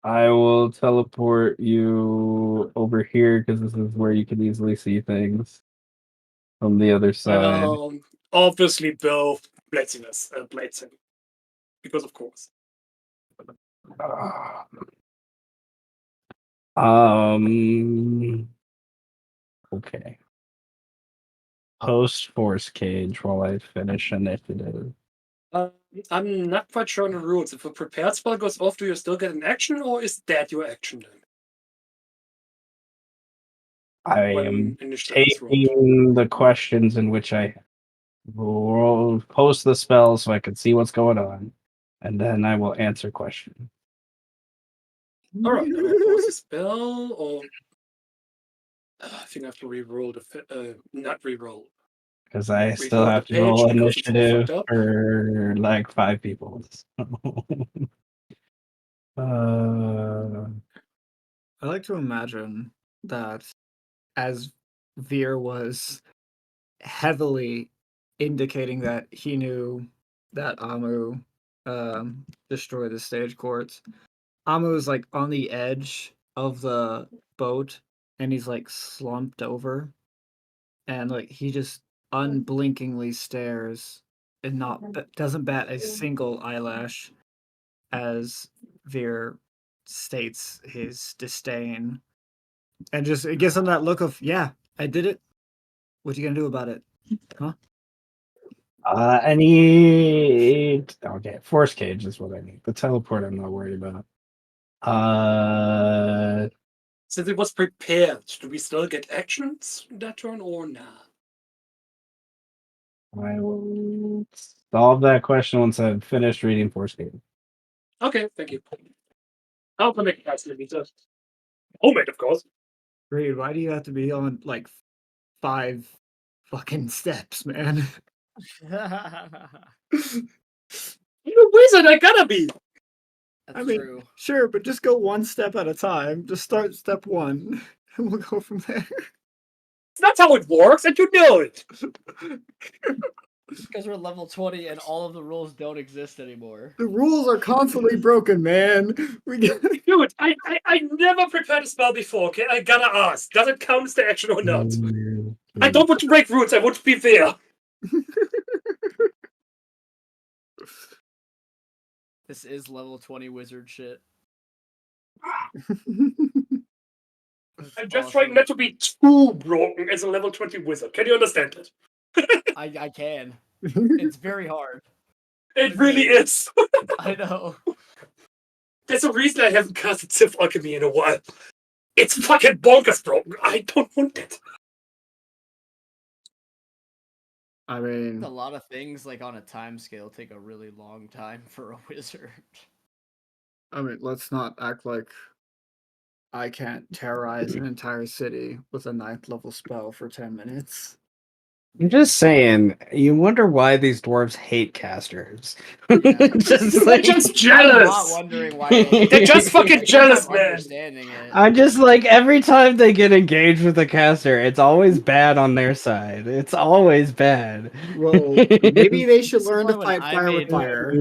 I will teleport you over here because this is where you can easily see things from the other side. Obviously, both Bladesing. Because of course. Ah. Okay. Post force cage while I finish initiative. I'm not quite sure on the rules. If a prepared spell goes off, do you still get an action, or is that your action then? I When am initiative is rolled. taking the questions in which I will post the spell so I can see what's going on, and then I will answer questions. Alright, I'll post a spell, or I think I have to re-roll not re-roll. Because I still Reload the have to page roll because it's all initiative fucked up. for like 5 people. uh, I like to imagine that as Veer was heavily indicating that he knew that Amu destroyed the stage courts, Amu is like on the edge of the boat and he's like slumped over and like he just unblinkingly stares and doesn't bat a single eyelash as Veer states his disdain and just it gives him that look of yeah, I did it. What you gonna do about it? Huh? I need. Okay, force cage is what I need. The teleport, I'm not worried about. Since it was prepared, do we still get actions that turn or not? I will solve that question once I've finished reading force cage. Okay, thank you. I'll come back to later. Homemade, of course. Reed, why do you have to be on like 5 fucking steps, man? I'm a wizard, I gotta be. That's I mean, true. sure, but just go one step at a time. Just start step one, and we'll go from there. That's how it works, and you know it. Because we're level 20 and all of the rules don't exist anymore. The rules are constantly broken, man. We get Dude, I never prepared a spell before, okay? I gotta ask. Does it count as the action or not? I don't want to break rules, I want to be fair. This is level 20 wizard shit. I'm just trying not to be too broken as a level 20 wizard. Can you understand it? I can. It's very hard. It really is. I know. There's a reason I haven't casted Sith Alchemy in a while. It's fucking bonkers broken. I don't want it. I A mean, lot of things, like on a time scale, take a really long time for a wizard. let's not act like I can't terrorize an entire city with a 9th level spell for 10 minutes. I'm just saying, you wonder why these dwarves hate casters. Yeah. Just They're just I'm jealous. not wondering why they hate They're it. just fucking I guess jealous, I'm man. understanding it. I just like every time they get engaged with a caster, it's always bad on their side. It's always bad. Well, maybe they should This is learn why to when fight I fire with made- fire.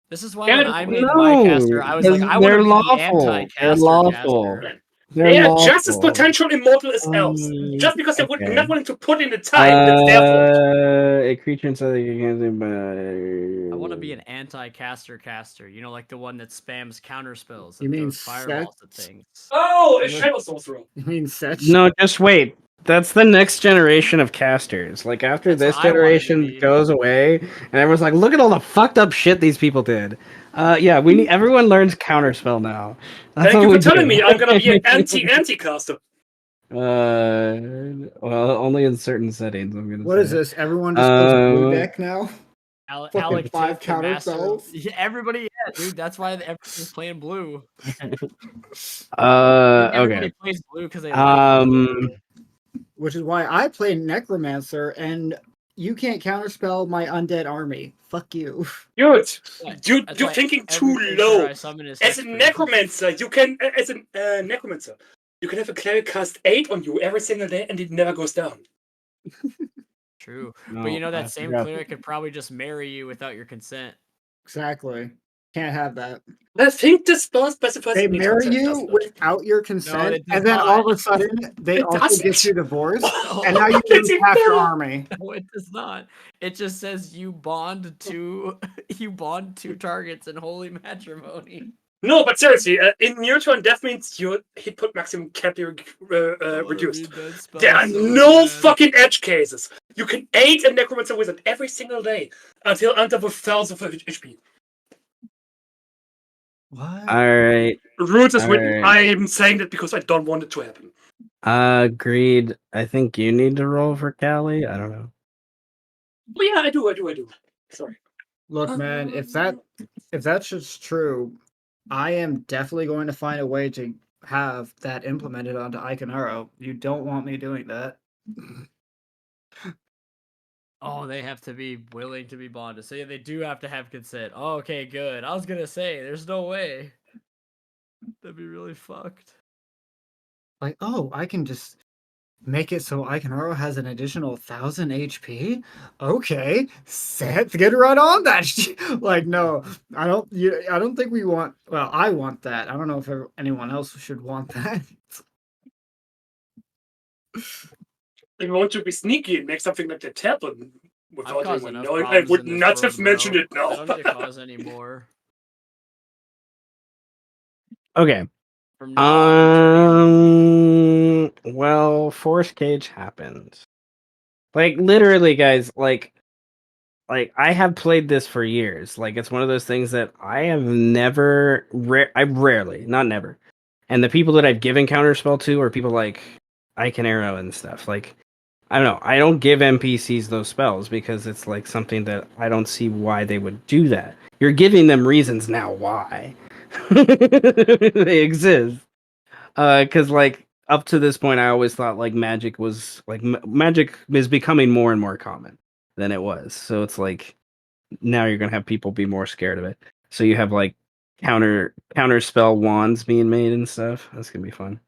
This is why Yeah, when I made No, my caster, I was like, because I want they're to be lawful. the They're anti-caster lawful. caster. They're They are just as lawful. potential immortal as elves. Just because they're Okay. not willing to put in the time, that's their fault. A creature inside the game. I want to be an anti-caster caster. You know, like the one that spams counter spells You and mean throws fireballs at set? things. Oh, a shadow sorcerer. You mean Setch? No, just wait. That's the next generation of casters. Like after That's this what I wanted to generation be. goes away, and everyone's like, "Look at all the fucked up shit these people did." Yeah, we need. Everyone learns counterspell now. That's Thank what you we for telling do. me I'm gonna be an anti-caster. Well, only in certain settings. I'm gonna What say. is this? Everyone just goes blue Uh, deck now? Fucking Alec 5 Tiff, the counter master. spells? Yeah, everybody, yeah, dude. That's why everybody's playing blue. Okay. Everybody plays blue because they like blue. Which is why I play Necromancer, and you can't counterspell my undead army. Fuck you. Dude, That's you're why thinking every too creature low. I summon is As a hexproof. necromancer, you can necromancer, you can have a cleric cast 8 on you every single day, and it never goes down. True, No, but you know I that same forgot. cleric could probably just marry you without your consent. Exactly. Can't have that. I think the spell specifies They it means marry consent, you doesn't it? without your consent, it does and then not. all of a sudden they It also get doesn't. you divorced, No. and now you It's lose half your better. army. No, it does not. It just says you bond two targets in holy matrimony. No, but seriously, in near turn, death means your hit point maximum can't be reduced. There are no fucking edge cases. You can aid a necromancer wizard every single day until under 1,000 of HP. What? All right. Rules is written. Alright. I'm saying that because I don't want it to happen. Agreed. I think you need to roll for Callie. I don't know. But yeah, I do. Sorry. Look, man, if that's just true, I am definitely going to find a way to have that implemented onto Iconaro. You don't want me doing that. Oh, they have to be willing to be bonded. So yeah, they do have to have consent. Oh, okay, good. I was gonna say, there's no way. That'd be really fucked. Like, oh, I can just make it so Iconaro has an additional 1,000 HP. Okay, set, get right on that. Like, no, I don't. I don't think we want. Well, I want that. I don't know if anyone else should want that. If you want to be sneaky and make something like that happen I've without caused anyone enough knowing, I problems would in this not world, have mentioned bro. it now. I don't need to cause any more. Okay. From now on, Well, Force Cage happened. Like literally, guys. Like I have played this for years. Like it's one of those things that I have never. I rarely, not never. And the people that I've given counterspell to are people like Icon Arrow and stuff. Like I don't know. I don't give NPCs those spells because it's like something that I don't see why they would do that. You're giving them reasons now why they exist. Because like up to this point, I always thought like magic was like magic is becoming more and more common than it was. So it's like now you're gonna have people be more scared of it. So you have like counter spell wands being made and stuff. That's gonna be fun.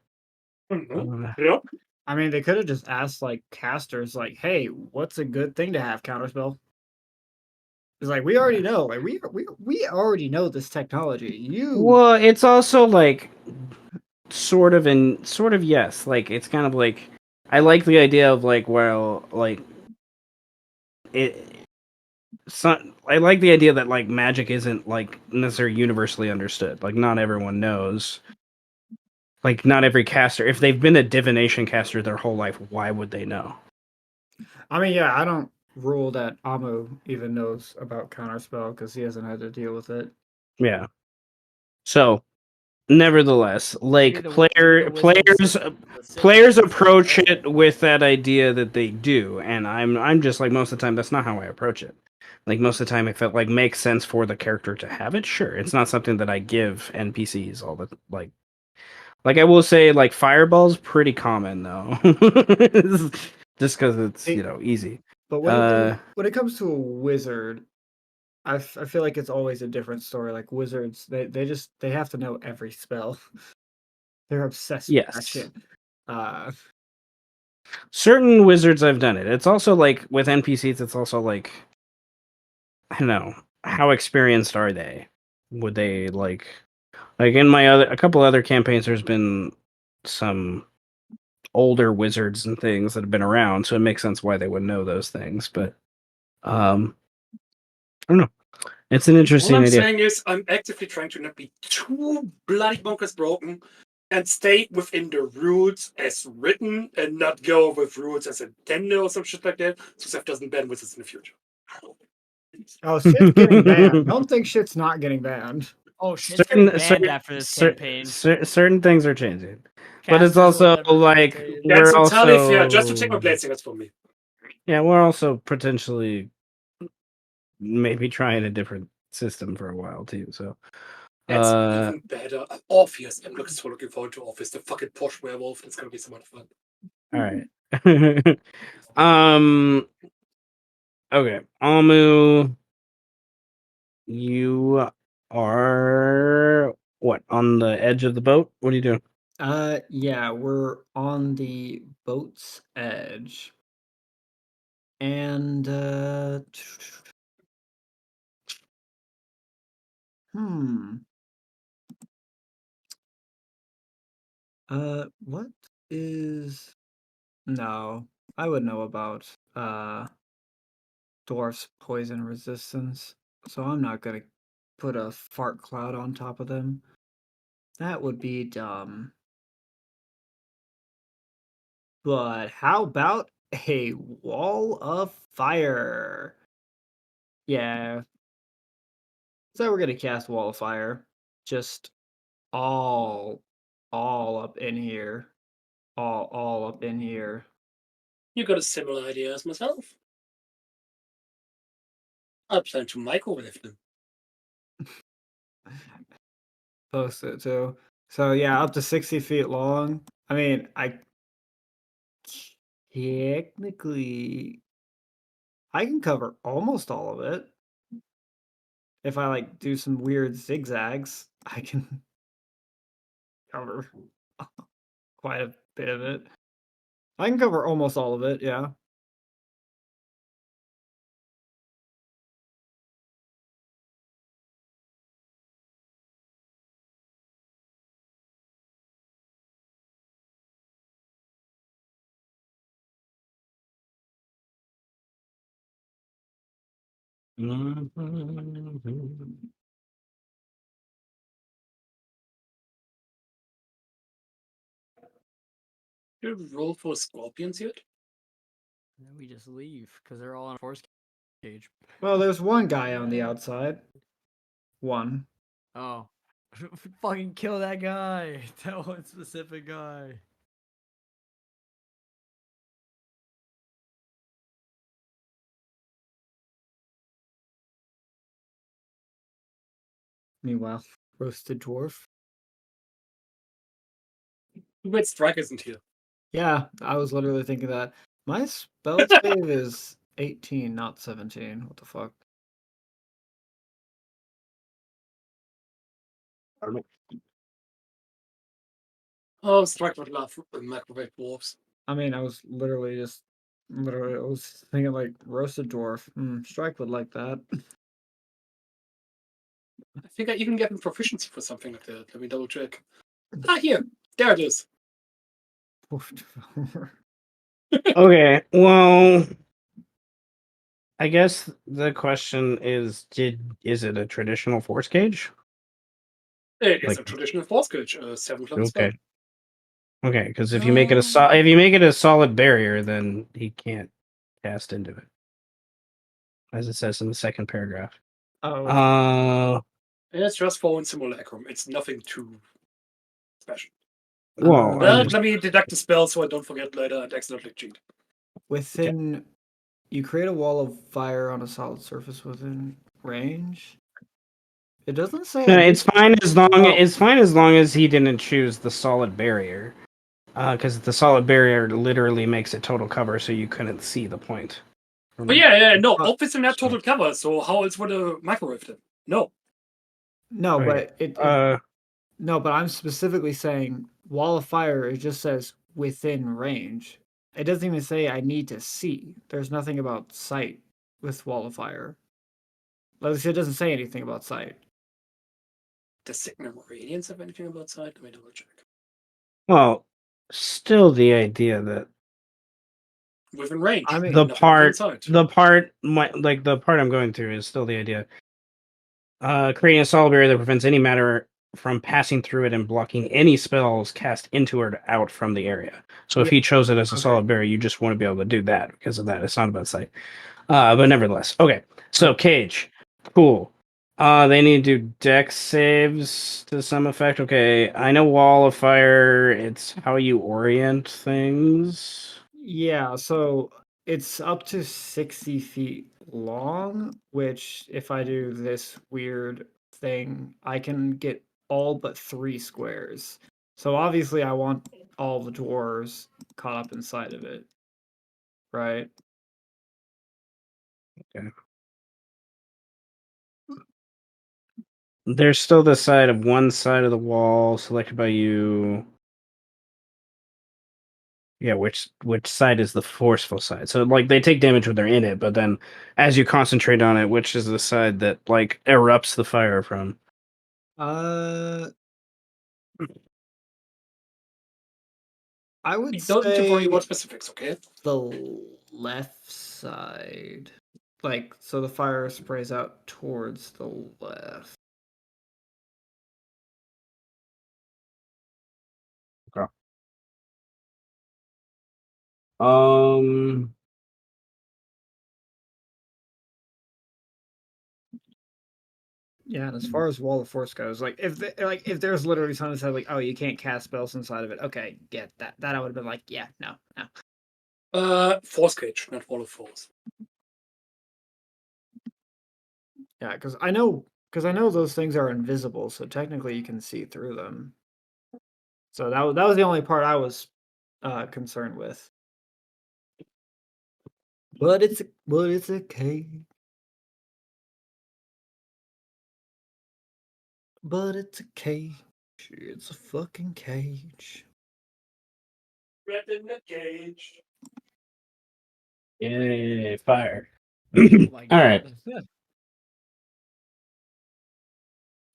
Yeah. I mean, they could have just asked like casters, like, "Hey, what's a good thing to have counterspell?" It's like we already know, like we already know this technology. Well, it's also like sort of yes. Like it's kind of like I like the idea of like well like it. I like the idea that like magic isn't like necessarily universally understood. Like not everyone knows. Like not every caster, if they've been a divination caster their whole life, why would they know? I mean, yeah, I don't rule that Amu even knows about counterspell because he hasn't had to deal with it. Yeah. So, nevertheless, Maybe like the wizards players specifically approach said it with that idea that they do, and I'm just like most of the time that's not how I approach it. Like most of the time, if it like makes sense for the character to have it, sure. It's not something that I give NPCs all the like. Like I will say, like fireball's pretty common though, just because it's easy. But when it comes to a wizard, I feel like it's always a different story. Like wizards, they have to know every spell. They're obsessed with that Yes. shit. Certain wizards I've done it. It's also like with NPCs, it's also like I don't know, how experienced are they? Would they like in my a couple other campaigns there's been some older wizards and things that have been around, so it makes sense why they would know those things, but I don't know. It's an All interesting I'm idea. saying is I'm actively trying to not be too bloody bonkers broken and stay within the rules as written and not go with rules as intended or some shit like that, so stuff doesn't ban wizards in the future. Oh, shit's getting banned. Don't think shit's not getting banned. Oh, shit's getting banned certain, after this campaign. certain things are changing. But Casters it's will also never be like dictated. we're That's entirely fair. Just to also take my blade singers from me. yeah, we're also potentially maybe trying a different system for a while too. So That's even better. Orpheus. I'm looking forward to Orpheus, the fucking posh werewolf. It's gonna be so much fun. all right. Okay, Amu, you are what on the edge of the boat? What are you doing? Yeah, we're on the boat's edge. And hmm. What is no, I would know about dwarf's poison resistance, so I'm not gonna put a fart cloud on top of them. That would be dumb. But how about a wall of fire? Yeah. So we're gonna cast wall of fire. Just all all up in here. All up in here. You got a similar idea as myself. I plan to microwave them. Post it too. So yeah, up to 60 feet long. I mean, I technically I can cover almost all of it. If I like do some weird zigzags, I can cover quite a bit of it. I can cover almost all of it, yeah. You roll for scorpions yet? And then we just leave because they're all in a force cage. Well, there's one guy on the outside. One. Oh, fucking kill that guy! That one specific guy. Meanwhile, roasted dwarf. Wait, Strike isn't here. Yeah, I was literally thinking that. My spell save is 18, not 17. What the fuck? Oh, strike would love microwave dwarfs. I mean, I was literally I was thinking like roasted dwarf. Strike would like that. I think I even get him proficiency for something like that. Let me double check. Ah, here. There it is. Okay, well, I guess the question is, is it a traditional force gauge? It is Like, a traditional force gauge, 7th level spell. okay, okay, because if you make it if you make it a solid barrier, then he can't cast into it, as it says in the second paragraph. Oh, And it's just for simulacrum. It's nothing too special. Well, Let me deduct the spell so I don't forget later and accidentally cheat. within, you create a wall of fire on a solid surface within range. It doesn't say. no, it's fine as long Oh. it's fine as long as he didn't choose the solid barrier, because the solid barrier literally makes it total cover, so you couldn't see the point. But yeah, no, obviously not total cover. So how else would a microwave then? No. No, Okay. but no, but I'm specifically saying wall of fire. It just says within range. It doesn't even say I need to see. There's nothing about sight with wall of fire. Like, it doesn't say anything about sight. Does Sigma Radiance have anything about sight? Let me double check. Well, still the idea that Within range. I mean, the nothing part within sight. the part I'm going through is still the idea. Creating a solid barrier that prevents any matter from passing through it and blocking any spells cast into or out from the area. So if Yeah. he chose it as a Okay. solid barrier, you just want to be able to do that because of that. It's not about sight. But nevertheless, okay. So cage, cool. They need to do dex saves to some effect. Okay, I know wall of fire. It's how you orient things. Yeah, so it's up to 60 feet long, which if I do this weird thing, I can get all but 3 squares. So obviously I want all the dwarves caught up inside of it, right? Okay. There's still the side of one side of the wall selected by you. Yeah, which side is the forceful side? So like they take damage when they're in it, but then as you concentrate on it, which is the side that like erupts the fire from? I would Don't need to worry say about specifics, okay? the left side. Like, so the fire sprays out towards the left. Okay. Um. Yeah, and as far as Wall of Force goes, like if there's literally something that said like, oh, you can't cast spells inside of it, okay, get that. That I would have been like, yeah, no, no. Force cage, not wall of force. Yeah, because I know those things are invisible, so technically you can see through them. So that was the only part I was concerned with. But it's a cage. But it's a cage. It's a fucking cage. Red in the cage. Yay, fire. Oh my All right. God.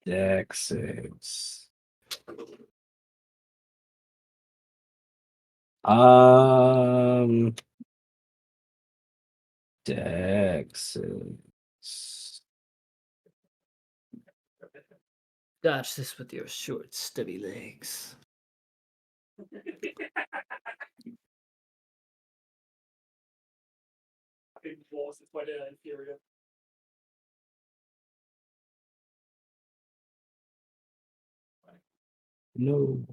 Dex saves. Um, Dex saves. Dodge this with your short, stubby legs. Fucking force, it's why they're inferior. No.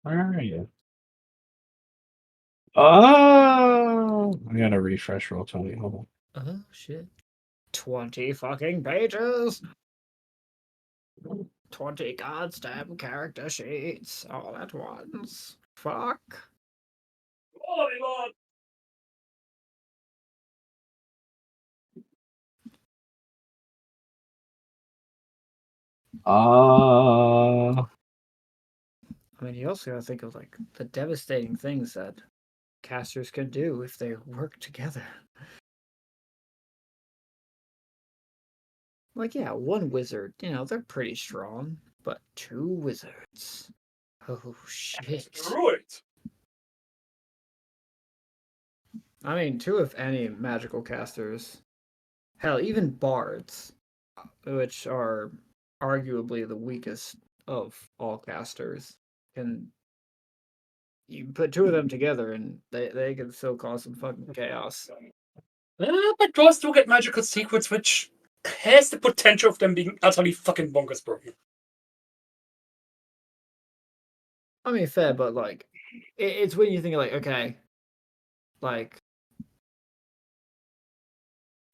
Where are you? Oh, I gotta refresh roll 20. Hold on. Oh shit. 20 fucking pages. 20 goddamn character sheets all at once. Fuck. Oh my god! Uh, I mean, you also gotta think of like the devastating things that casters can do if they work together. Like, yeah, one wizard, they're pretty strong, but two wizards. Oh shit. Druid. I mean, two of any magical casters. Hell, even bards, which are arguably the weakest of all casters, can you put two of them together and they can still cause some fucking chaos. But dwarves do get magical secrets, which has the potential of them being utterly fucking bonkers broken. I mean, fair, but like, it's when you think like, okay, like,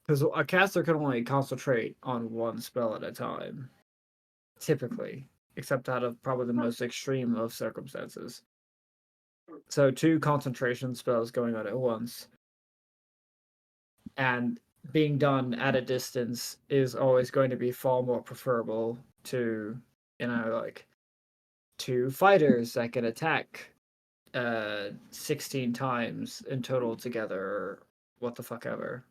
because a caster can only concentrate on one spell at a time, typically, except out of probably the most extreme of circumstances. So two concentration spells going on at once, and being done at a distance is always going to be far more preferable to, like two fighters that can attack 16 times in total together, or what the fuck ever.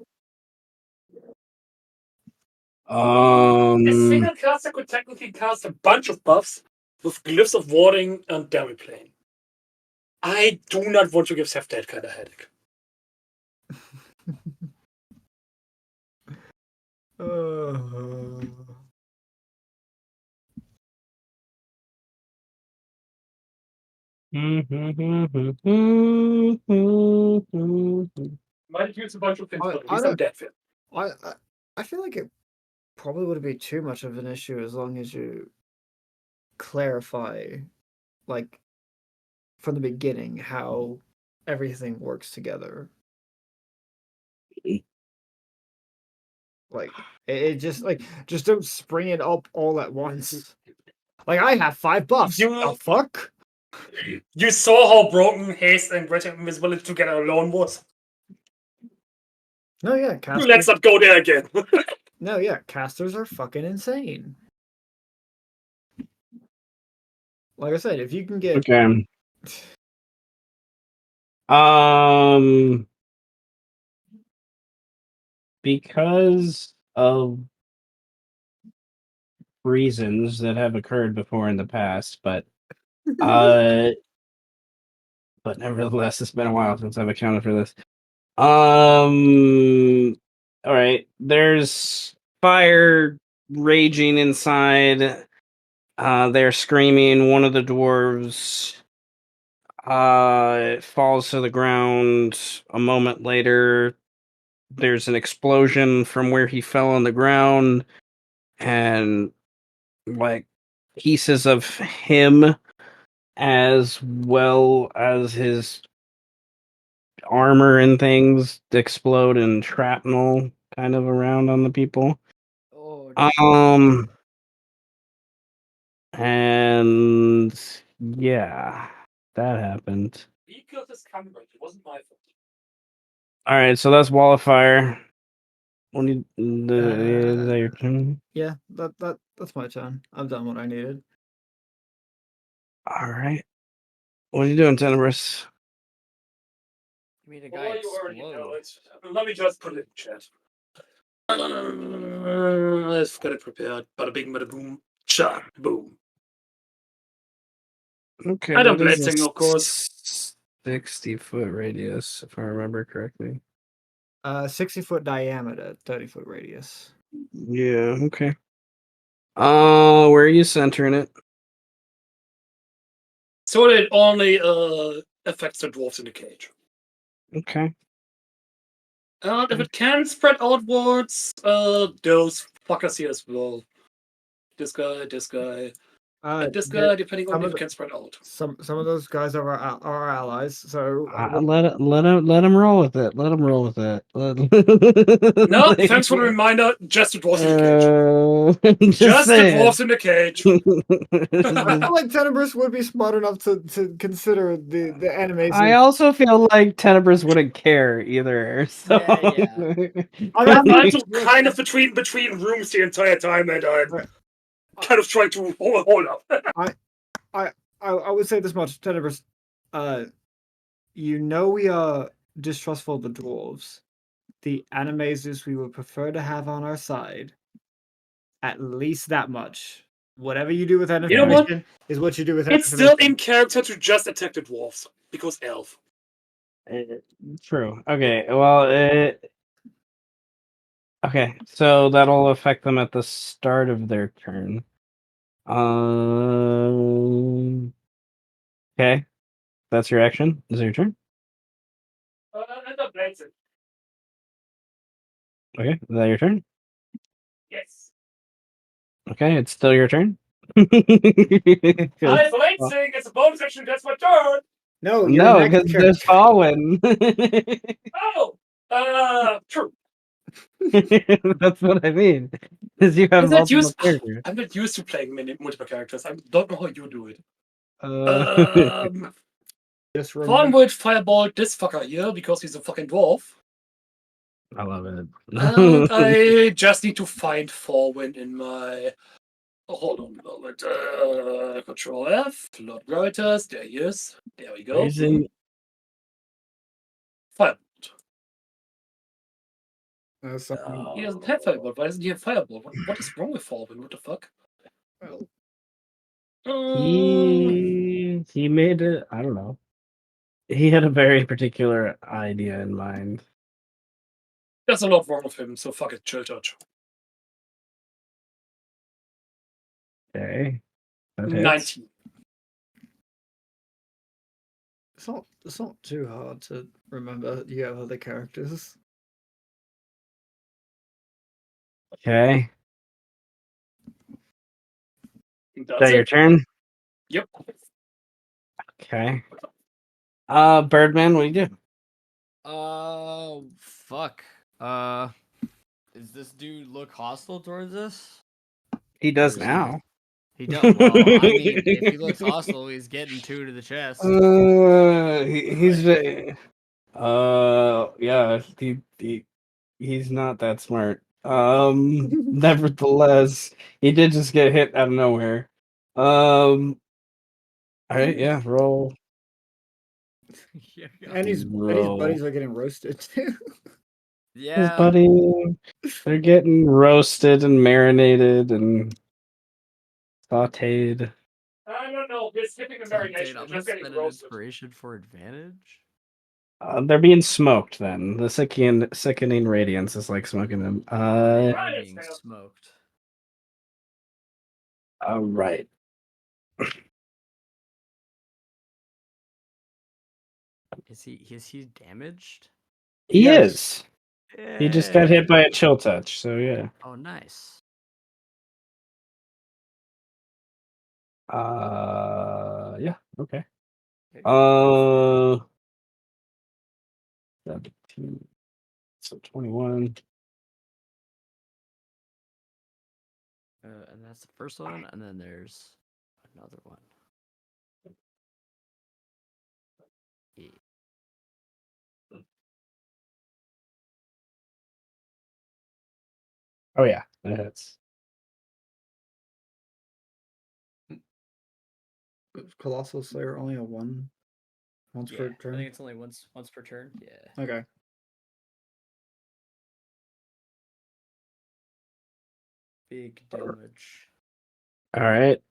A single caster could technically cast a bunch of buffs with glyphs of warding and damage plane. I do not want to give Seth that kind of headache. Might use a bunch of things, but at least I'm dead fit. I feel like it probably wouldn't be too much of an issue as long as you clarify, like, from the beginning how everything works together. Like, it just like just don't spring it up all at once. Like, I have 5 buffs. The fuck? You saw how broken haste and greater invisibility together alone was. No, yeah, casters. Let's not go there again. No, yeah, casters are fucking insane. Like I said, if you can get okay. Because of reasons that have occurred before in the past, but nevertheless, it's been a while since I've accounted for this. All right. There's fire raging inside. They're screaming. One of the dwarves falls to the ground. A moment later, there's an explosion from where he fell on the ground, and like pieces of him as well as his armor and things explode and shrapnel kind of around on the people. Oh, And yeah, that happened. He killed his comrade. It wasn't my fault. All right, so that's Wall of Fire. Is that your turn? Yeah, that's my turn. I've done what I needed. All right. What are you doing, Tenebris? I mean, a guy You already know explodes. it. Let me just put it in chat. Let's get it prepared. Bada bing, bada boom. Cha, boom. Okay, I don't that is blitzing, of course. 60-foot radius, if I remember correctly. 60-foot diameter, 30-foot radius. Yeah, okay. Where are you centering it? So it only affects the dwarves in the cage. Okay. And if it can spread outwards, those fuckers here as well. This guy, and this guy, depending on if it can spread out. Some of those guys are our allies, so Let him roll with it. Let him roll with it. No, thanks for the reminder. Just the dwarves in the cage. Just the dwarves in the cage. I feel like Tenebris would be smart enough to consider the Animaesus. I also feel like Tenebris wouldn't care either. So. Yeah. I'm kind of between rooms the entire time, and kind of trying to hold up. I would say this much, Tenebris. You know we are distrustful of the dwarves. The Animaesus we would prefer to have on our side. At least that much. Whatever you do with that You know what? information is what you do with that It's still information. in character to just attack the dwarves because elf. True. Okay. Well, okay. So that'll affect them at the start of their turn. Okay. That's your action. Is it your turn? And the blades it. Okay. Is that your turn? Yes. Okay. It's still your turn. I blade saying it's a bonus action. That's my turn. No, you're No, an because actor. there's Fallen. Oh, true. That's what I mean. Because you have I'm not multiple used. characters. I'm not used to playing multiple characters. I don't know how you do it. Just Fallen remember. would fireball this fucker here because he's a fucking dwarf. I love it. And I just need to find Forwin in my. Oh, hold on a moment. Control F. Lord Reuters. There he is. There we go. He's in. Firebolt. Something. He doesn't have Firebolt. Why doesn't he have Firebolt? What is wrong with Forwin? What the fuck? Well, He made it. I don't know. He had a very particular idea in mind. There's a lot wrong with him, so fuck it. Chill touch. Okay, that hits. 19. it's not too hard to remember. You have other characters. Okay, is That's that your it. turn? Yep. Okay. Birdman, what do you do? Fuck. Does this dude look hostile towards us? He does Or is now. He does. Well, I mean, if he looks hostile, he's getting 2 to the chest. Yeah, he's not that smart. Nevertheless, he did just get hit out of nowhere. All right, yeah, roll. Yeah, And his buddies are getting roasted too. His yeah. buddy, they're getting roasted and marinated and sautéed. I don't know. This skipping the Dude, marination I'm is gonna just getting spend an roasted. inspiration for advantage. They're being smoked. Then the sickening radiance is like smoking them. They are Right, being it's smoked. All right. Is he damaged? He Yes. is. He just got hit by a chill touch. So yeah. Oh, nice. Yeah. Okay. Okay. 17. So 21. And that's the first one, and then there's another one. Yeah. Oh yeah, that hits. Colossal Slayer only a once Yeah, per I think turn. it's only once per turn. Yeah. Okay. Big damage. All right.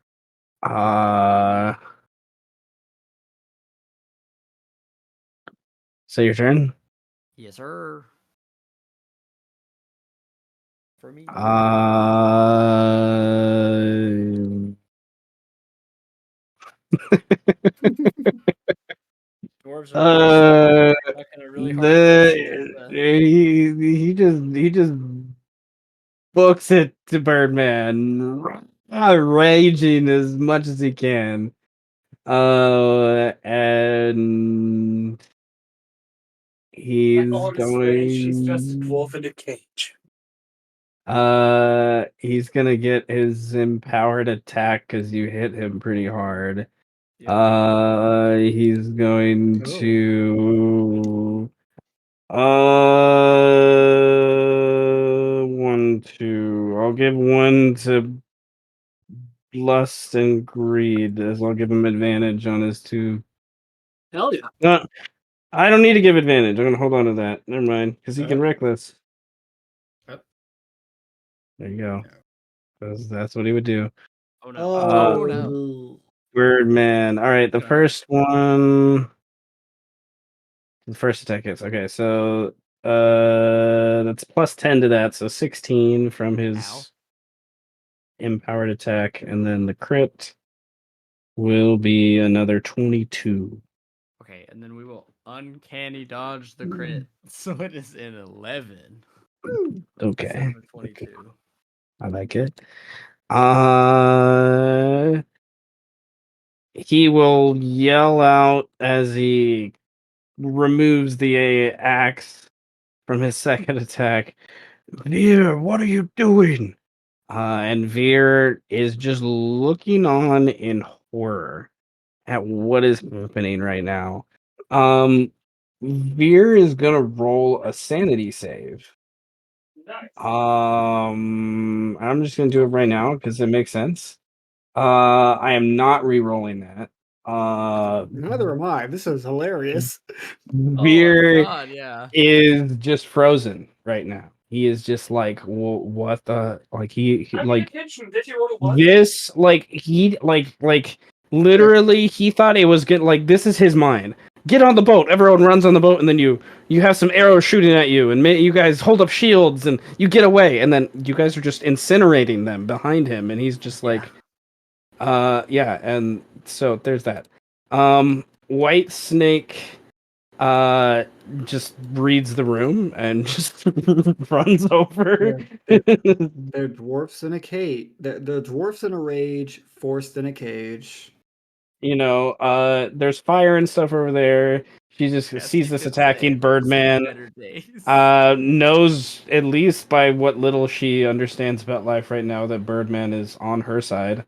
So your turn. Yes, sir. For me. Dwarves are really stuck in a really hard place. He just books it to Birdman, raging as much as he can. And he's all this rage, he's just a going. dwarf in a cage. He's gonna get his empowered attack because you hit him pretty hard. Yep. He's going Cool. to 1, 2. I'll give one to lust and greed, as I'll give him advantage on his 2. Hell yeah. No, I don't need to give advantage. I'm gonna hold on to that. Never mind, because he can reckless. Yep. There you go. Yeah. That's what he would do. Oh no. Oh, Oh no. Word man. All right, the Okay. first one. The first attack hits. Okay, so that's plus 10 to that, so 16 from his Ow. empowered attack, and then the crit will be another 22. Okay, and then we will uncanny dodge the crit. So it is an 11 Okay. instead of 22. I like it. He will yell out as he removes the axe from his second attack. Vear, what are you doing? And Veer is just looking on in horror at what is happening right now. Veer is gonna roll a sanity save. I'm just gonna do it right now because it makes sense. I am not re-rolling that. Neither am I. This is hilarious. Oh my Veer god, yeah. is just frozen right now. He is just like, what the, like he like this, like he like literally he thought it was good. Like, this is his mind. Get on the boat. Everyone runs on the boat, and then you have some arrows shooting at you, and you guys hold up shields, and you get away, and then you guys are just incinerating them behind him, and he's just like, yeah, and so there's that. White Snake just reads the room and just runs over. They're dwarfs in a cage. They're dwarfs in a rage, forced in a cage. You know, there's fire and stuff over there. She just sees Jesse this could say attacking I've seen Birdman. better days. Knows, at least by what little she understands about life right now, that Birdman is on her side.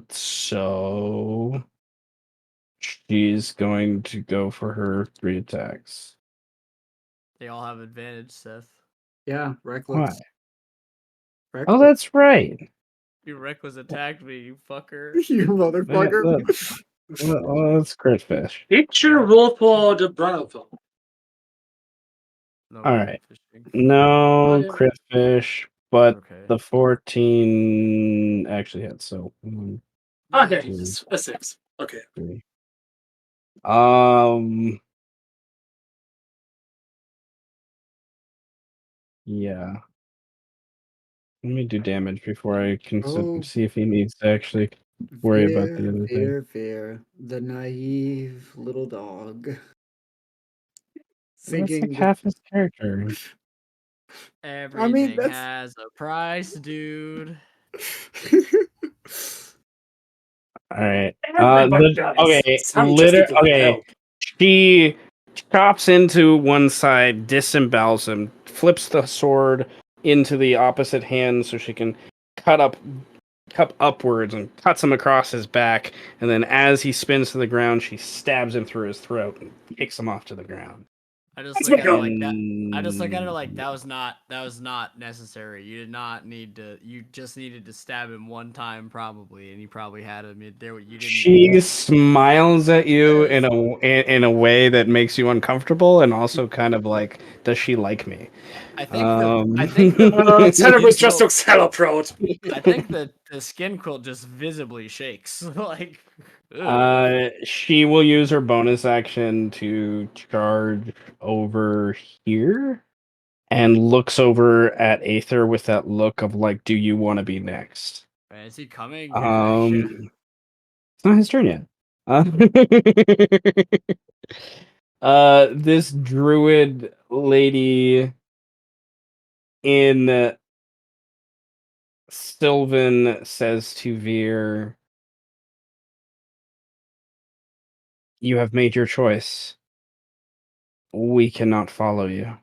So she's going to go for her 3 attacks. They all have advantage, Seth. Yeah, Why? reckless. Oh, that's right. You reckless attacked me, you fucker. You motherfucker. That's crit fish. Picture roll for the brother. No All crit right. fishing. No yeah. crit fish, but Okay. the 14 actually hits. So 1, Okay, 2, it's a 6. Okay. 3. Yeah. Let me do damage before I can Oh. see if he needs to actually worry about the other thing. Veer, the naive little dog. Well, that's like Thinking, half his character. Everything that's has a price, dude. All right. Everybody dies. Okay. Some just need to Okay. help. She chops into one side, disembowels him, flips the sword into the opposite hand so she can cut upwards and cuts him across his back. And then as he spins to the ground, she stabs him through his throat and kicks him off to the ground. I just Let's look at her go. like that. I just look at her like that was not necessary. You did not need to. You just needed to stab him one time, probably, and you probably had him there. You didn't. She smiles at you in a way that makes you uncomfortable, and also kind of like, does she like me? I think the Tenebris just quilt- looks hella proud. I think that the skin quilt just visibly shakes. Like, ugh. She will use her bonus action to charge over here and looks over at Aether with that look of like, do you want to be next? Man, is he coming? It's not his turn yet. This druid lady in Sylvan says to Veer, "You have made your choice. We cannot follow you."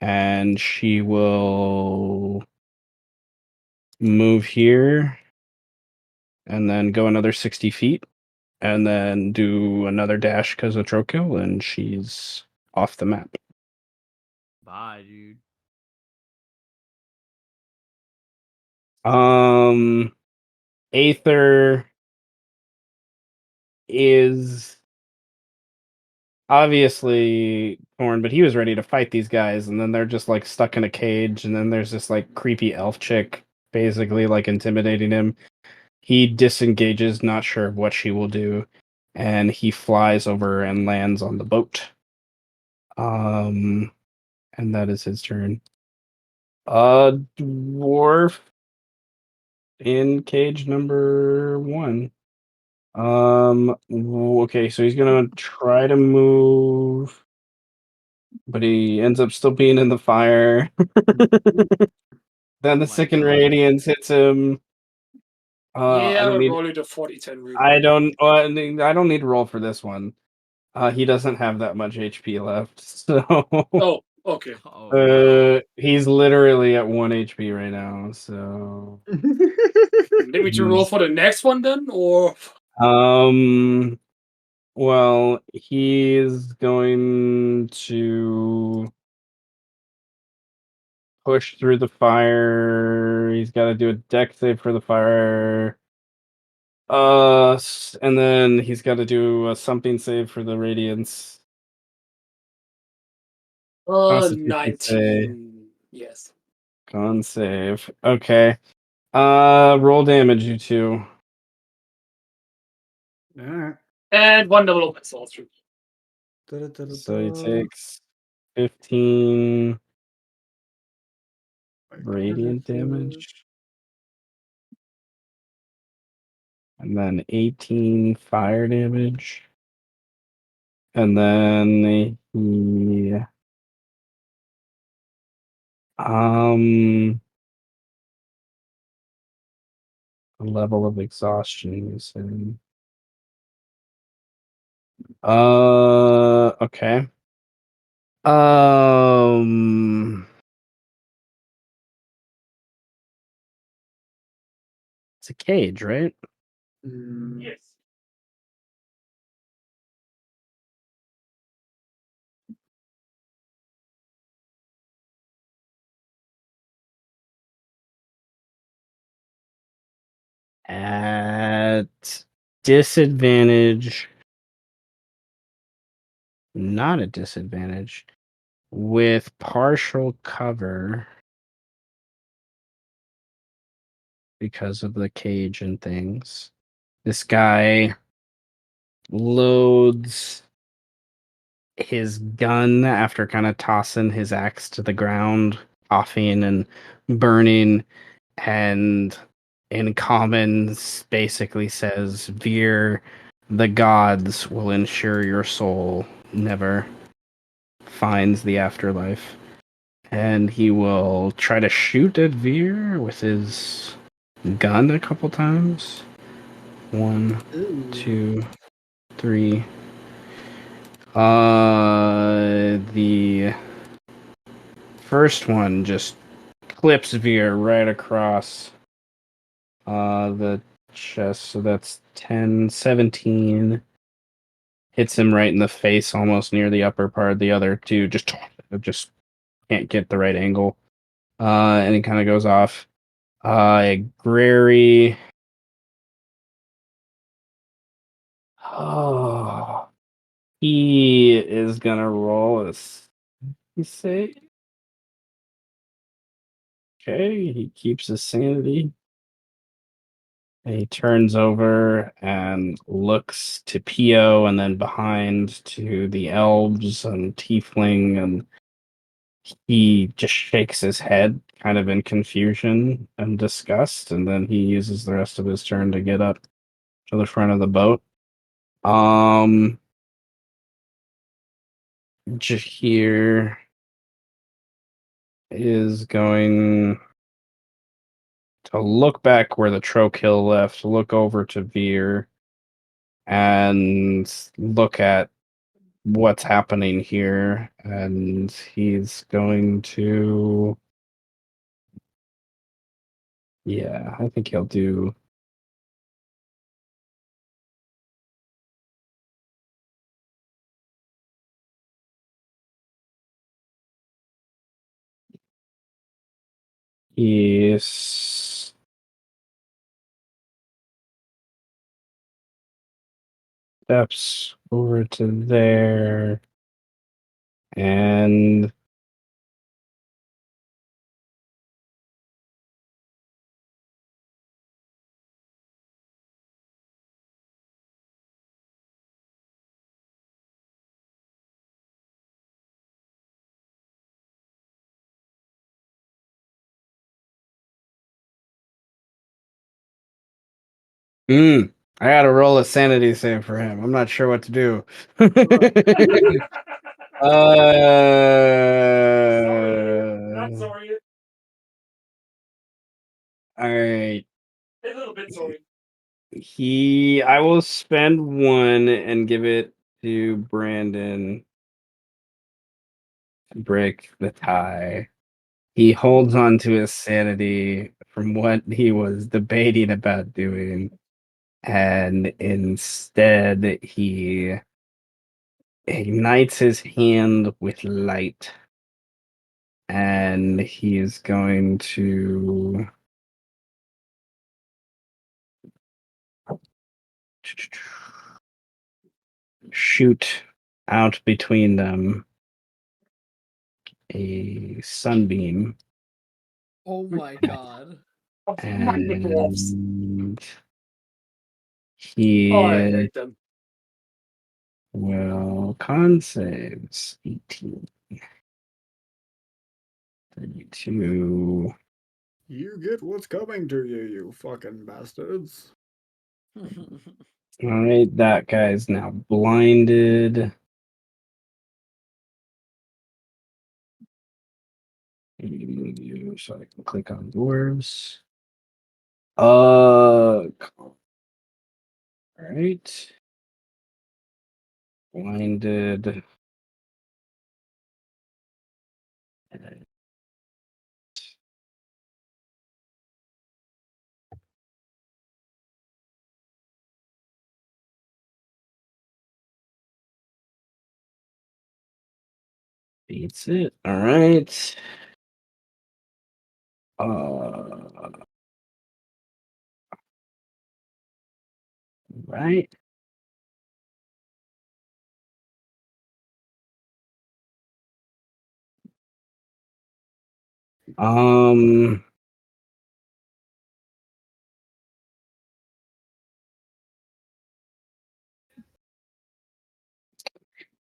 And she will move here and then go another 60 feet and then do another dash because of Trokil, and she's off the map. Bye, dude. Aether is obviously torn, but he was ready to fight these guys, and then they're just like stuck in a cage, and then there's this like creepy elf chick basically like intimidating him. He disengages, not sure of what she will do, and he flies over and lands on the boat. And that is his turn. Dwarf in cage number 1. Okay, so he's gonna try to move, but he ends up still being in the fire. Then the Oh my second God. radiance hits him. I Yeah, don't I'm need. rolling the 40-10 real I quick. don't. I don't need to roll for this one. He doesn't have that much HP left, so Oh, okay. Oh no. he's literally at 1 HP right now. So Need me to roll for the next one then, or um, well, he's going to push through the fire. He's got to do a deck save for the fire. And then he's got to do a something save for the radiance. Constitution save. 19. Yes. Con save. Okay. Roll damage, you two. All right. And 1 double open sorcery. So he takes 15 radiant damage. And then 18 fire damage. And then he level of exhaustion is in. Okay. It's a cage, right? Yes. At disadvantage. Not a disadvantage. With partial cover because of the cage and things. This guy loads his gun after kind of tossing his axe to the ground, coughing and burning, and in common basically says, Vear, the gods will ensure your soul never finds the afterlife. And he will try to shoot at Veer with his gun a couple times. 1, 2, 3. The first one just clips Veer right across the chest, so that's 10, 17. Hits him right in the face, almost near the upper part. The other two just can't get the right angle. And he kind of goes off. Grary. Oh, he is gonna roll a save. Okay, he keeps his sanity. And he turns over and looks to Pio and then behind to the elves and tiefling, and he just shakes his head kind of in confusion and disgust, and then he uses the rest of his turn to get up to the front of the boat. Jahir is going to look back where the Trokill left, look over to Veer, and look at what's happening here. And he's going to. Yeah, I think he'll do. He's steps over to there and I gotta roll a sanity save for him. I'm not sure what to do. Not sorry. All right. A little bit sorry. I will spend one and give it to Brandon to break the tie. He holds on to his sanity from what he was debating about doing, and instead he ignites his hand with light, and he is going to shoot out between them a sunbeam. Oh my god. Magnet dwarfs. And Oh, I he hate them. will con saves 18. 32. You get what's coming to you, you fucking bastards. Alright, that guy's now blinded. So I can click on dwarves. Alright. Blinded. Beats it. Alright. Right.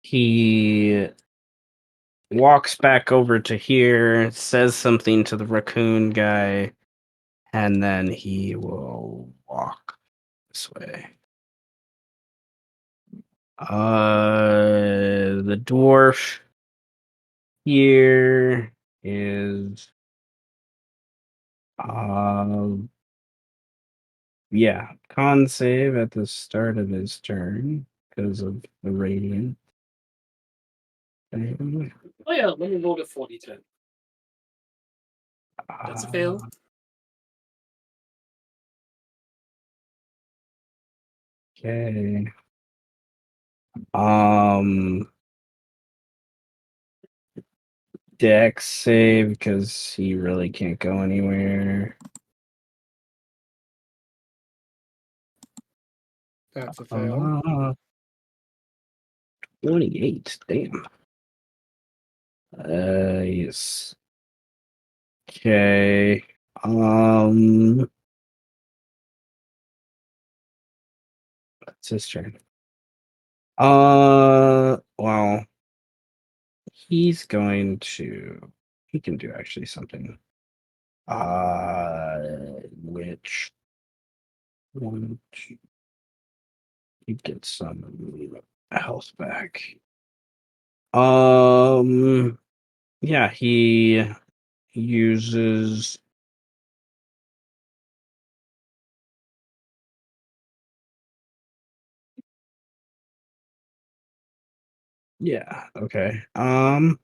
He walks back over to here, says something to the raccoon guy, and then he will walk this way. The dwarf here is yeah, con save at the start of his turn because of the radiant. Oh yeah, let me roll the 40-10. That's a fail. Okay. Dex save because he really can't go anywhere. That's a fail. 28. Damn. Yes. Okay. That's his turn. Well, he's going to. He can do actually something. Which one? He gets some health back. Yeah, he uses. Yeah. Okay. No,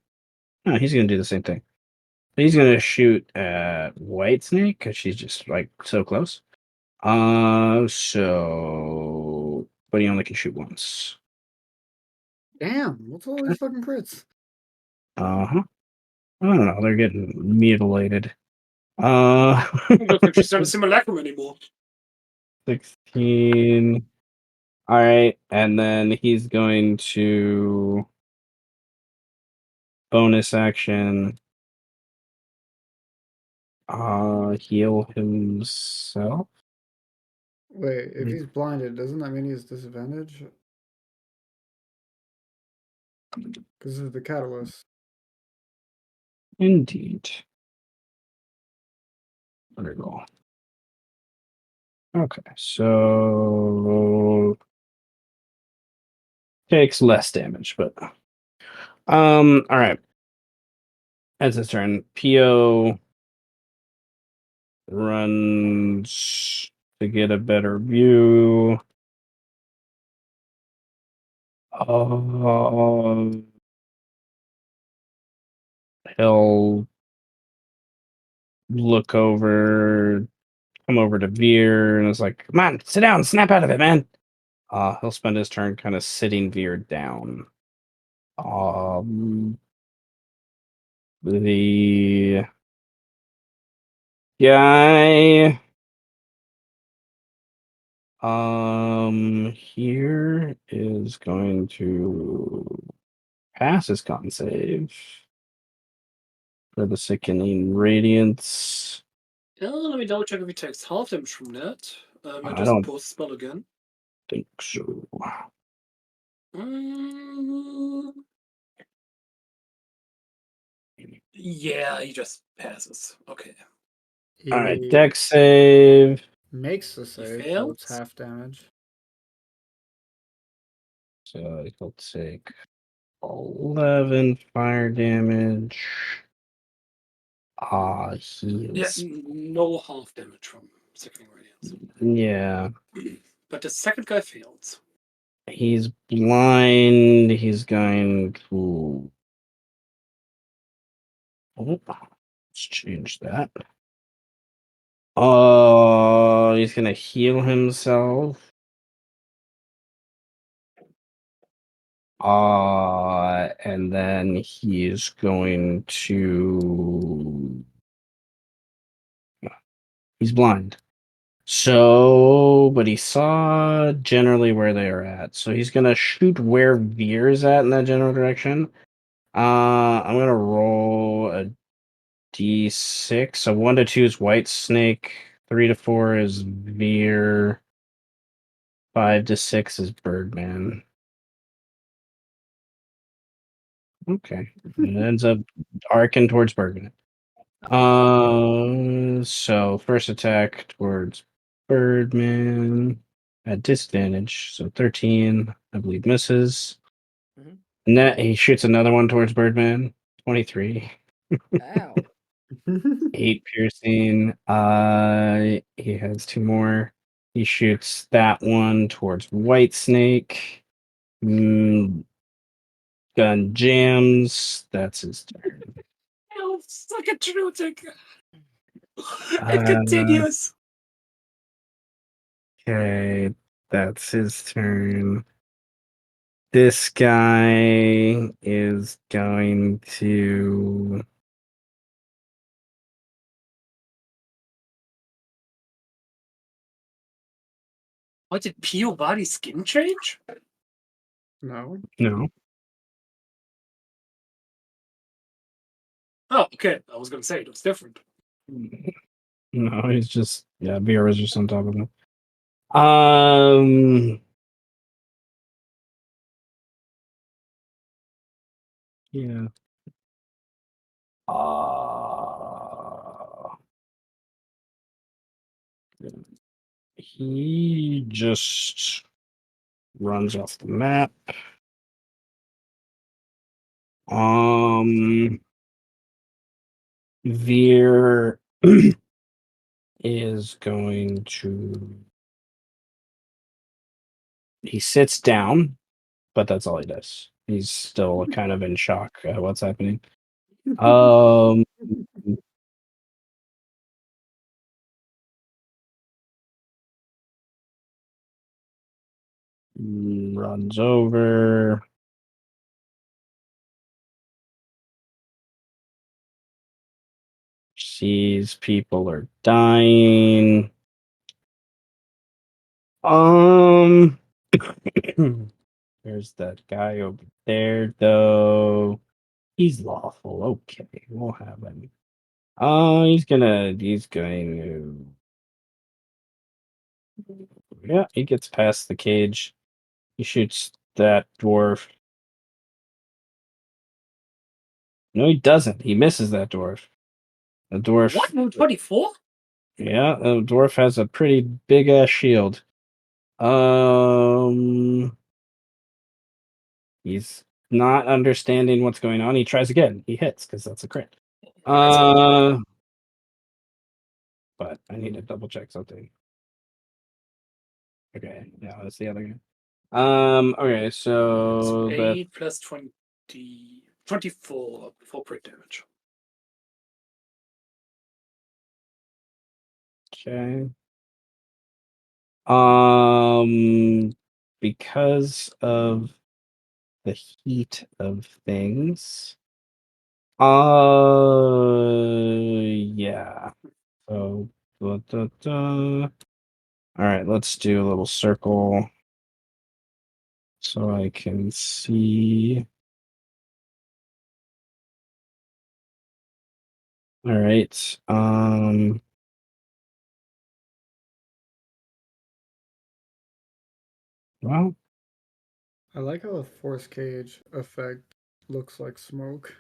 he's gonna do the same thing. He's gonna shoot at White Snake because she's just like so close. But he only can shoot once. Damn, what's all these fucking crits? I don't know. They're getting mutilated. I don't think she's not a simulacrum anymore. 16. All right, and then he's going to bonus action heal himself. Wait, if he's blinded, doesn't that mean he's disadvantage? Because of the catalyst. Indeed. Wonderful. Okay, so takes less damage, but all right. That's his turn. Pio runs to get a better view. He'll look over, come over to Veer, and is like, "Come on, sit down, snap out of it, man." He'll spend his turn kind of sitting Veer down. The guy here is going to pass his con save for the sickening radiance. Let me double check if he takes half damage from that. I I just don't post spell again. think so. Yeah, he just passes. Okay. All right, He deck save. makes the save, so it's fails? half damage. So he'll take 11 fire damage. Yeah, He's no half damage from Sickening Radiance. yeah. But the second guy fails. He's blind. He's going to. Oh, let's change that. He's gonna heal himself. And then he's going to. He's blind. So, but he saw generally where they are at. So he's gonna shoot where Veer's at in that general direction. I'm gonna roll a d6. So 1 to 2 is White Snake, 3 to 4 is Veer, 5 to 6 is Birdman. Okay, it ends up arcing towards Birdman. So first attack towards Birdman at disadvantage. So 13, I believe, misses. Mhm. Net, he shoots another one towards Birdman. 23. Ow. 8 piercing. He has 2 more. He shoots that one towards White Snake. Gun jams. That's his turn. Oh, suck it, Trutic! It Uh, continues! Okay, that's his turn. This guy is going to. What, did Pio body skin change? No. No. Oh, okay. I was gonna say it was different. No, he's just. Yeah, Vear is just on top of him. Um. Yeah. He just runs off the map. Veer is going to. He sits down, but that's all he does. He's still kind of in shock at what's happening. Um, runs over. Sees people are dying. Um, There's that guy over there, though. He's lawful. Okay, we'll have him. He's going to. Yeah, he gets past the cage. He shoots that dwarf. No, he doesn't. He misses that dwarf. The dwarf. What? No, 24? Yeah, the dwarf has a pretty big ass shield. He's not understanding what's going on. He tries again. He hits because that's a crit. But I need to double check something. Okay, yeah, that's the other guy. Okay, so It's that 8 plus 20. 24 for crit damage. okay. Because of the heat of things. Yeah. So, all right, let's do a little circle so I can see. All right. Well, I like how the force cage effect looks like smoke.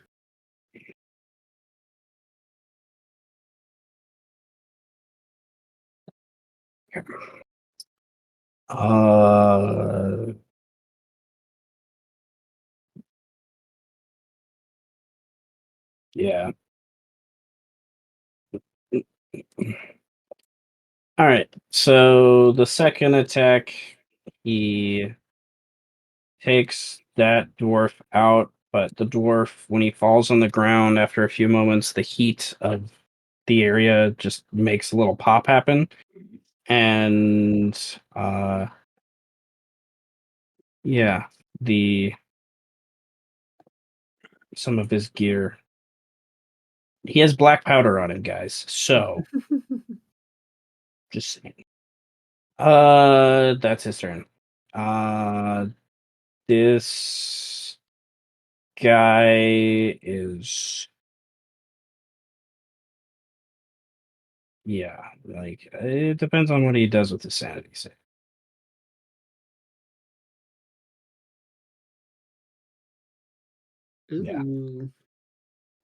uh, yeah. All right. So the second attack, he takes that dwarf out, but the dwarf, when he falls on the ground after a few moments, the heat of the area just makes a little pop happen. And yeah, the some of his gear. He has black powder on him, guys. So just saying. That's his turn. This guy is, yeah, like it depends on what he does with his sanity save. Yeah. Ooh.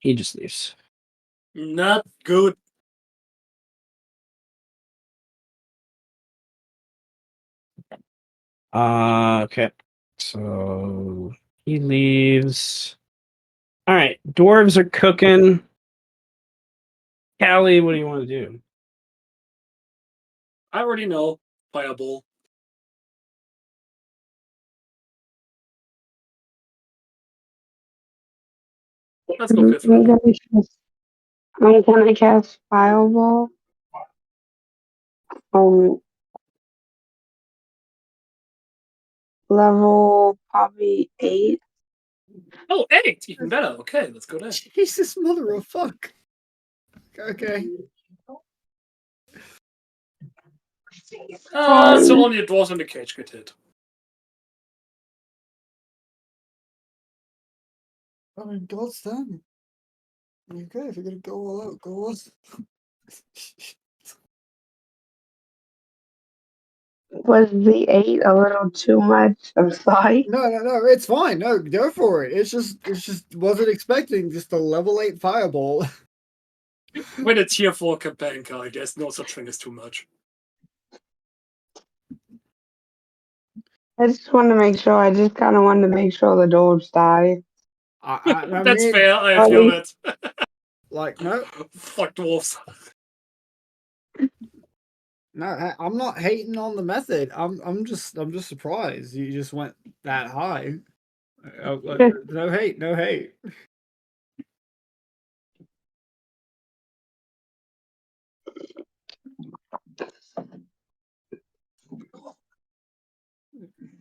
He just leaves. Not good. Okay. So he leaves. All right, dwarves are cooking. Callie, what do you want to do? I already know. Fireball. Let's go fifth level. I'm gonna cast Fireball. Level probably 8. Oh, 8! Even better. Okay, let's go there. Jesus, mother of fuck. Okay. So only a dwarf in the cage get hit. I mean, God's done. Okay, if you're gonna go all out, go all. Was the 8 a little too much? I'm sorry. No, it's fine. No, go for it. It's just wasn't expecting just a level 8 fireball. With a tier 4 campaign card, there's no such thing as too much. I just wanted to make sure. I just kind of wanted to make sure the dwarves die. I That's mean, fair, I feel it. like no, Fuck dwarves. no, I'm not hating on the method. I'm just surprised you just went that high. No hate, no hate.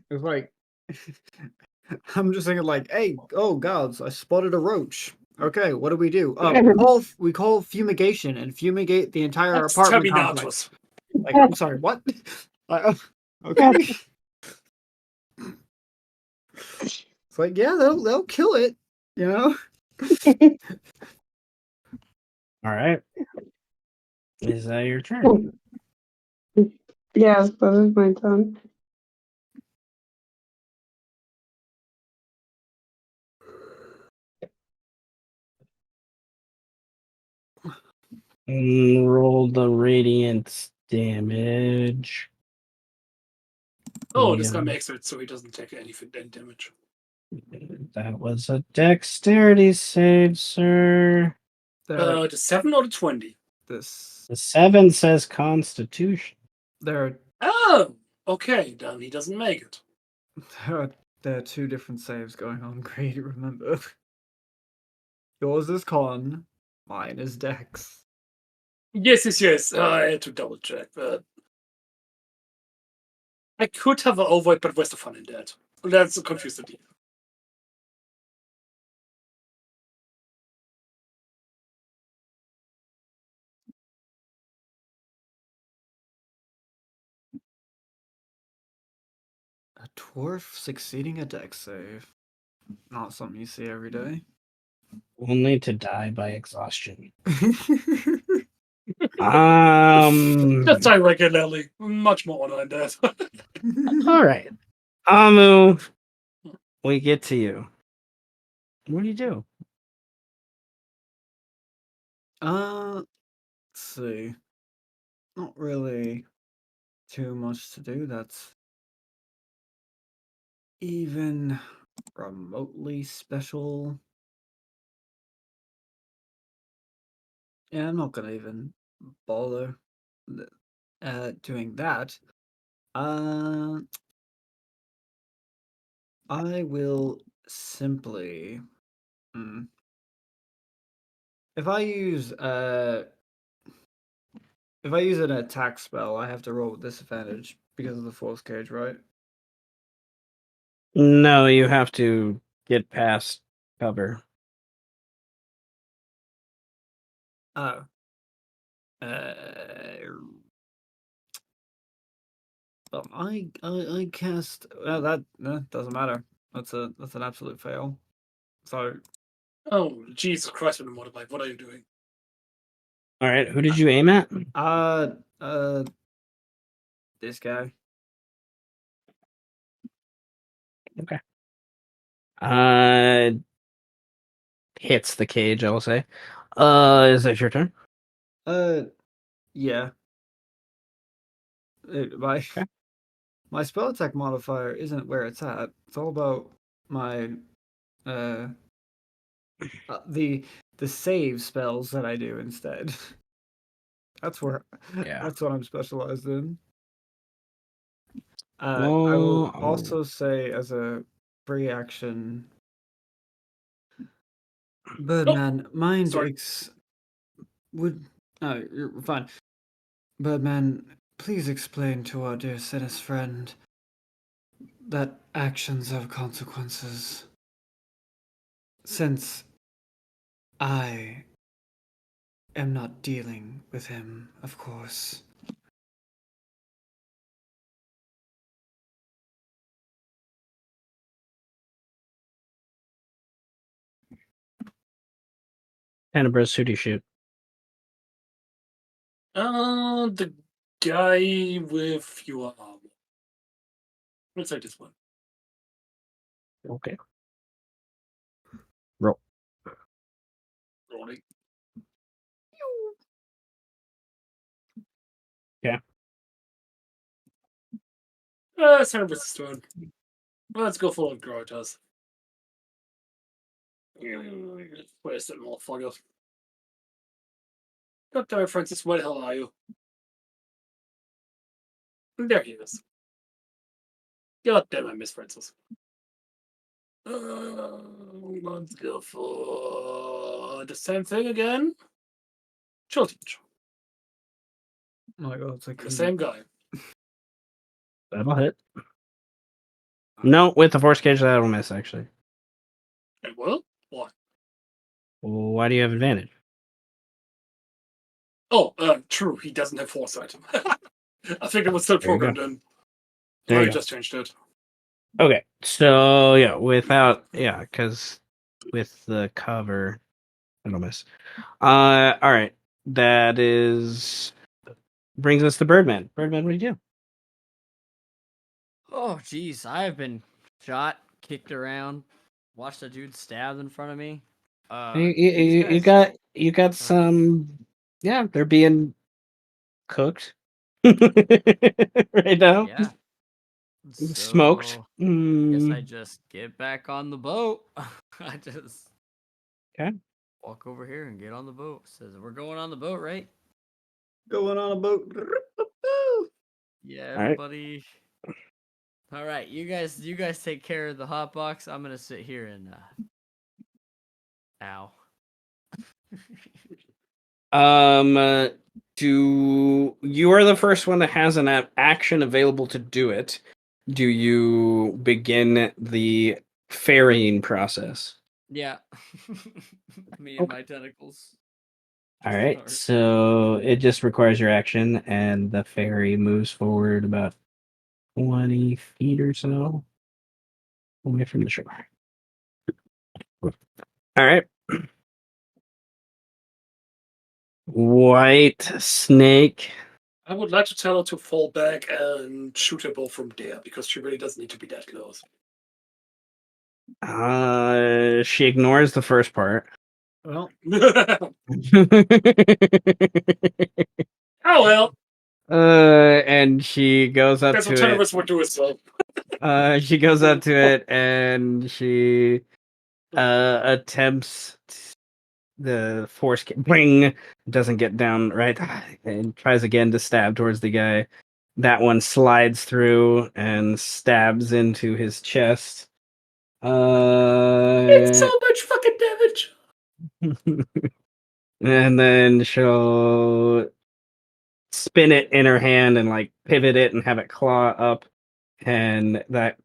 It's like I'm just thinking like, hey, oh gods, I spotted a roach. Okay, what do? We call fumigation and fumigate the entire That's apartment complex. Terminatus. Like, I'm sorry, what? Like, okay. It's like, yeah, they'll kill it, you know. All right. Is that your turn? Yes, that is my turn. Roll the radiant damage. Oh, this guy Yeah. makes it so he doesn't take any damage. That was a dexterity save, sir. There, The 7 or the 20? this, The 7 says Constitution. there, Oh, okay, then he doesn't make it. there are two different saves going on. Great, remember. Yours is con, mine is dex. Yes. I had to double check, but I could have an override, but where's the fun in that? That's confused the deal. A dwarf succeeding a dex save. Not something you see every day. Only to die by exhaustion. Just die regularly. Much more honor than that. All right. Amu, we get to you. What do you do? Let's see. Not really too much to do that's even remotely special. Yeah, I'm not gonna even bother doing that. Uh, I will simply. Hmm, if I use if I use an attack spell, I have to roll with disadvantage because of the force cage, right? No, you have to get past cover. Oh. Uh, well, I cast. Well, that doesn't matter. That's an absolute fail. So Oh, Jesus Christ, with the motorbike. What are you doing? All right. Who did you aim at? uh uh this guy. Okay. Hits the cage, I will say. Is that your turn? Yeah. My Okay. my spell attack modifier isn't where it's at. It's all about my uh, the save spells that I do instead. That's where Yeah. that's what I'm specialized in. I will Well, also say as a free action, Birdman, mind Sorry. would no, you're fine. Birdman, please explain to our dear Sinus friend that actions have consequences. Since I am not dealing with him, of course. Tenebris, who do you shoot? The guy with fewer armor. Let's say this one. Okay. Roll. Rolling. Yeah. Cerebrus is turn. Let's go for what Gravitas. Where's that motherfucker? God damn it, Francis, where the hell are you? There he is. God damn, I miss Francis. Let's go for the same thing again. Chill teach. Oh my god, it's like The same guy. That'll hit. No, with the force cage, that'll miss, actually. And well, what? Well, why do you have advantage? Oh, true. He doesn't have foresight. I think it was still There you go. programmed in. There Oh, you he go. just changed it. Okay, so yeah, because with the cover, I don't miss. All right, that is brings us to Birdman. Birdman, what do you do? Oh, jeez, I have been shot, kicked around, watched a dude stabbed in front of me. These guys. You got some. Yeah, they're being cooked right now. Yeah. Smoked. So guess I just get back on the boat. I just Okay. walk over here and get on the boat. Says we're going on the boat, right? Going on a boat. Yeah, All right. everybody. All right, you guys take care of the hot box. I'm gonna sit here and ow. Do you are the first one that has an action available to do it? Do you begin the ferrying process? Yeah. Me and Okay. my tentacles. All right. Start. So it just requires your action, and the ferry moves forward about 20 feet or so away from the shore. All right. White snake. I would like to tell her to fall back and shoot her both from there because she really doesn't need to be that close. She ignores the first part. Well, Oh well, And she goes up that's what to it. terrorists would do as well. She goes up to it and she attempts the force bring doesn't get down right and tries again to stab towards the guy. That one slides through and stabs into his chest. It's so much fucking damage. And then she'll spin it in her hand and like pivot it and have it claw up, and that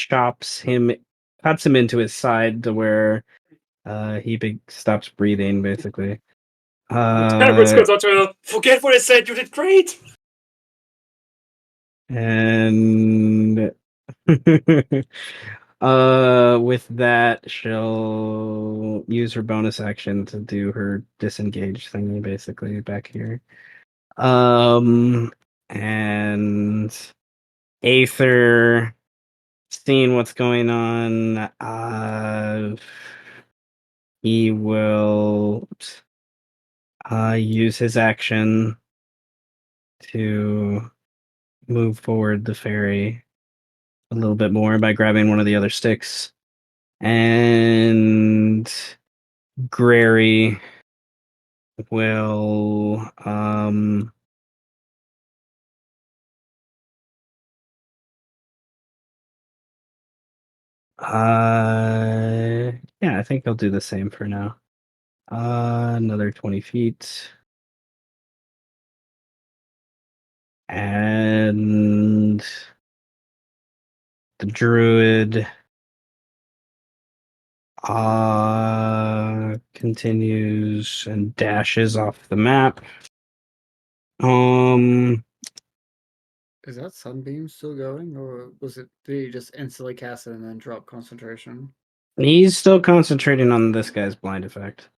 cuts him into his side to where stops breathing basically. Terrorist goes out to her. Forget what I said. You did great. And with that, she'll use her bonus action to do her disengage thingy basically back here. And Aether, seeing what's going on, he will use his action to move forward the ferry a little bit more by grabbing one of the other sticks. And Grary will yeah, I think I'll do the same for now. Another 20 feet. And the druid continues and dashes off the map. is that sunbeam still going, or did he just instantly cast it and then drop concentration? He's still concentrating on this guy's blind effect.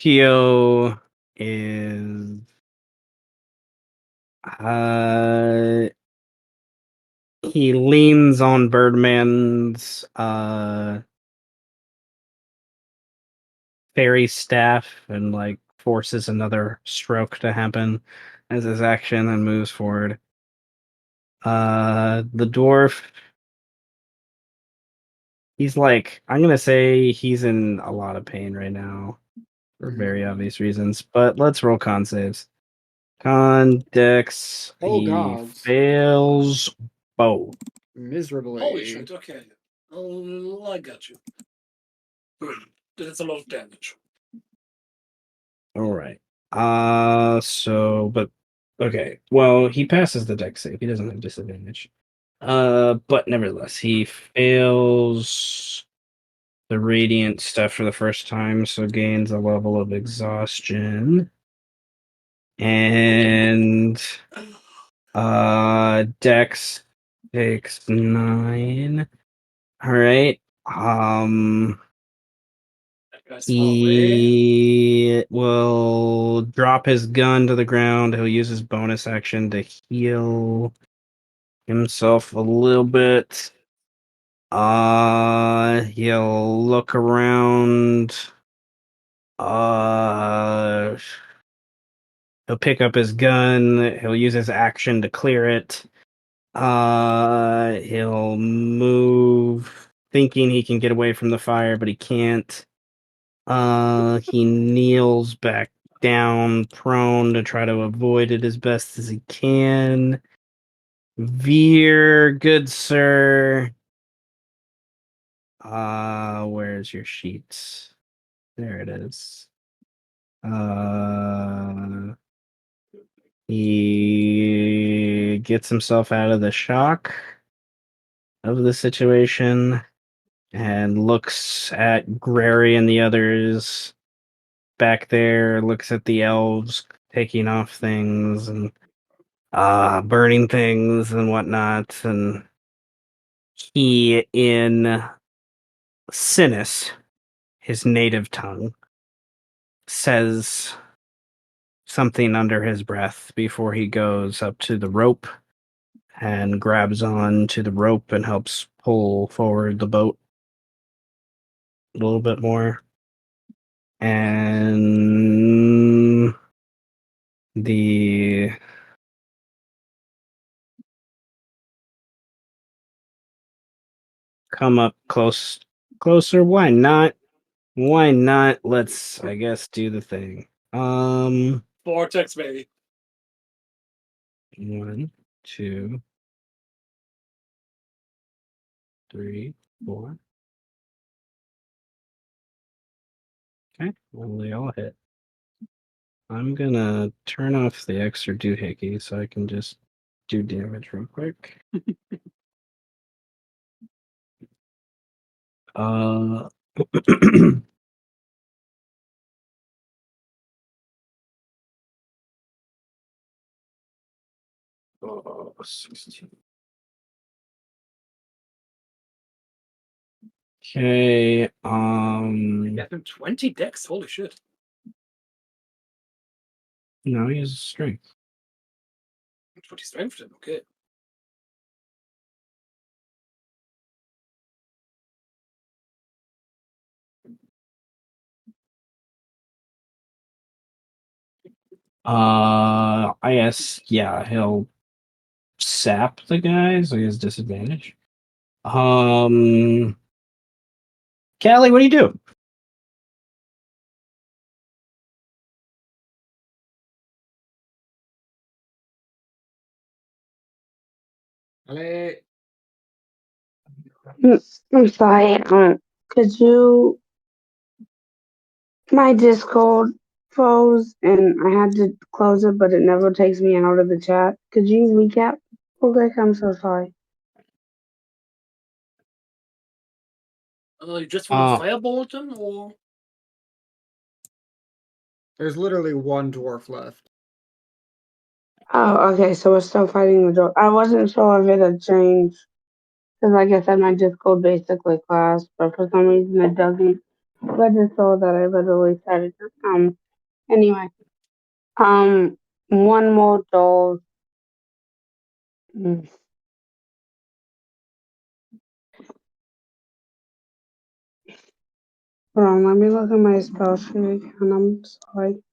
Pio is he leans on Birdman's fairy staff and like forces another stroke to happen as his action and moves forward. The dwarf, he's like, I'm gonna say he's in a lot of pain right now for very obvious reasons, but let's roll con saves. Con Dex, Oh, he gods. fails both. Miserably. Holy shit. Okay. Oh, I got you. That's a lot of damage. All right. But okay. Well, he passes the dex save. He doesn't have disadvantage. But nevertheless, he fails the radiant stuff for the first time, so gains a level of exhaustion. And Dex takes 9. All right. That guy's far away. He will drop his gun to the ground. He'll use his bonus action to heal himself a little bit. He'll look around. He'll pick up his gun. He'll use his action to clear it. He'll move, thinking he can get away from the fire, but he can't. He kneels back down, prone, to try to avoid it as best as he can. Vear, good sir. Where's your sheets? There it is. He gets himself out of the shock of the situation and looks at Grary and the others back there, looks at the elves taking off things and burning things and whatnot, and he, in Sinus, his native tongue, says something under his breath before he goes up to the rope and grabs on to the rope and helps pull forward the boat a little bit more. And the come up closer. Why not? Let's, I guess, do the thing. Vortex, baby. 1, 2, 3, 4. Okay, well, they all hit. I'm gonna turn off the extra doohickey so I can just do damage real quick. uh, oh, 16. Okay, Got him 20 decks. Holy shit. no, he has strength. 20 strength then, okay. I guess, yeah, he'll sap the guy, so he has disadvantage. Callie, what do you do? Allez. I'm sorry. Could you? My Discord froze, and I had to close it, but it never takes me out of the chat. Could you recap? Okay, I'm so sorry. You just want to firebolt them, or? There's literally one dwarf left. Oh, okay. So we're still fighting the door. I wasn't sure if it had changed because, like I said, my Discord basically crashed, but for some reason it doesn't register that I literally started. Anyway, one more door. Mm. Hold on, let me look at my spell sheet again. I'm sorry.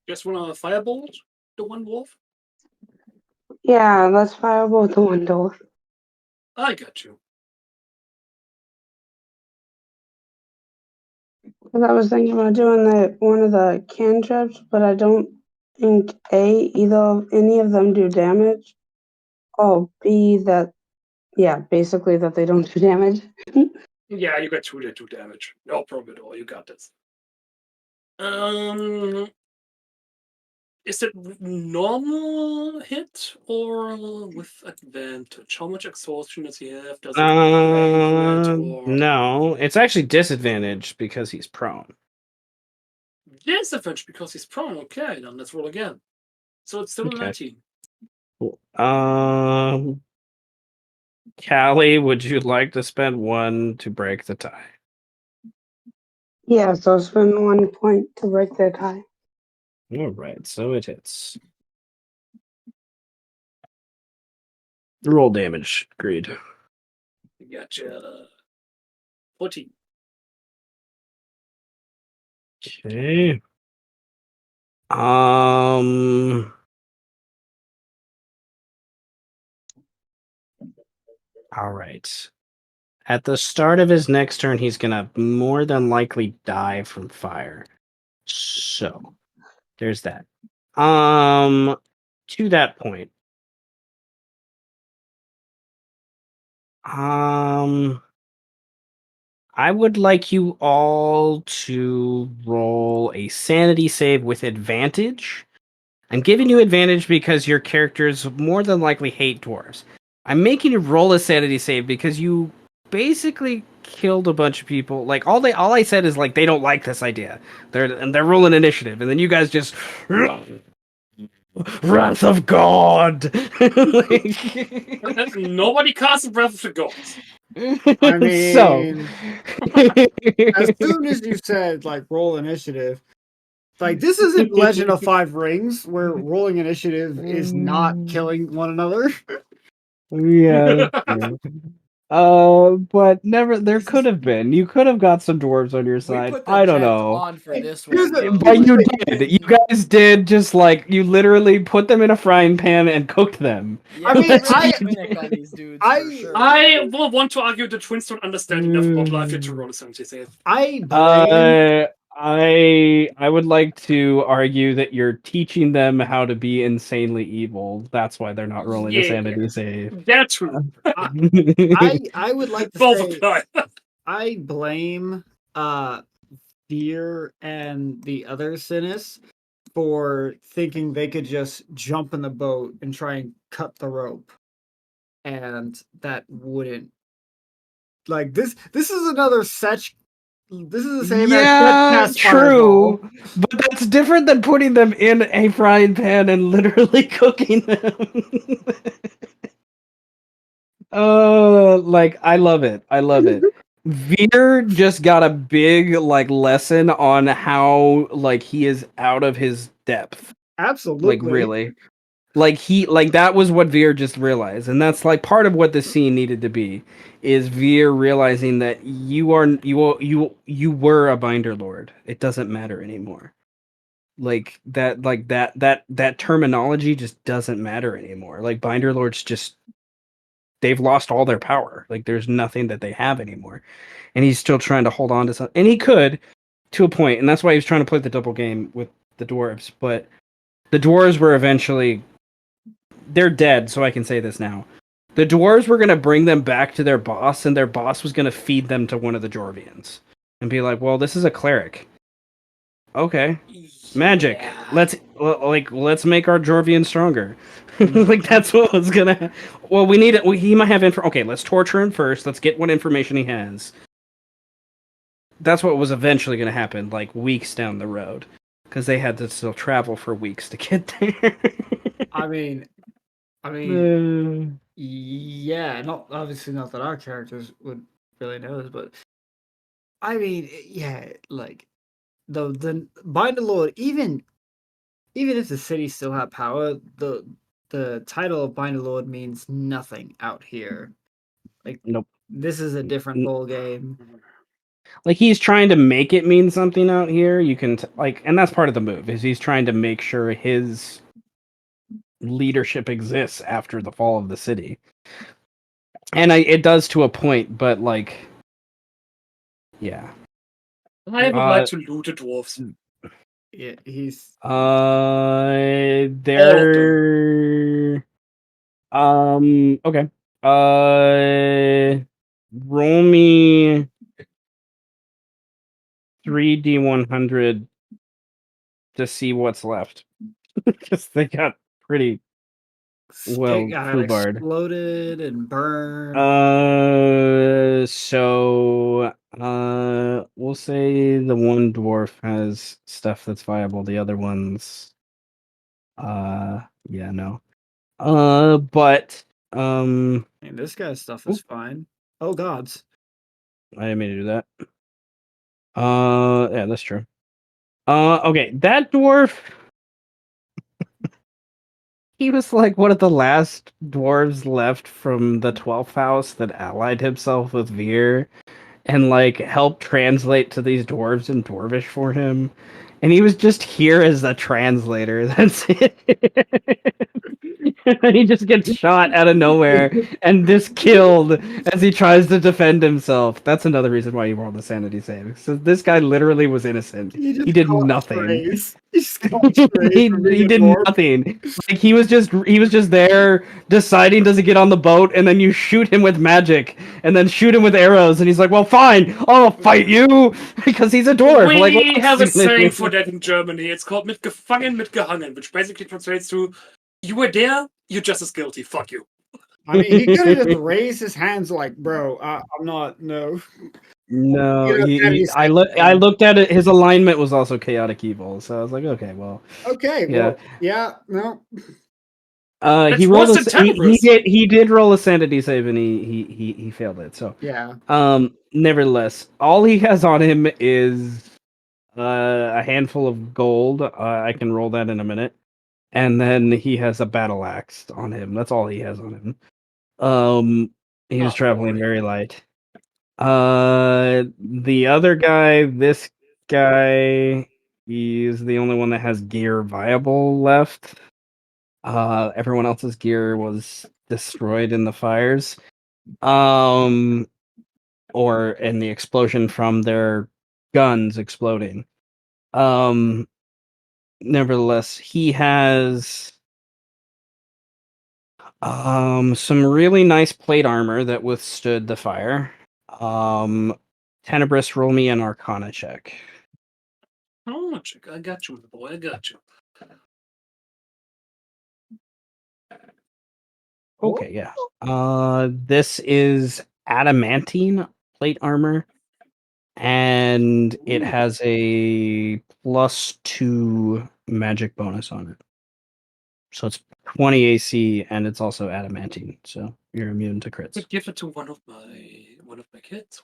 Just want to firebolt the one dwarf? Yeah, let's firebolt the one door. I got you. Because I was thinking about doing one of the cantrips, but I don't think any of them do damage. Or B, basically that they don't do damage. Yeah, you got 2 that do damage. No problem at all. You got this. Is it normal hit or with advantage? How much exhaustion does he have? Does it rank it or No, it's actually disadvantaged because he's prone. disadvantage because he's prone? Okay, then let's roll again. So it's still a Okay. 19. Cool. Callie, would you like to spend 1 to break the tie? Yeah, so spend 1 point to break the tie. All right, so it hits. Roll damage. Agreed. Gotcha. 14. Okay. All right. At the start of his next turn, he's gonna more than likely die from fire. So there's that. To that point. I would like you all to roll a sanity save with advantage. I'm giving you advantage because your characters more than likely hate dwarves. I'm making you roll a sanity save because you basically killed a bunch of people. Like all I said is like they don't like this idea. They're rolling initiative, and then you guys just Wrath of God. Nobody casts Breath of the Gods. I So mean, as soon as you said like roll initiative, like this isn't Legend of Five Rings where rolling initiative is not killing one another. Yeah, that's true. But never. There could have been. You could have got some dwarves on your We side. put the I don't Jets know. on for this Here's one, the- though. But you here's did. You guys did just like you literally put them in a frying pan and cooked them. Yeah, I we mean, ran I- Finnick on these dudes I- for sure. I will want to argue the twins don't understand enough about life yet to roll a 70 save. I blame I would like to argue that you're teaching them how to be insanely evil. That's why they're not rolling a Yeah. sanity save. That too. I would like to Both say apply. I blame Vear and the other Sinis for thinking they could just jump in the boat and try and cut the rope. And that wouldn't like this is another such this is the same as Yeah, cast true. fireball. But that's different than putting them in a frying pan and literally cooking them. Like I love it. I love it. Veer just got a big like lesson on how like he is out of his depth. Like Absolutely. really. Like that was what Veer just realized, and that's like part of what the scene needed to be, is Veer realizing that you were a binder lord. It doesn't matter anymore. That terminology just doesn't matter anymore. Like binder lords just they've lost all their power. Like there's nothing that they have anymore, and he's still trying to hold on to something, and he could to a point, and that's why he was trying to play the double game with the dwarves, but the dwarves were eventually they're dead, so I can say this now. The dwarves were gonna bring them back to their boss, and their boss was gonna feed them to one of the Jorvians, and be like, "Well, this is a cleric. Okay, magic. Yeah. Let's make our Jorvian stronger." Like that's what was gonna. Well, we need it. He might have info. Okay, let's torture him first. Let's get what information he has. That's what was eventually gonna happen, like weeks down the road, because they had to still travel for weeks to get there. I mean yeah, not obviously not that our characters would really know this, but I mean, yeah, like the Bind the Lord, even if the city still had power, the title of Bind the Lord means nothing out here. Like Nope. this is a different ball game. Like he's trying to make it mean something out here. You can like, and that's part of the move is he's trying to make sure his leadership exists after the fall of the city. And it does to a point, but like, yeah. I would like to loot the dwarves. Yeah, he's They're okay. Roll me 3D100 to see what's left because they got pretty well It got foobarred. exploded and burned. We'll say the one dwarf has stuff that's viable. The other ones, yeah, no. But I mean, this guy's stuff is fine. Oh gods. I didn't mean to do that. Yeah, that's true. Okay, that dwarf. He was like one of the last dwarves left from the 12th house that allied himself with Vear and like helped translate to these dwarves in Dwarvish for him. And he was just here as a translator. That's it. And he just gets shot out of nowhere and just killed as he tries to defend himself. That's another reason why you rolled the sanity save. So this guy literally was innocent. He just He did caught nothing. strays. He just caught strays from being he a did dwarf. nothing. Like he was just there deciding does he get on the boat, and then you shoot him with magic, and then shoot him with arrows, and he's like, "Well, fine, I'll fight you," because he's a dwarf. We Like, what have a else is he gonna saying do? for that in Germany. It's called mitgefangen, mitgehangen, which basically translates to you were there, you're just as guilty. Fuck you. I mean, he could have just raised his hands like, bro, I'm not, no. No, You know, sanity I save. looked at it. His alignment was also chaotic evil, so I was like, okay, well, Okay, yeah. well, yeah, no. He That's rolled worse than he did roll a sanity save and he failed it. So Yeah. nevertheless, all he has on him is a handful of gold. I can roll that in a minute, and then he has a battle axe on him. That's all he has on him. He was traveling boring. very light. The other guy, this guy, he's the only one that has gear viable left. Everyone else's gear was destroyed in the fires. Or in the explosion from their guns exploding. Nevertheless, he has some really nice plate armor that withstood the fire. Tenebris, roll me an Arcana check. Oh, chick, I got you, boy. I got you. Okay, yeah. This is adamantine plate armor, and it has a +2 magic bonus on it. So it's 20 AC, and it's also adamantine, so you're immune to crits. Could give it to one of my kids.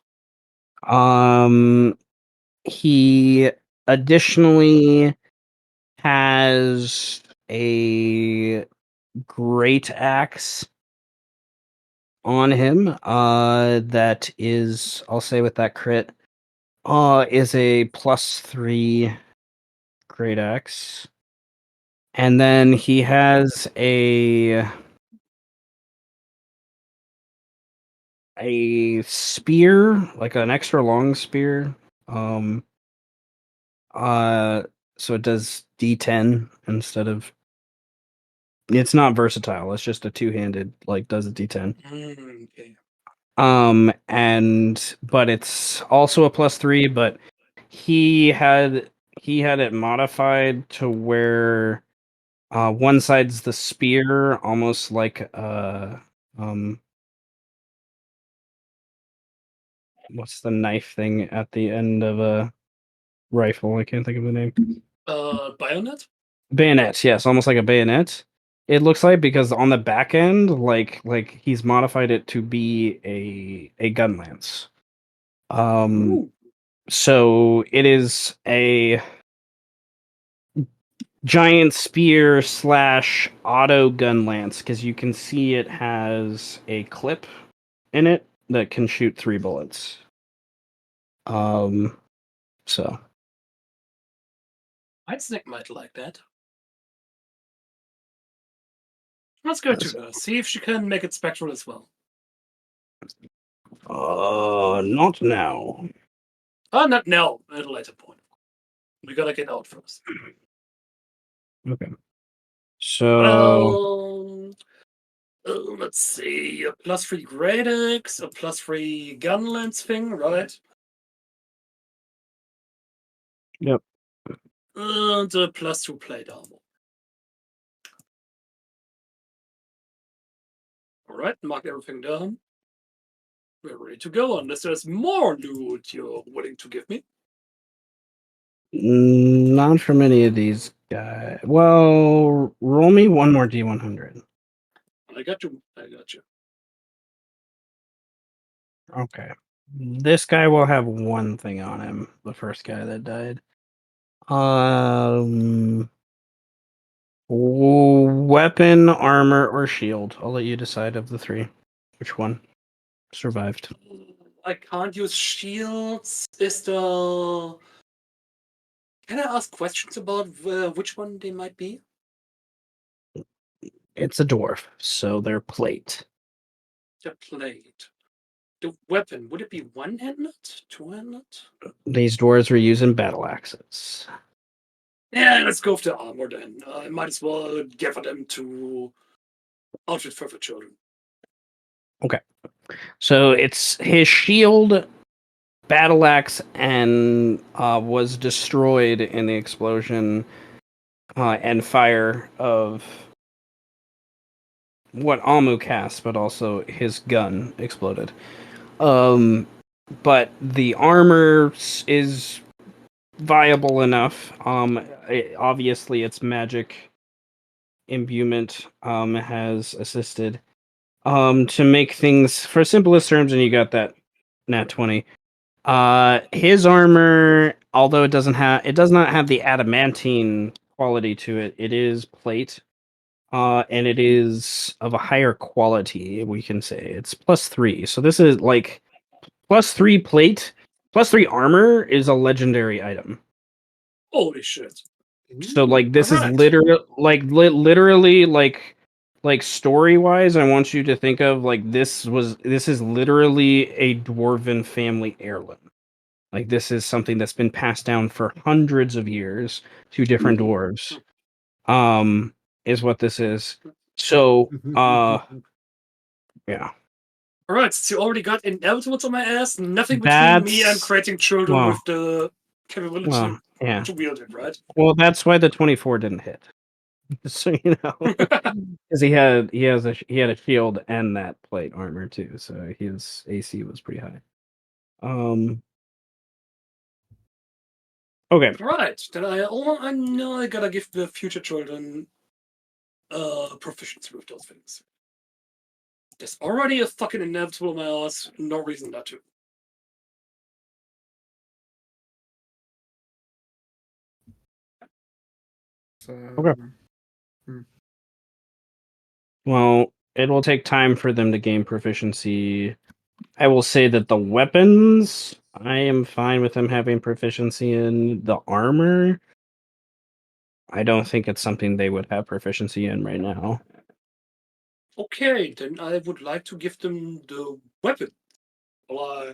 He additionally has a great axe on him. That is, I'll say with that crit, is a +3 great axe, and then he has a spear, like an extra long spear. So it does D10 instead of. It's not versatile. It's just a two-handed, like does a D10. Okay. But it's also a +3. But he had it modified to where one side's the spear, almost like what's the knife thing at the end of a rifle? I can't think of the name. Bayonet? Bayonet, yes, almost like a bayonet. It looks like because on the back end, like he's modified it to be a gun lance. So it is a giant spear / auto gun lance because you can see it has a clip in it that can shoot 3 bullets. So I'd think might like that. Let's go to her. See if she can make it spectral as well. not now. Not now. At a later point. We gotta get out first. Okay. So Let's see. A +3 great axe, a +3 gun lance thing, right? Yep. The +2 plate armor. Alright, mark everything down. We're ready to go, unless there's more loot you're willing to give me. Not from any of these guys. Well, roll me one more D100. I got you. I got you. Okay. This guy will have one thing on him. The first guy that died. Weapon, armor, or shield. I'll let you decide of the three. Which one survived? I can't use shields. Is the... Can I ask questions about which one they might be? It's a dwarf, so they're plate. The plate. The weapon, would it be one-handed? Two-handed? These dwarves were using battle axes. Yeah, let's go with the armor then. I might as well give them to outfit for the children. So it's his shield, battle axe, and was destroyed in the explosion and fire of what Amu cast, but also his gun exploded. But the armor is viable enough. Obviously, its magic imbuement has assisted to make things, for simplest terms, and you got that nat 20. His armor, although it does not have the adamantine quality to it. It is plate, and it is of a higher quality. We can say it's +3. So this is like +3 plate, +3 armor is a legendary item. Holy shit. So like this is Alright. literally like story wise, I want you to think of like this is literally a dwarven family heirloom. Like this is something that's been passed down for hundreds of years to different dwarves. Is what this is. So yeah. Alright, since you already got inevitables on my ass, nothing between me and That's creating children well, with the capability well, yeah. to wield it, right? Well, that's why the 24 didn't hit. So you know, because he had a shield and that plate armor too, so his AC was pretty high. Okay. Right, then I know I gotta give the future children proficiency with those things. There's already a fucking inevitable on my ass, no reason not to. So, Okay. Well, it will take time for them to gain proficiency. I will say that the weapons, I am fine with them having proficiency in. The armor, I don't think it's something they would have proficiency in right now. Okay, then I would like to give them the weapon. Well,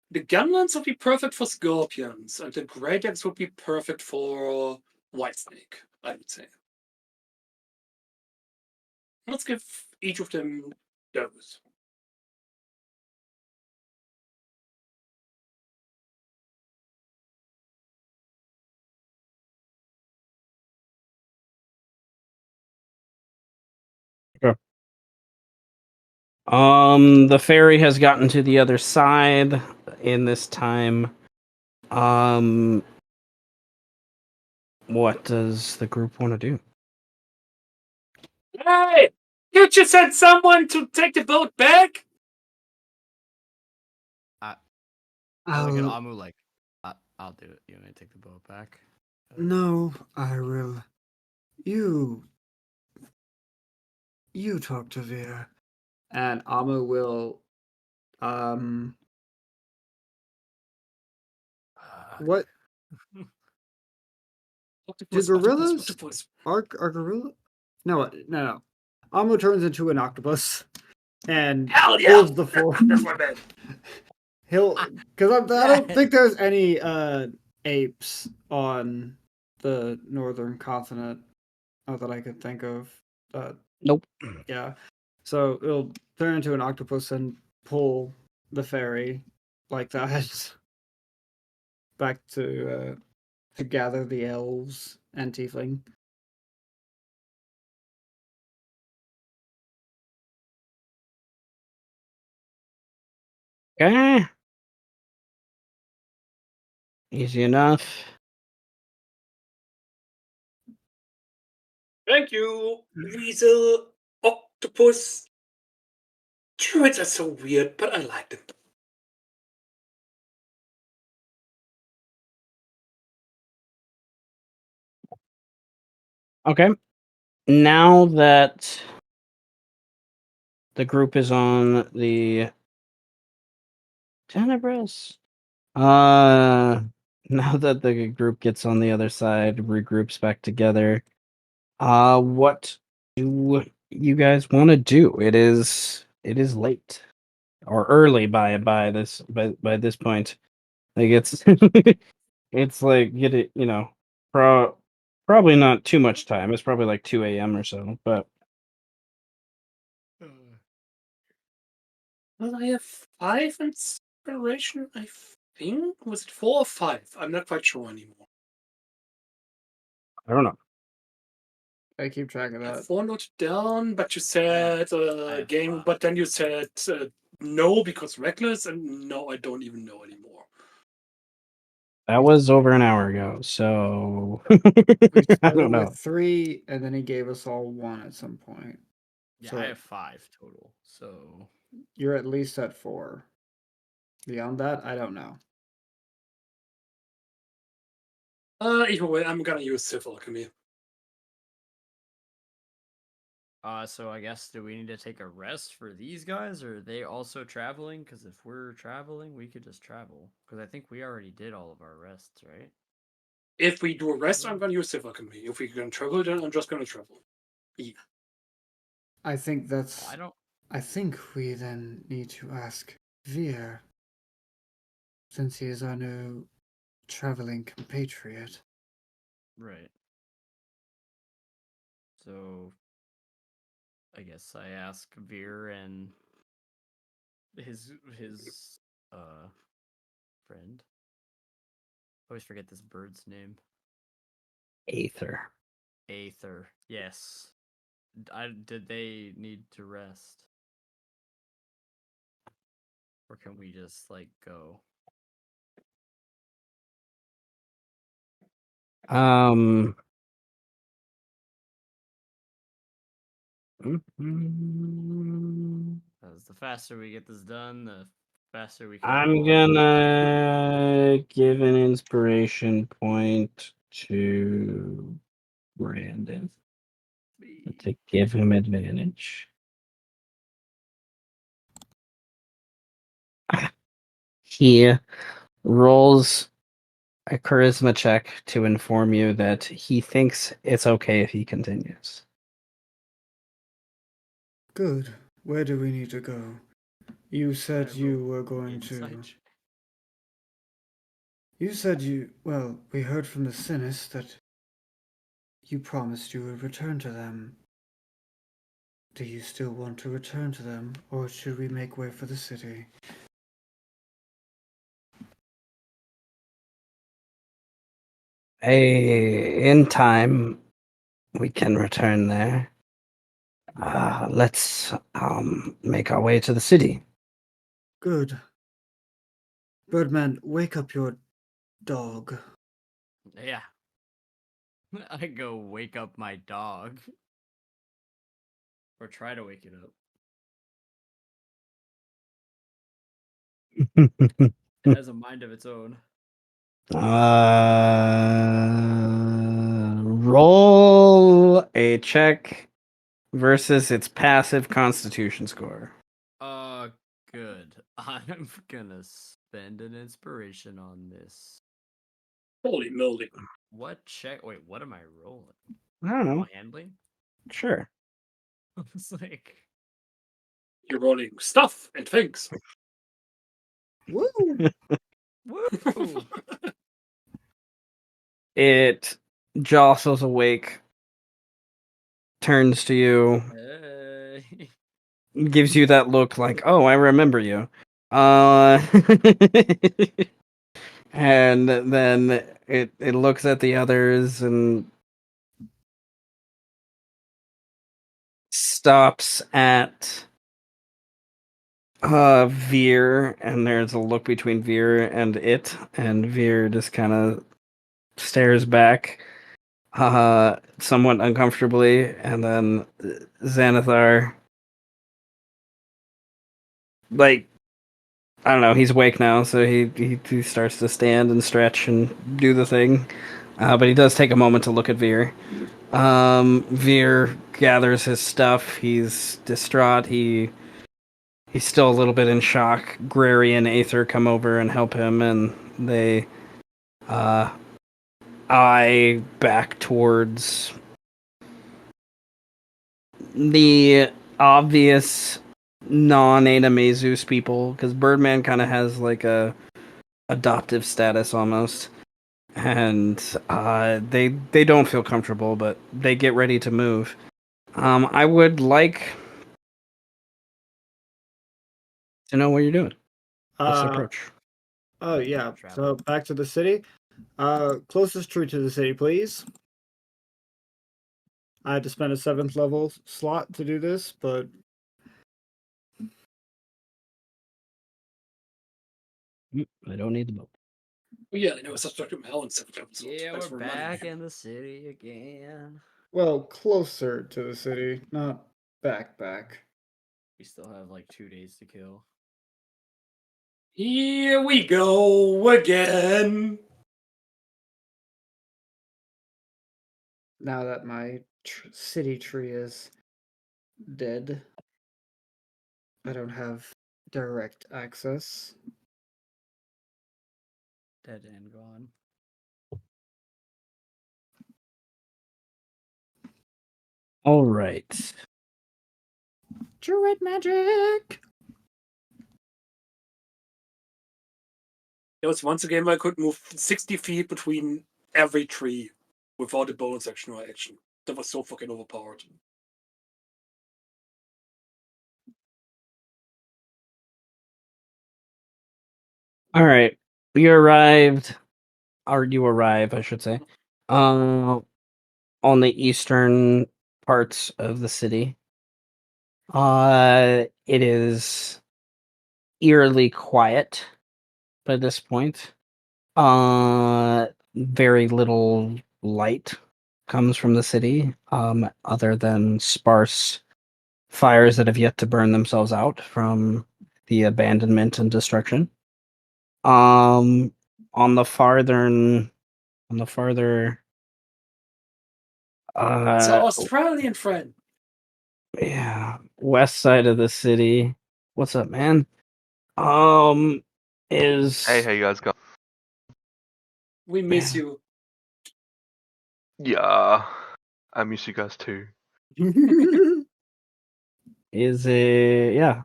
the gunlance would be perfect for scorpions, and the great axe would be perfect for whitesnake, I would say. Let's give each of them those. The fairy has gotten to the other side in this time. What does the group want to do? Hey! You just sent someone to take the boat back? I look at I'll, Amu like, I'll do it. You want me to take the boat back? no, I will. You talk to Vear. And Amu will what do gorillas Octopus. are gorilla? No. Amu turns into an octopus and Hell yeah! holds the form. That's my bad. He'll because I don't think there's any apes on the northern continent, not that I could think of. Nope. Yeah, so it'll turn into an octopus and pull the ferry like that back to to gather the elves and tiefling. Okay. Easy enough. Thank you, weasel, octopus. Druids are so weird, but I like them. Okay. Now that the group is on the Tenebris. Now that the group gets on the other side, regroups back together. What do you guys want to do? It is late or early by this point. Like it's it's like get it, probably not too much time. It's probably like 2 a.m. or so, but Well, I have 5 inspiration, I think. Was it 4 or 5? I'm not quite sure anymore. I don't know. I keep track of I have that. 4 noted down, but you said I have game, 5. but then you said no because reckless, and no, I don't even know anymore. That was over an hour ago, so We I started don't know. with 3, and then he gave us all 1 at some point. Yeah, So I have 5 total. So you're at least at 4. Beyond that, I don't know. Either way, I'm gonna use Sith Alchemy. so I guess do we need to take a rest for these guys, or are they also traveling? Because if we're traveling, we could just travel. Because I think we already did all of our rests, right? If we do a rest, I'm gonna use Sith Alchemy. If we're gonna travel, then I'm just gonna travel. Yeah. I think Well, that's. I don't. I think we then need to ask Vear, since he is our new traveling compatriot. Right. So I guess I ask Veer and his friend. I always forget this bird's name. Aether. Aether. Yes. Did they need to rest? Or can we just like go? Um. Because the faster we get this done, the faster we can I'm go. gonna give an inspiration point to Brandon to give him advantage. He rolls a charisma check to inform you that he thinks it's okay if he continues. Good. Where do we need to go? You said you were going to. Inside check. You said you. Well, we heard from the Sinis that you promised you would return to them. Do you still want to return to them, or should we make way for the city? In time, we can return there. Let's make our way to the city. Good. Birdman, wake up your dog. Yeah. I go wake up my dog. Or try to wake it up. It has a mind of its own. Roll a check versus its passive Constitution score. Good. I'm gonna spend an inspiration on this. Holy moly. What check? Wait, what am I rolling? I don't know. Oh, handling? Sure. I was like, You're rolling stuff and things. Woo! woo! It jostles awake, turns to you, Hey. gives you that look like, "Oh, I remember you." Uh, And then it looks at the others and stops at Veer, and there's a look between Veer and it, and Veer just kind of stares back somewhat uncomfortably, and then Xanathar, like, I don't know, he's awake now, so he starts to stand and stretch and do the thing. But he does take a moment to look at Veer. Veer gathers his stuff. He's distraught. He's still a little bit in shock. Grary and Aether come over and help him, and they eye back towards the obvious non-Animaesus people, because Birdman kind of has like a adoptive status almost, and they don't feel comfortable, but they get ready to move. I would like to know what you're doing. What's the Uh, approach? oh yeah. Travel. So back to the city. Closest tree to the city, please. I had to spend a 7th level slot to do this, but I don't need the boat. Oh, yeah, I know it's Dr. Malin 7 episodes. Yeah, Thanks we're for reminding back me. in the city again. well, closer to the city, not back. We still have like 2 days to kill. Here we go again. Now that my city tree is dead, I don't have direct access. Dead and gone. All right. Druid magic. There was once a game where I could move 60 feet between every tree without a bonus action or action. That was so fucking overpowered. All right. You arrived, or you arrive, I should say, on the eastern parts of the city. It is eerily quiet by this point. Very little light comes from the city, other than sparse fires that have yet to burn themselves out from the abandonment and destruction. Um, on the farther, It's our uh, Australian friend. yeah, west side of the city. What's up, man? Um, is Hey, how you guys going? We miss you. Yeah, I miss you guys too. is it? Yeah.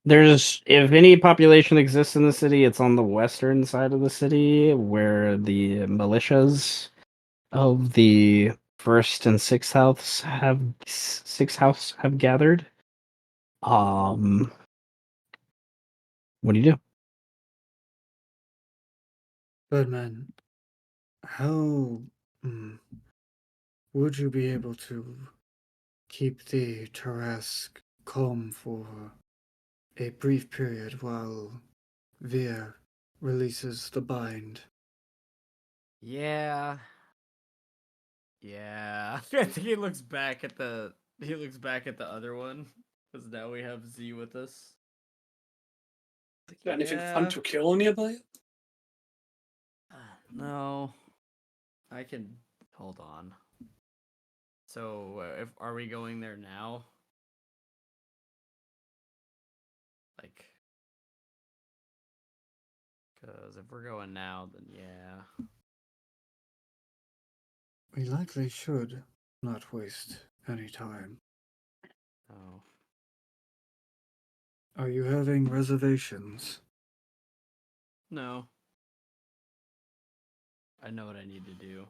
There's, if any population exists in the city, it's on the western side of the city where the militias of the first and sixth house have gathered. Um, what do you do? Birdman, how would you be able to keep the Tarrasque calm for a brief period while Vear releases the bind? Yeah. Yeah. I think he looks back at the other one. Because now we have Z with us. Anything Yeah. fun to kill nearby? No. I can hold on. So, if are we going there now? Like, because if we're going now, then yeah. We likely should not waste any time. Oh, Are you having reservations? no. I know what I need to do.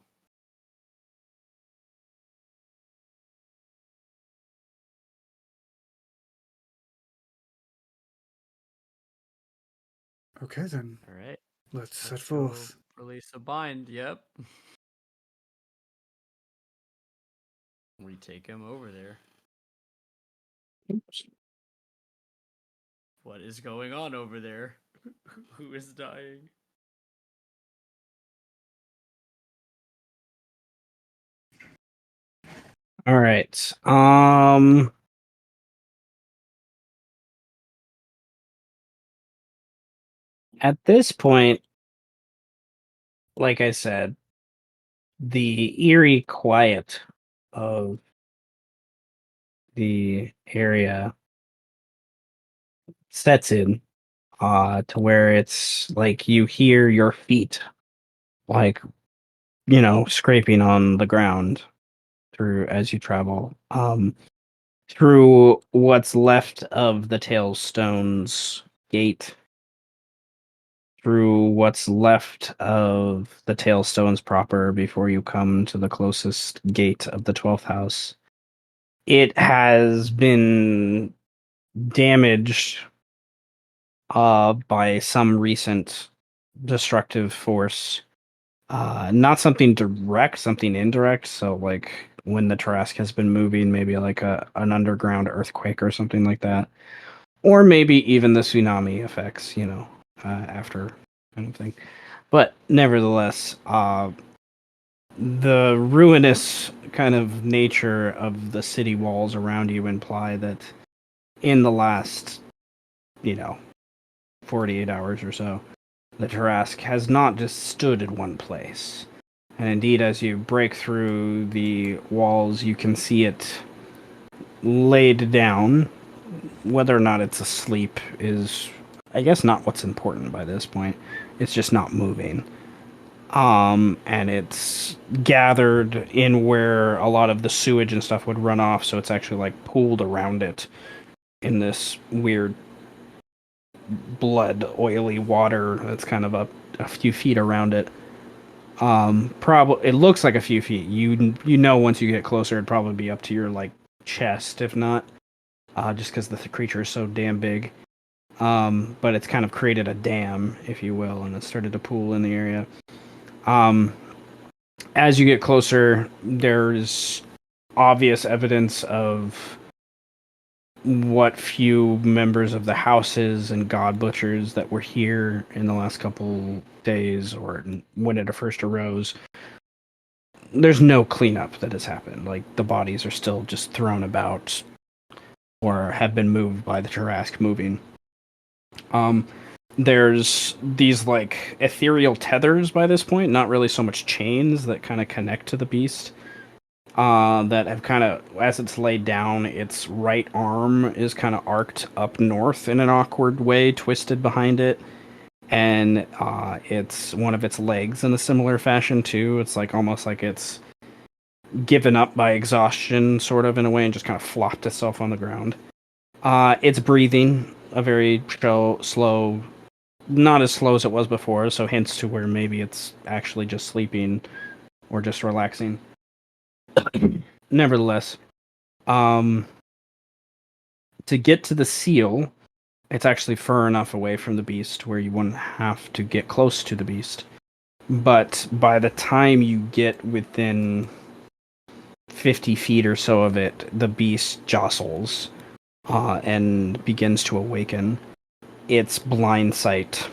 Okay then. All right. Let's set Let's go forth. release a bind. Yep. We take him over there. What is going on over there? Who is dying? All right. At this point, like I said, the eerie quiet of the area sets in, to where it's like you hear your feet, like, scraping on the ground through as you travel. Through what's left of the Tailstone's gate, through what's left of the Tailstones proper before you come to the closest gate of the 12th house. It has been damaged by some recent destructive force. Not something direct, something indirect. So, like when the Tarrasque has been moving, maybe like an underground earthquake or something like that, or maybe even the tsunami effects. After kind of thing. But nevertheless, the ruinous kind of nature of the city walls around you imply that in the last, you know, 48 hours or so, the Tarrasque has not just stood in one place. And indeed, as you break through the walls, you can see it laid down. Whether or not it's asleep is, I guess, not what's important by this point. It's just not moving. And it's gathered in where a lot of the sewage and stuff would run off, so it's actually like pooled around it in this weird blood oily water that's kind of a few feet around it. Probably it looks like a few feet. You know once you get closer it'd probably be up to your like chest, if not. Just because the creature is so damn big. But it's kind of created a dam, if you will, and it started to pool in the area. As you get closer, there's obvious evidence of what few members of the houses and god butchers that were here in the last couple days or when it first arose. There's no cleanup that has happened. Like, the bodies are still just thrown about or have been moved by the Tarrasque moving. There's these like ethereal tethers by this point, not really so much chains that kind of connect to the beast. That have kind of, as it's laid down, its right arm is kind of arced up north in an awkward way, twisted behind it. And it's one of its legs in a similar fashion too. It's like almost like it's given up by exhaustion, sort of in a way, and just kind of flopped itself on the ground. It's breathing a very slow, not as slow as it was before, so hints to where maybe it's actually just sleeping or just relaxing. Nevertheless, to get to the seal, it's actually far enough away from the beast where you wouldn't have to get close to the beast. But by the time you get within 50 feet or so of it, the beast jostles and begins to awaken. Its blind sight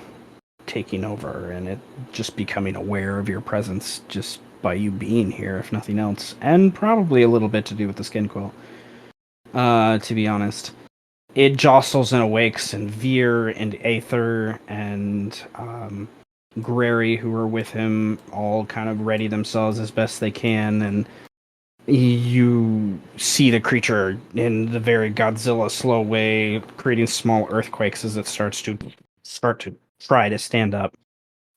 taking over and it just becoming aware of your presence just by you being here, if nothing else. And probably a little bit to do with the skin quill, to be honest. It jostles and awakes, and Vear and Aether and Grary, who are with him, all kind of ready themselves as best they can, and you see the creature in the very Godzilla slow way, creating small earthquakes as it starts to try to stand up.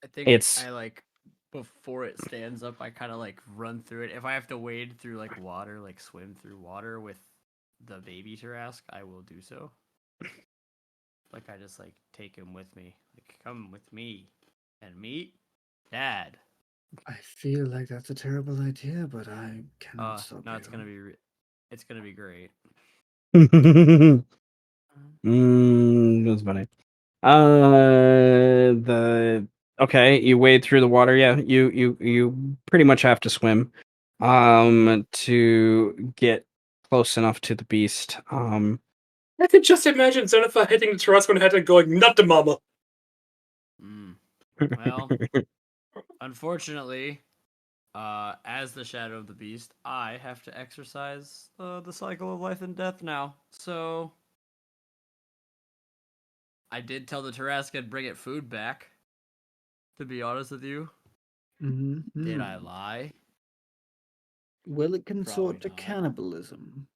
I think It's I like before it stands up, I kind of like run through it. If I have to wade through like water, like swim through water with the baby Tarrasque, I will do so. Like I just like take him with me. Like come with me and meet Dad. I feel like that's a terrible idea, but I cannot stop No, you. it's gonna be it's gonna be great. That's funny. The Okay, you wade through the water. Yeah, you pretty much have to swim to get close enough to the beast. I can just imagine Zenithar hitting the Tarrasque on the head and going, "Not the mama." Mm. Well, unfortunately, as the Shadow of the Beast, I have to exercise the cycle of life and death now. So I did tell the Tarrasque I'd bring it food back. To be honest with you, did I lie? Will it Probably consort to not. cannibalism?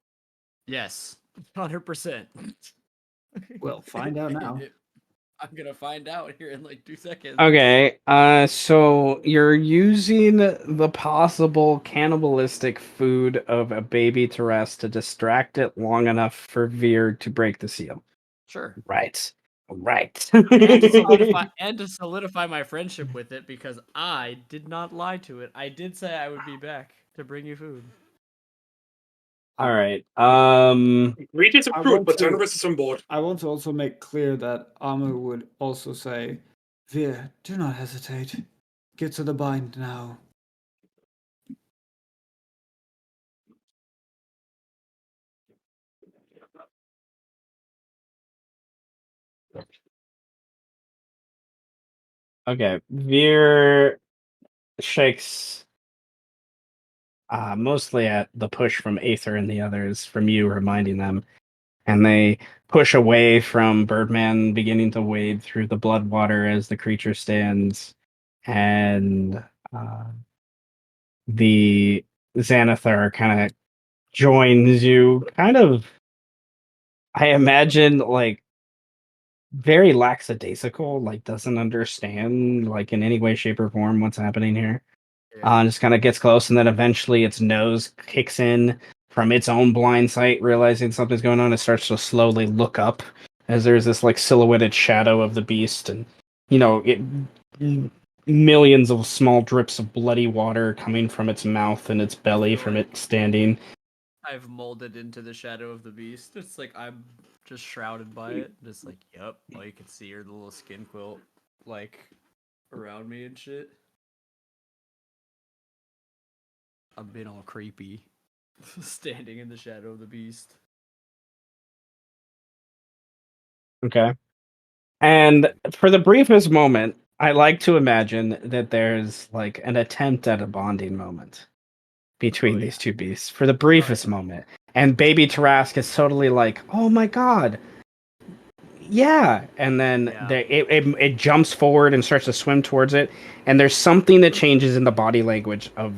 Yes, 100%. Well, find out now. I'm gonna find out here in like 2 seconds. Okay, so you're using the possible cannibalistic food of a baby Terrest to distract it long enough for Veer to break the seal. Sure. Right. Right. And to solidify my friendship with it because I did not lie to it. I did say I would be back to bring you food. All right. Greetings I approved, want but to- Thunderous is on board. I want to also make clear that Amu would also say, Veer, do not hesitate. Get to the bind now. Okay. Veer shakes mostly at the push from Aether and the others, from you reminding them, and they push away from Birdman, beginning to wade through the blood water as the creature stands, and the Xanathar kind of joins you, kind of, I imagine, like, very lackadaisical, like, doesn't understand, like, in any way, shape, or form what's happening here. Just kind of gets close, and then eventually its nose kicks in from its own blind sight, realizing something's going on. It starts to slowly look up as there's this like silhouetted shadow of the beast, and it millions of small drips of bloody water coming from its mouth and its belly from it standing. I've molded into the Shadow of the Beast. It's like I'm just shrouded by it. Just like, yep. All you can see are the little skin quilt, like, around me and shit. I'm being all creepy, standing in the Shadow of the Beast. Okay. And for the briefest moment, I like to imagine that there's like an attempt at a bonding moment between these two beasts for the briefest moment. And baby Tarask is totally like, oh my god. Yeah. And then it jumps forward and starts to swim towards it. And there's something that changes in the body language of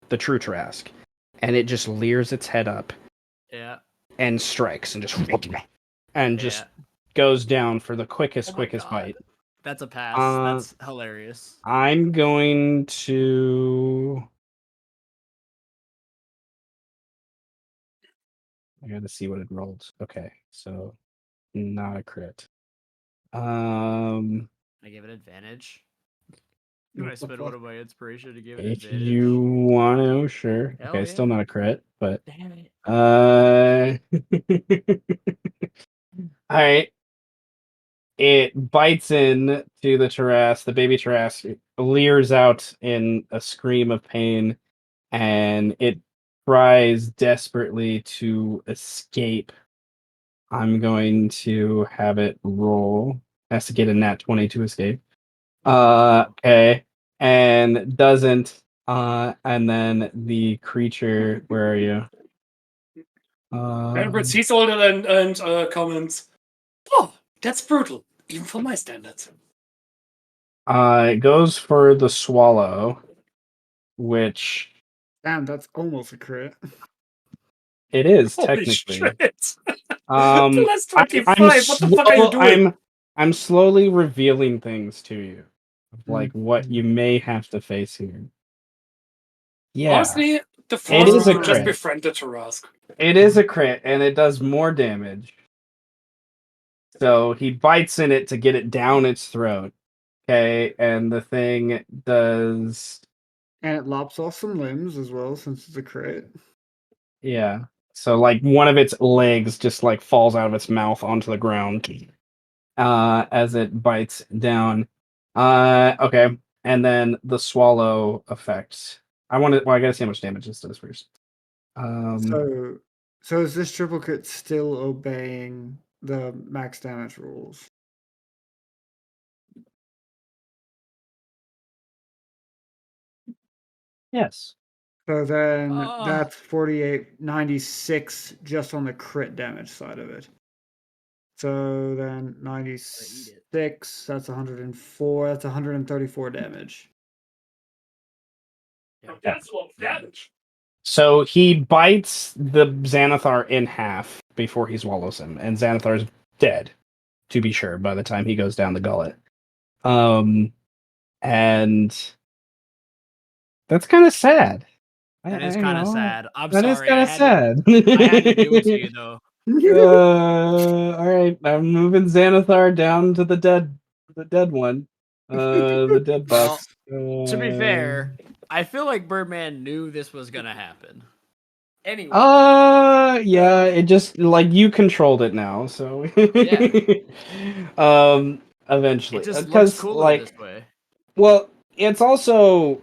the true Tarask. And it just leers its head up. Yeah. And strikes and just goes down for the quickest bite. That's a pass. That's hilarious. I'm going to. I gotta see what it rolled. Okay, so not a crit. I give it advantage. Can I spend one of my inspiration to give it If advantage? you want to, sure. Hell Okay, yeah. still not a crit, but Damn it. All right. It bites in to the Tarrasque. The baby Tarrasque leers out in a scream of pain, and it tries desperately to escape. I'm going to have it roll. Has to get a nat 20 to escape. Okay. And doesn't. And then the creature, where are you? And sees all that and comments, "Oh, that's brutal, even for my standards." It goes for the swallow, which Damn, that's almost a crit. it is Holy technically. shit! Um, Plus I'm 25. What the fuck are you doing? I'm slowly revealing things to you, like what Mm-hmm. you may have to face here. Yeah, Honestly, the it force is a could just crit. befriend the Tarrasque. It is a crit, and it does more damage. So he bites in it to get it down its throat. Okay, and the thing does. And it lops off some limbs as well, since it's a crit. Yeah. So like one of its legs just like falls out of its mouth onto the ground as it bites down. Okay. And then the swallow effect. I gotta see how much damage this does first. So is this triplicate still obeying the max damage rules? Yes. So then Oh. that's 4896 just on the crit damage side of it. So then 96, that's 104, that's 134 damage. Oh, that's a lot of damage. So he bites the Xanathar in half before he swallows him, and Xanathar's dead, to be sure, by the time he goes down the gullet. And that's kind of sad. That is kind of sad. I'm That is sorry. kind of sad. I had to do it to you though. All right, I'm moving Xanathar down to the dead one. The dead Well, box. to be fair, I feel like Birdman knew this was gonna happen. Anyway. Yeah, it just like you controlled it now, so Yeah. eventually, It just looks because cooler this way. well, it's also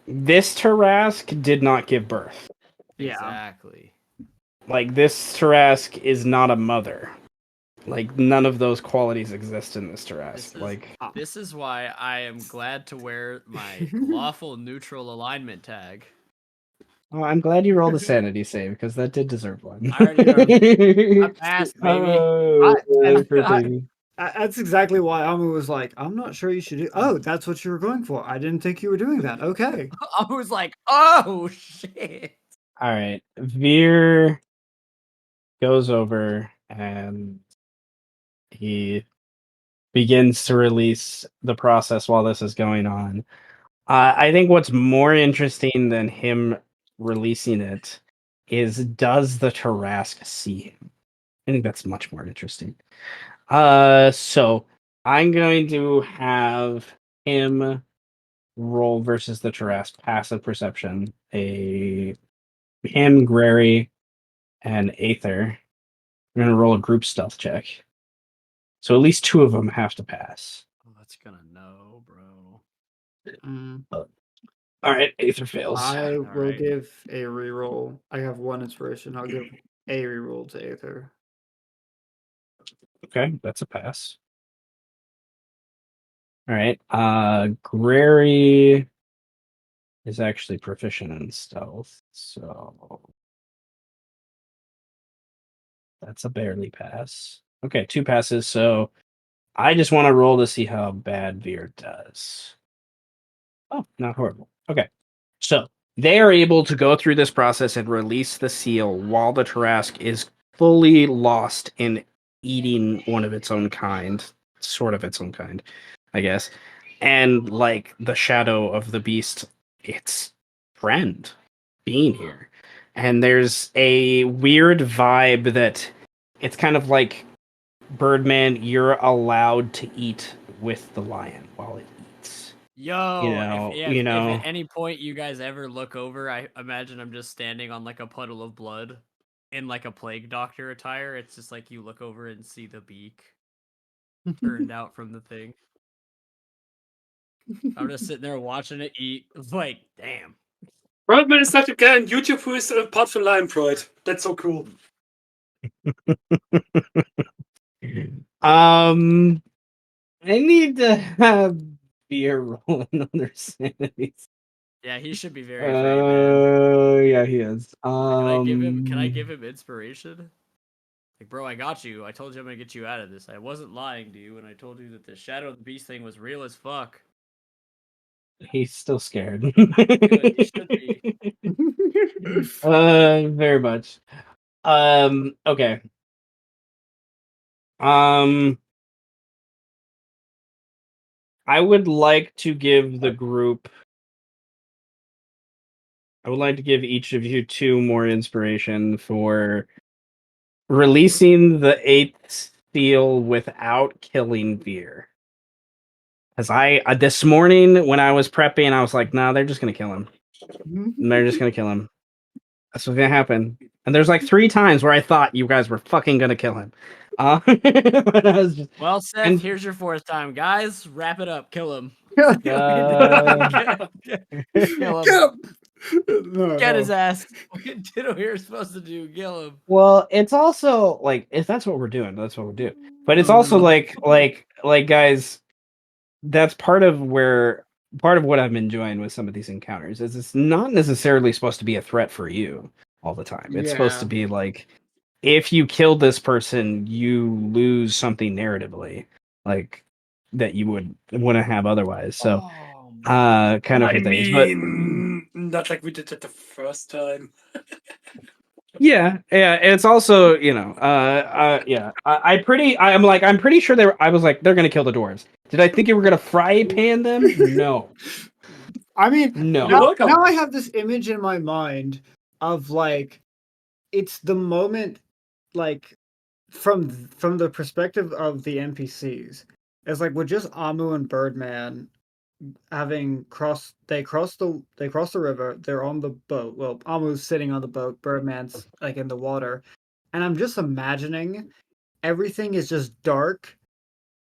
this Tarask did not give birth. Yeah. Exactly. Like this Tarask is not a mother. Like none of those qualities exist in this Tarask. This is why I am glad to wear my lawful neutral alignment tag. Oh, I'm glad you rolled a sanity save because that did deserve one. I already know. I passed, baby. That's exactly why Amu was like, I'm not sure you should do. Oh, that's what you were going for. I didn't think you were doing that. Okay. I was like, oh shit. All right, Veer goes over and he begins to release the process while this is going on. I think what's more interesting than him releasing it is does the Tarask see him? I think that's much more interesting. So I'm going to have him roll versus the Tarask passive perception. Him, Grary, and Aether. I'm gonna roll a group stealth check. So at least two of them have to pass. Oh, that's gonna know, bro. All right, Aether fails. I will right. give a reroll. I have one inspiration. I'll give a reroll to Aether. Okay, that's a pass. All right. Grary is actually proficient in stealth, so that's a barely pass. Okay, two passes. So I just want to roll to see how bad Veer does. Oh, not horrible. Okay. So they are able to go through this process and release the seal while the Tarask is fully lost in eating one of its own kind, sort of its own kind, I guess. And like the shadow of the beast, its friend being here. And there's a weird vibe that it's kind of like Birdman, you're allowed to eat with the lion while it eats. Yo, if know. at any point you guys ever look over, I imagine I'm just standing on like a puddle of blood in like a plague doctor attire. It's just like you look over and see the beak turned out from the thing. I'm just sitting there watching it eat. It's like, damn. Birdman is like a guy on YouTube who is apart from Lion Pride. That's so cool. I need to have Veer roll another sanity. Yeah, he should be very afraid, man. Yeah, he is. Can I give him inspiration? Like, bro, I got you. I told you I'm gonna get you out of this. I wasn't lying to you, and I told you that the Shadow of the Beast thing was real as fuck. He's still scared. Good, he should be. Very much. Okay. I would like to give the group. I would like to give each of you two more inspiration for releasing the eighth seal without killing Veer. Because this morning when I was prepping, I was like, nah, they're just gonna kill him. They're just gonna kill him. That's what's gonna happen. And there's like 3 times where I thought you guys were fucking gonna kill him. But I was just, Well, Seth, and here's your 4th time, guys. Wrap it up. Kill him. uh, Kill him. Get him! No, Get no. his ass. We did what we were supposed to do. Kill him. well, it's also like if that's what we're doing, that's what we're doing. But it's No, also no. like guys, that's part of what I'm enjoying with some of these encounters is it's not necessarily supposed to be a threat for you all the time. It's supposed to Yeah. be like if you kill this person, you lose something narratively, like that you wouldn't have otherwise. So, Oh, kind of I for things, but mean, not like we did it the first time. yeah, it's also yeah. I'm pretty sure I was like they're gonna kill the dwarves. Did I think you were gonna fry pan them? No, I mean, no. You're welcome. now I have this image in my mind of like it's the moment like from the perspective of the NPCs. It's like with just Amu and Birdman having crossed the river, they're on the boat. Well, Amu's sitting on the boat, Birdman's like in the water. And I'm just imagining everything is just dark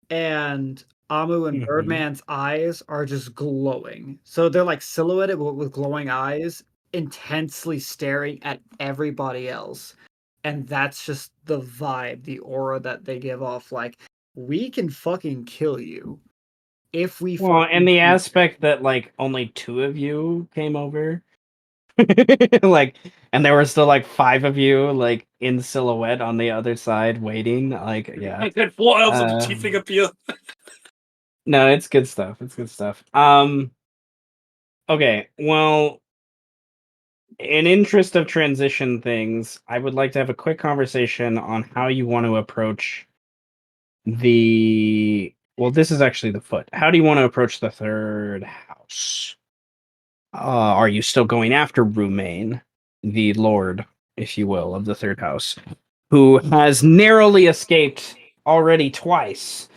and Amu and Mhm. Birdman's eyes are just glowing. So they're like silhouetted with glowing eyes, intensely staring at everybody else. And that's just the vibe, the aura that they give off. Like, we can fucking kill you if we Well, and fucking the choose to. aspect that like only 2 of you came over, like, and there were still like 5 of you like in silhouette on the other side waiting. Like, yeah. And then 4 elves on the Uh, tiefling appear. no, it's good stuff. It's good stuff. Okay, well, in interest of transition things, I would like to have a quick conversation on how you want to approach well, this is actually the foot. How do you want to approach the 3rd house? Are you still going after Rumain, the lord, if you will, of the 3rd house, who has narrowly escaped already twice?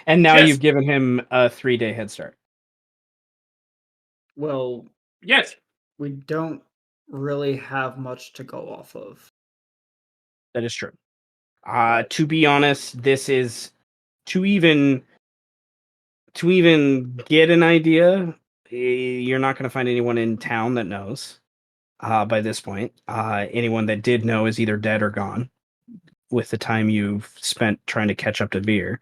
And now Yes. you've given him a 3-day head start. Well, Yes. we don't really have much to go off of. That is true. To be honest, this is to even get an idea. You're not going to find anyone in town that knows. By this point, anyone that did know is either dead or gone. With the time you've spent trying to catch up to Veer,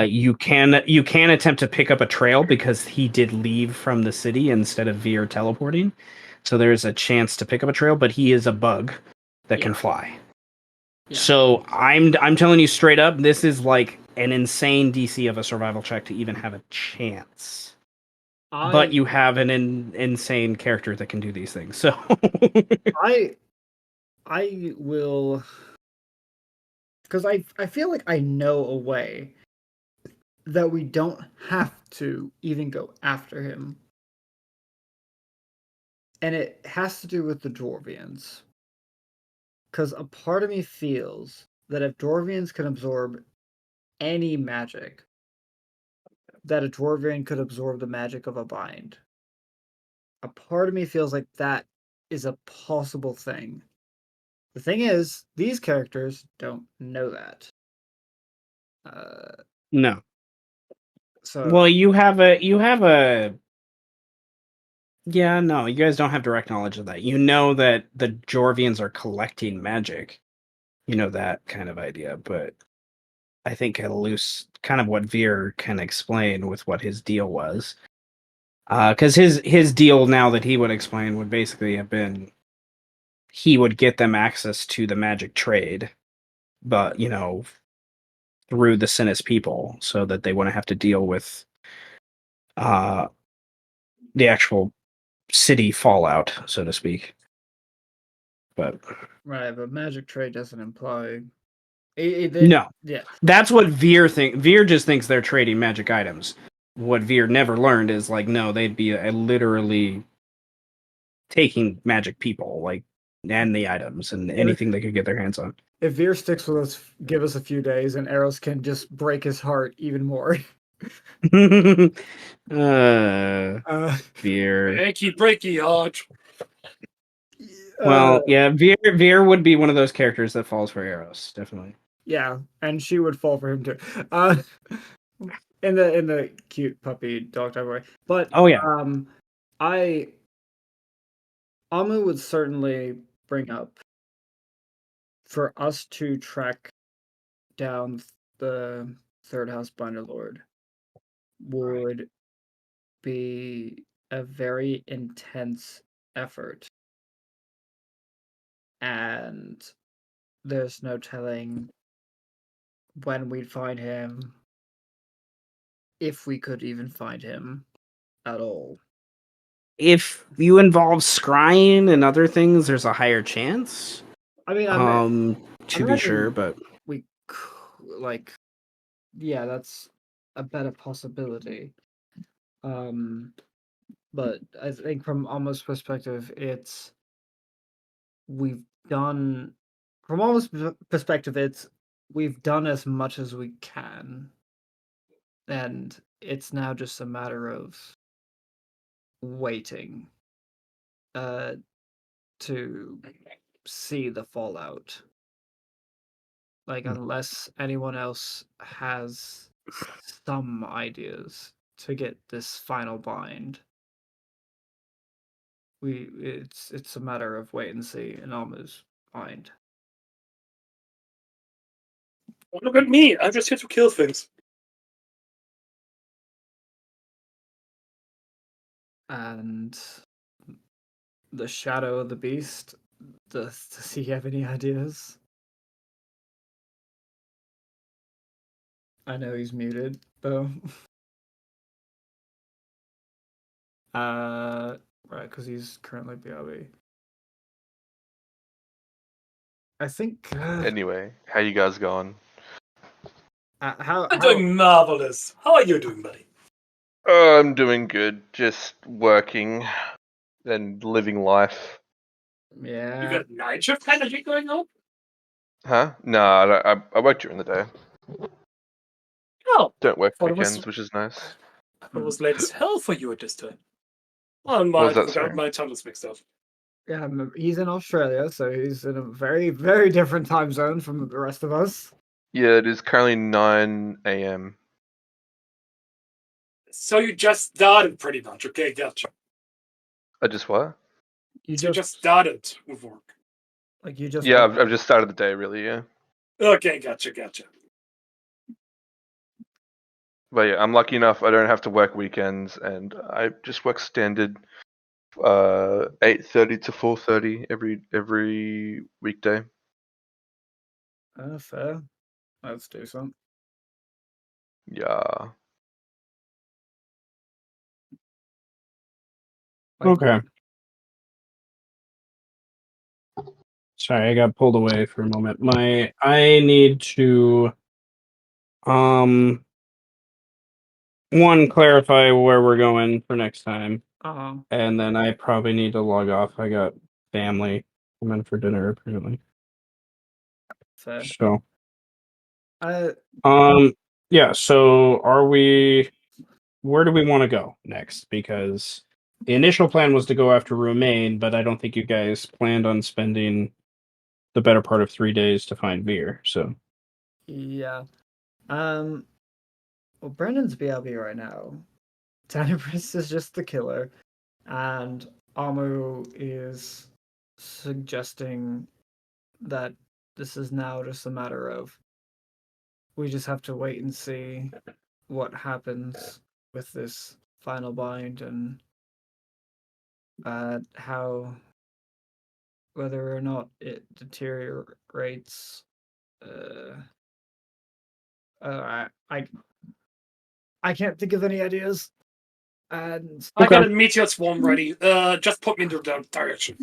you can attempt to pick up a trail because he did leave from the city instead of Veer teleporting. So there's a chance to pick up a trail, but he is a bug that can Yeah. fly. Yeah. So I'm telling you straight up, this is like an insane DC of a survival check to even have a chance. But you have an insane character that can do these things. So I will, because I feel like I know a way that we don't have to even go after him. And it has to do with the Dwarvians. Because a part of me feels that if Dwarvians can absorb any magic, that a Dwarvian could absorb the magic of a bind. A part of me feels like that is a possible thing. The thing is, these characters don't know that. no. So Well, you have a yeah, no, you guys don't have direct knowledge of that. You know that the Jorvians are collecting magic. You know that kind of idea, but I think a loose kind of what Veer can explain with what his deal was. Because his deal now that he would explain would basically have been he would get them access to the magic trade, but through the Sinis people, so that they wouldn't have to deal with uh the actual city fallout, so to speak. But right, but magic trade doesn't imply. no, Yeah, that's what Veer think. Veer just thinks they're trading magic items. What Veer never learned is like, no, they'd be literally taking magic people, like, and the items and anything they could get their hands on. if Veer sticks with us, give us a few days, and Eros can just break his heart even more. uh, Uh, Veer. Breaky, breaky, heart. Well, yeah, Veer would be one of those characters that falls for arrows, definitely. Yeah, and she would fall for him too. Uh, in the cute puppy dog type way. But Oh yeah, I Amu would certainly bring up for us to track down the third house binder lord would be a very intense effort, and there's no telling when we'd find him, if we could even find him at all. if you involve scrying and other things, there's a higher chance. I mean, To be sure, but we like, yeah, that's a better possibility. But I think from Almost perspective, it's we've done from Almost perspective, it's we've done as much as we can, and it's now just a matter of waiting to see the fallout. Like, unless anyone else has some ideas to get this final bind, it's a matter of wait and see and almost bind. Oh, look at me! I'm just here to kill things. And the shadow of the beast, does he have any ideas? I know he's muted, though. Right, because he's currently BRB. I think. Anyway, how you guys going? How I'm doing marvelous. How are you doing, buddy? I'm doing good. Just working and living life. You Yeah. got night shift energy going on? Huh? No, I work during the day. Oh, Don't work thought it was- weekends, which is nice. I thought it was late as hell for you at this time. Oh, What was that, my sorry? my time is mixed up. Yeah, he's in Australia, so he's in a very, very different time zone from the rest of us. Yeah, it is currently 9 a.m. So you just started, pretty much. Okay, gotcha. I just what? You So you just just started with work. like you just Yeah, I've just started the day, really, yeah. Okay, gotcha. But yeah, I'm lucky enough I don't have to work weekends, and I just work standard 8:30 to 4:30 every weekday. fair. Let's do some. Yeah. okay. Sorry, I got pulled away for a moment. I need to one clarify where we're going for next time, and then I probably need to log off. I got family coming for dinner apparently. Fair. So Uh, yeah. So where do we want to go next? Because the initial plan was to go after Romaine, but I don't think you guys planned on spending the better part of 3 days to find Veer. So yeah. Well, Brandon's BLB right now. Tenebris is just the killer, and Amu is suggesting that this is now just a matter of we just have to wait and see what happens with this final bind and how whether or not it deteriorates. I can't think of any ideas. And I got a meteor swarm ready. Just put me in the direction.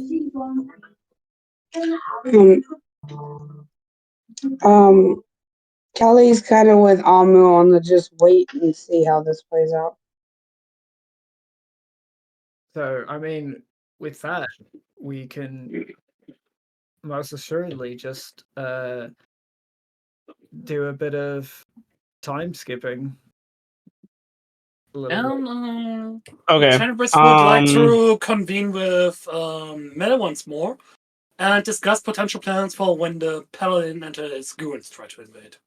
Kelly's kind of with Amu on the just wait and see how this plays out. so, I mean, with that, we can most assuredly just do a bit of time skipping. A little bit. okay. Tenebris would like to convene with Mel once more. And discuss potential plans for when the paladin and his goons try to invade.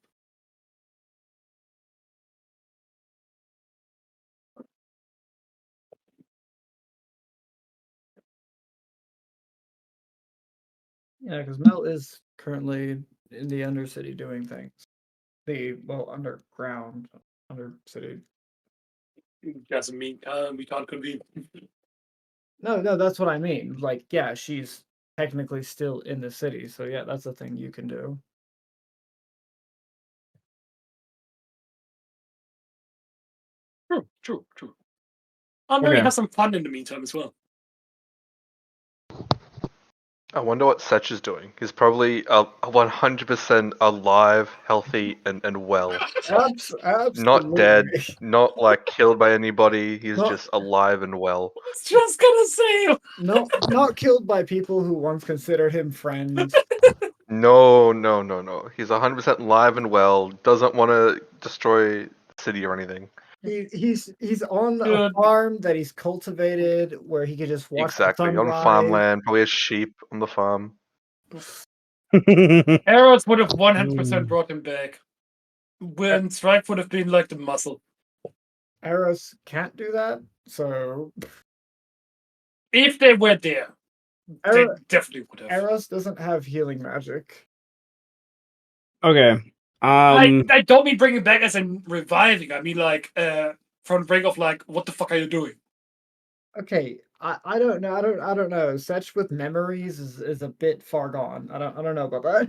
Yeah, because Mel is currently in the Undercity doing things. Underground Undercity. Doesn't mean we can't convene. No, that's what I mean. Like, yeah, she's technically still in the city, so yeah, that's a thing you can do. True. I'll maybe Okay. have some fun in the meantime as well. I wonder what Setch is doing. He's probably 100% alive, healthy, and well. Absolutely. Not dead, not like killed by anybody. He's Not- just alive and well. I was just gonna say. No, not killed by people who once considered him friend. No. He's 100% alive and well. Doesn't want to destroy the city or anything. He's on a Good. farm that he's cultivated where he could just watch the Exactly. On sunrise. farmland, probably has sheep on the farm. Arrows would have 100% brought him back. When Strike would have been like the muscle. Eros can't do that, so If they were there, they Eros, definitely would have. Eros doesn't have healing magic. Okay. I don't mean bringing back as in reviving. I mean like from the brink of like, what the fuck are you doing? Okay, I don't know. I don't know. Such with memories is a bit far gone. I don't know about that.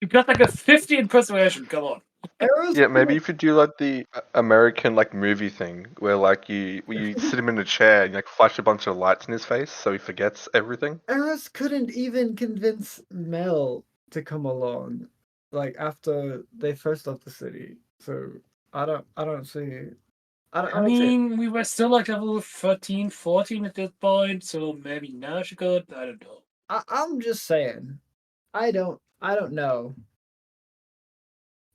You got like a 50 in persuasion. Come on. Eros. Yeah, maybe if you do like the American like movie thing, where like you sit him in a chair and you, like flash a bunch of lights in his face so he forgets everything. Eros couldn't even convince Mel to come along, like after they first left the city. So I don't see. I I don't see. mean, we were still like level 13, 14 at that point, so maybe now she could. I don't know. I'm just saying. I don't know.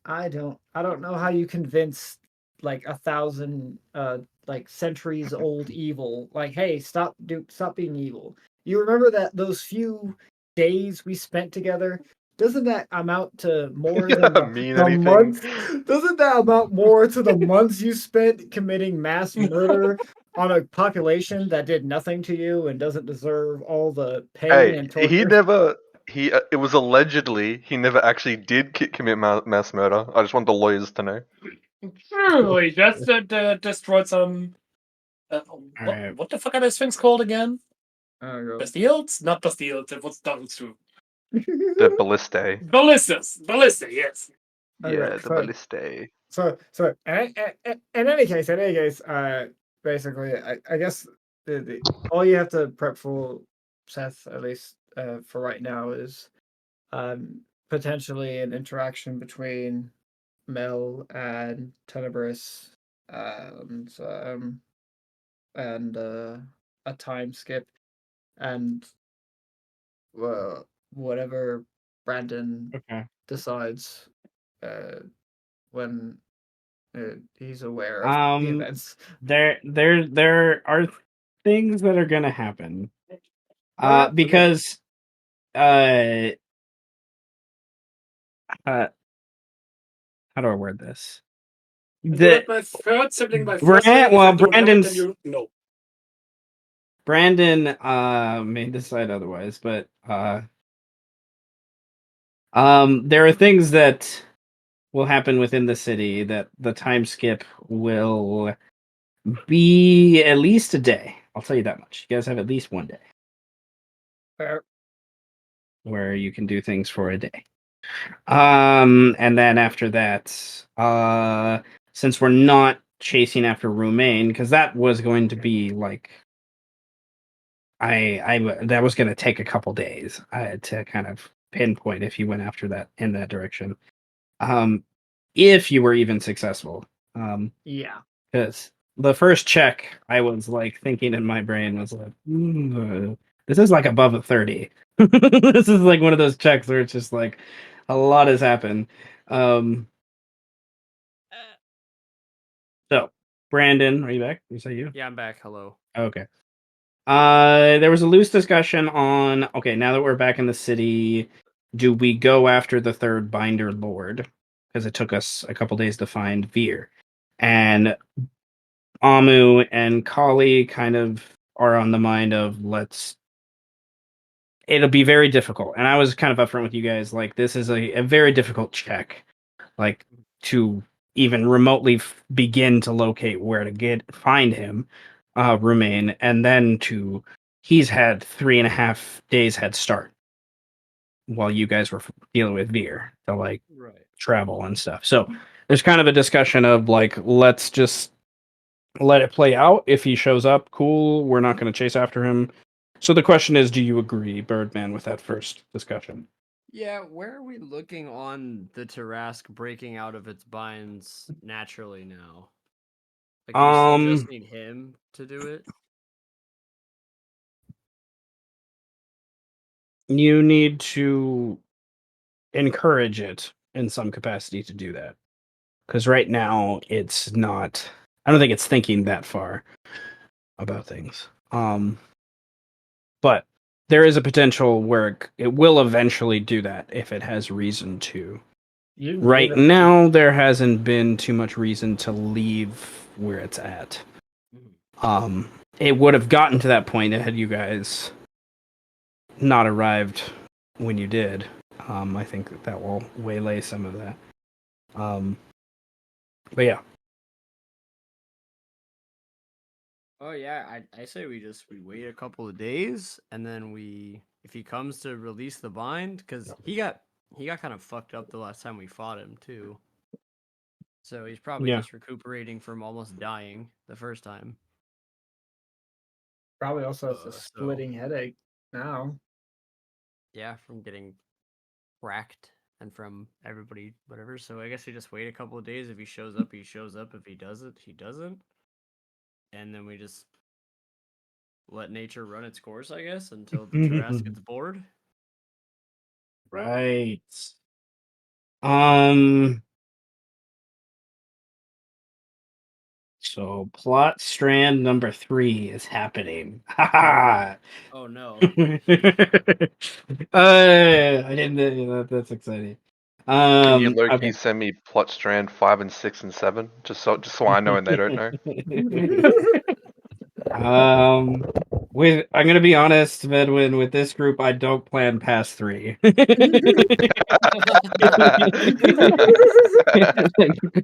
I don't know how you convince like 1,000 like centuries old evil. Like, hey, stop being evil. You remember that those few days we spent together? Doesn't that amount to more than Mean the anything? months? Doesn't that amount more to the months you spent committing mass murder on a population that did nothing to you and doesn't deserve all the pain Hey, and he torture? never. He it was allegedly he never actually did commit mass murder. I just want the lawyers to know. Truly, just destroyed some. Alright. What the fuck are those things called again? Oh, God. Bastilles? Not Bastilles. What's Donald's true? The ballistae. Ballista, yes. Yeah, Okay, the ballistae. so in any case, basically, I guess all you have to prep for, Seth, at least for right now, is potentially an interaction between Mel and Tenebris, and a time skip, and whatever Brandon Okay. decides when he's aware of the events. There are things that are gonna happen. Alright, okay. Because uh how do I word this? You let my third sibling by first name. Well, If I don't know it, then Brandon's you know. Brandon may decide otherwise, but there are things that will happen within the city that the time skip will be at least a day. I'll tell you that much. You guys have at least one day Fair. where you can do things for a day. And then after that, since we're not chasing after Romaine, because that was going to be like I that was going to take a couple days to kind of pinpoint if you went after that in that direction. If you were even successful. Yeah. Because the first check, I was like thinking in my brain was like, this is like above a 30. This is like one of those checks where it's just like a lot has happened. So, Brandon, are you back? Is that you? Yeah, I'm back. Hello. Okay. There was a loose discussion on, okay, now that we're back in the city, do we go after the third Binder Lord? Because it took us a couple days to find Veer. And Amu and Kali kind of are on the mind of it'll be very difficult. And I was kind of upfront with you guys, like, this is a very difficult check. Like, to even remotely begin to locate where to find him, remain, and then he's had 3.5 days head start while you guys were dealing with Veer to like Right. travel and stuff. So there's kind of a discussion of like, let's just let it play out. If he shows up, cool. We're not going to chase after him. So the question is, do you agree, Birdman, with that first discussion? Yeah, where are we looking on the Tarask breaking out of its binds naturally now? Like, do we still just need him to do it? You need to encourage it in some capacity to do that. Because right now it's not. I don't think it's thinking that far about things. But there is a potential where it will eventually do that if it has reason to. Right now, there hasn't been too much reason to leave where it's at. It would have gotten to that point had you guys not arrived when you did. I think that will waylay some of that. But yeah. Oh yeah, I say we wait a couple of days and then if he comes to release the bind, because he got kind of fucked up the last time we fought him too. So he's probably just recuperating from almost dying the first time. Probably also has a splitting headache now. Yeah, from getting cracked and from everybody, whatever. So I guess we just wait a couple of days. If he shows up, he shows up. If he doesn't, he doesn't. And then we just let nature run its course, I guess, until the Tarask gets bored. Right. So plot strand number 3 is happening. Ha Oh no. I didn't know that's exciting. Can you Loki Okay. send me plot strand 5 and 6 and 7? Just so I know and they don't know. I'm gonna be honest, Medwin, with this group, I don't plan past 3.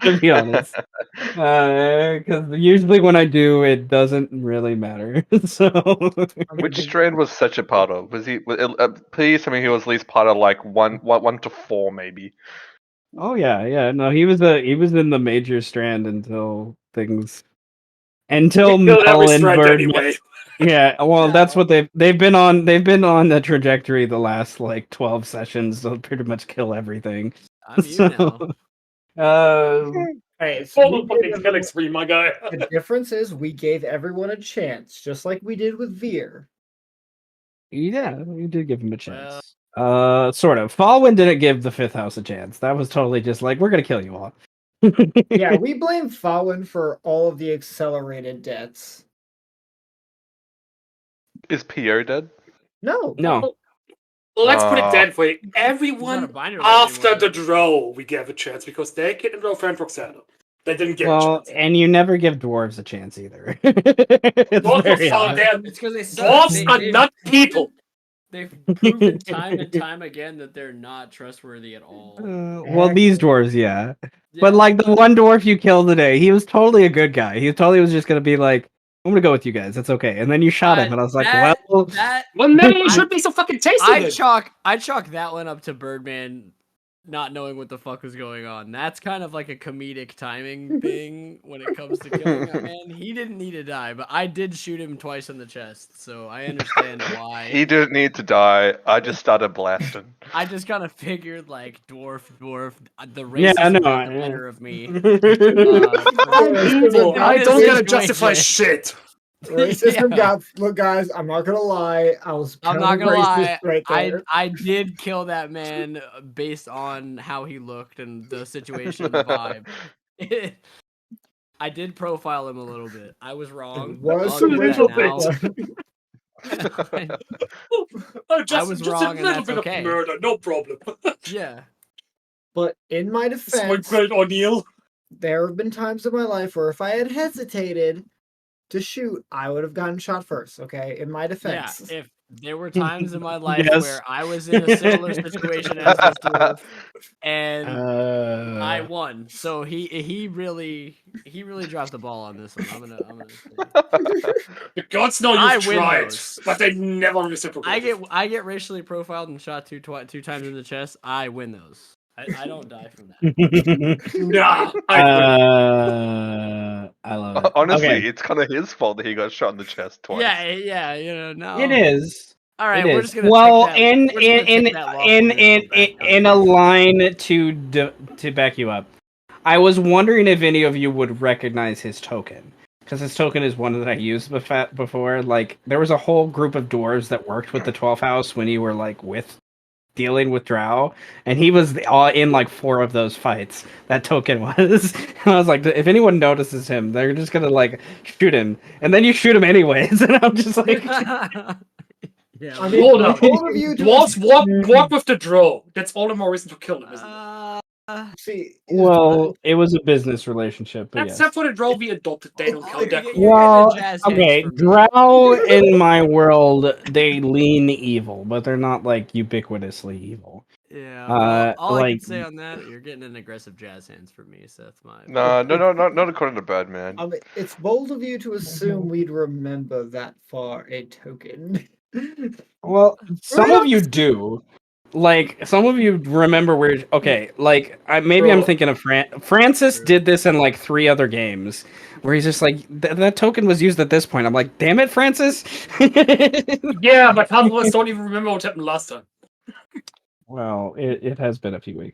To be honest, because usually when I do, it doesn't really matter. So, Which strand was such a part of? Was he? Please tell me he was at least part of like one to 4 maybe. oh yeah, no, he was in the major strand until Mel and Bird. Yeah, well, that's what they've been on. They've been on the trajectory the last like 12 sessions. They'll pretty much kill everything. I'm you now. Hey, Full fucking killing spree, my guy. The difference is we gave everyone a chance, just like we did with Veer. Yeah, we did give him a chance. Sort of. Fallwind didn't give the fifth house a chance. That was totally just like, we're gonna kill you all. Yeah, we blame Fallwind for all of the accelerated deaths. Is PO dead? No. No. Well, let's put it that way. He's Everyone not a binder after anymore, the draw, we gave a chance because they killed no friend Roxana. They didn't get a Well, chance. and you never give dwarves a chance either. It's Dwarves very are odd. dead. It's because they suck. Dwarves are not people. They've proven time and time again that they're not trustworthy at all. Well, these dwarves, yeah. Yeah, But like the one dwarf you killed today, he was totally a good guy. He totally was just gonna be like, I'm gonna go with you guys. That's okay. And then you shot him, and I was like, well, maybe you should be so fucking tasty. I chalk that one up to Birdman not knowing what the fuck was going on. That's kind of like a comedic timing thing when it comes to killing that man. He didn't need to die, but I did shoot him twice in the chest, so I understand why. He didn't need to die. I just started blasting. I just kind of figured like dwarf. The racism got the better of me. I don't gotta justify shit. Racism got. Look, guys, I'm not gonna lie. I'm not gonna lie. Right there. I did kill that man based on how he looked and the situation, the vibe. I did profile him a little bit. I was wrong. Was I'll some admit racial that now. things. Just was a wrong, and little that's bit okay. of murder, no problem. Yeah. But in my It's my defense, great O'Neill. there have been times in my life where if I had hesitated to shoot, I would have gotten shot first. Okay, in my Yeah, defense. if there were times in my life Yes. where I was in a similar situation as this dwarf, and I won. So he really dropped the ball on this one. I'm gonna say. The gods know I you've win tried, those. but they never reciprocate. I get racially profiled and shot two times in the chest. I win those. I don't die from that. Nah, I win. I love it. Honestly, Okay. it's kind of his fault that he got shot in the chest twice. Yeah, you know, no. It is. All right, It we're is. just gonna Well, take that. We're just gonna take that loss on this one back down in to a neutral. line to back you up, I was wondering if any of you would recognize his token, because his token is one that I used before. Like, there was a whole group of dwarves that worked with the 12th house when you were like dealing with Drow, and he was all in like 4 of those fights. That token was, and I was like, if anyone notices him, they're just gonna like shoot him, and then you shoot him anyways, and I'm just like. Yeah. I mean, Hold up. both of you Dwarves walk with the drow. That's all the more reason to kill them, isn't it? see. Well, it was a business relationship, but yes. Except for the drow we adopted, they don't count. They're cool. You're Well, getting jazz hands okay, from me. Drow in my world, they lean evil, but they're not like ubiquitously evil. Yeah. Well, all I like can say on that, you're getting an aggressive jazz hands from me, so that's my. Nah, no, not according to Birdman. I mean, it's bold of you to assume we'd remember that far a token. well, some Right of you do. Like some of you remember where okay, like maybe I'm Bro. thinking of Francis did this in like 3 other games where he's just like that token was used at this point. I'm like, "Damn it, Francis." Yeah, but half of us don't even remember what happened last time. Well, it has been a few weeks.